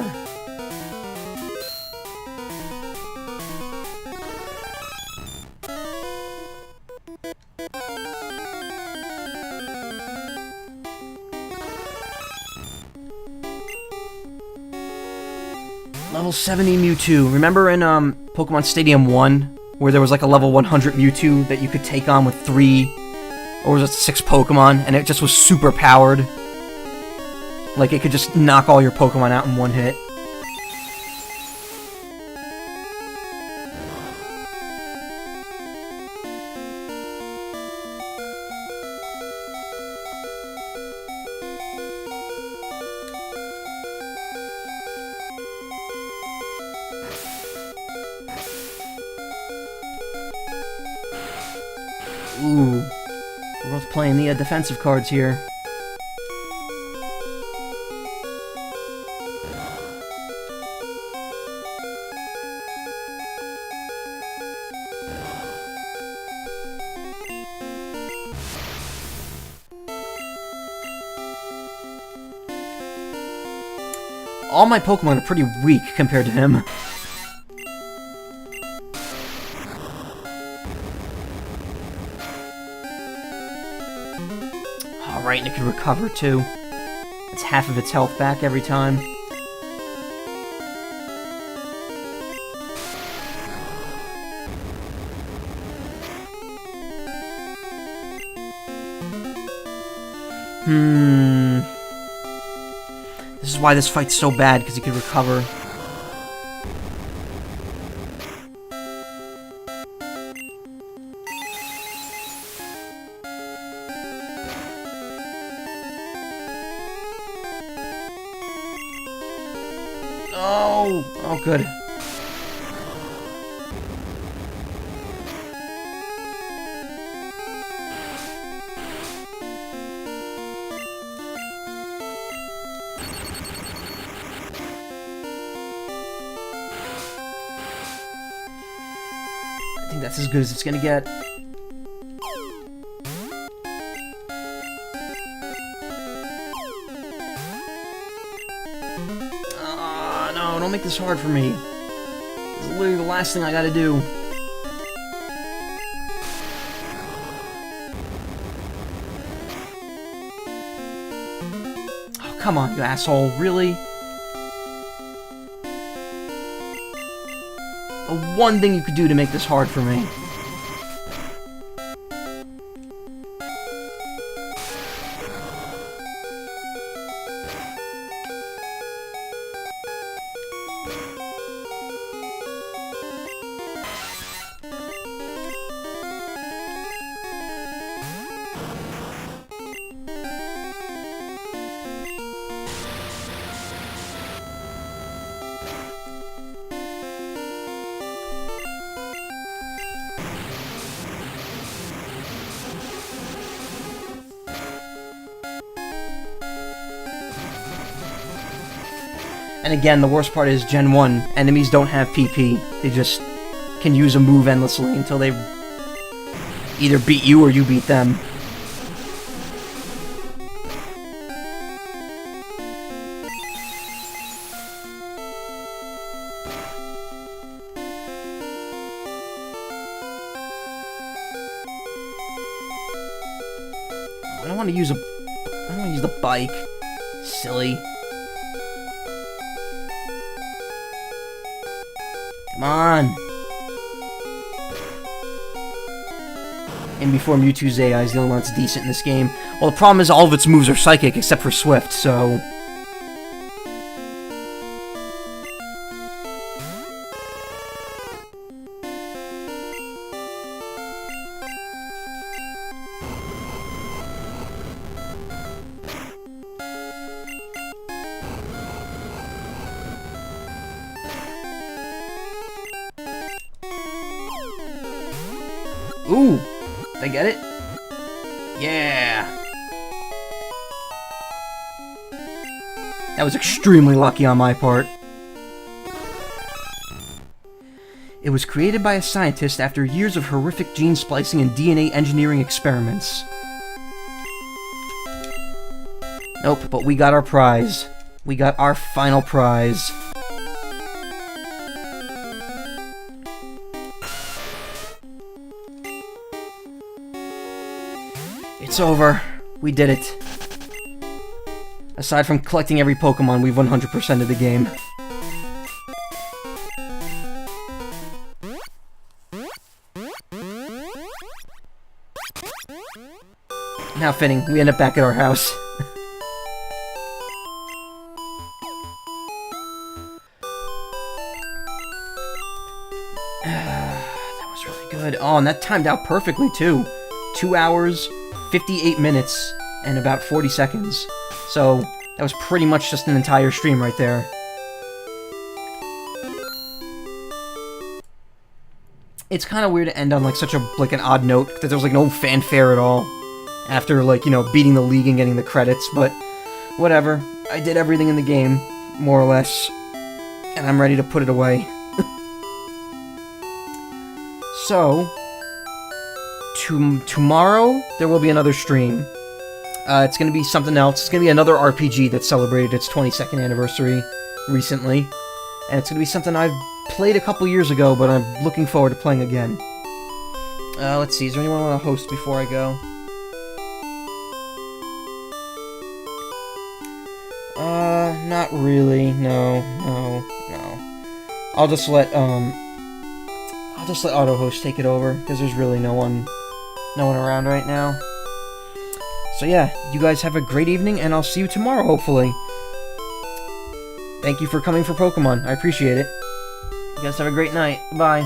Level 70 Mewtwo. Remember in Pokemon Stadium 1, where there was like a level 100 Mewtwo that you could take on with 3, or was it 6 Pokemon, and it just was super powered? Like, it could just knock all your Pokemon out in one hit. Ooh. We're both playing the defensive cards here. All my Pokemon are pretty weak compared to him. Alright, and it can recover too. It's half of its health back every time. This is why this fight's so bad, because he can recover. Oh! Oh, good. I think that's as good as it's gonna get. No, don't make this hard for me. This is literally the last thing I gotta do. Oh, come on, you asshole. Really? The one thing you could do to make this hard for me. And again, the worst part is Gen 1, enemies don't have PP. They just can use a move endlessly until they either beat you or you beat them. I don't want to use the bike. Silly. Come on! And before Mewtwo's AI is the only one that's decent in this game. Well, the problem is all of its moves are psychic except for Swift, so... Ooh! Did I get it? Yeah! That was extremely lucky on my part. It was created by a scientist after years of horrific gene splicing and DNA engineering experiments. Nope, but we got our prize. We got our final prize. It's over. We did it. Aside from collecting every Pokemon, we've 100%ed the game. How fitting. We end up back at our house. That was really good. Oh, and that timed out perfectly, too. 2 hours, 58 minutes, and about 40 seconds. So, that was pretty much just an entire stream right there. It's kind of weird to end on, like, such a, like, an odd note, that there's, like, no fanfare at all. After, like, you know, beating the league and getting the credits, but whatever. I did everything in the game, more or less, and I'm ready to put it away. So, tomorrow, there will be another stream. It's going to be something else. It's going to be another RPG that celebrated its 22nd anniversary recently, and it's going to be something I've played a couple years ago, but I'm looking forward to playing again. Let's see, is there anyone I want to host before I go? Not really. No. I'll just let auto host take it over because there's really no one around right now. So yeah, you guys have a great evening, and I'll see you tomorrow, hopefully. Thank you for coming for Pokemon. I appreciate it. You guys have a great night. Bye.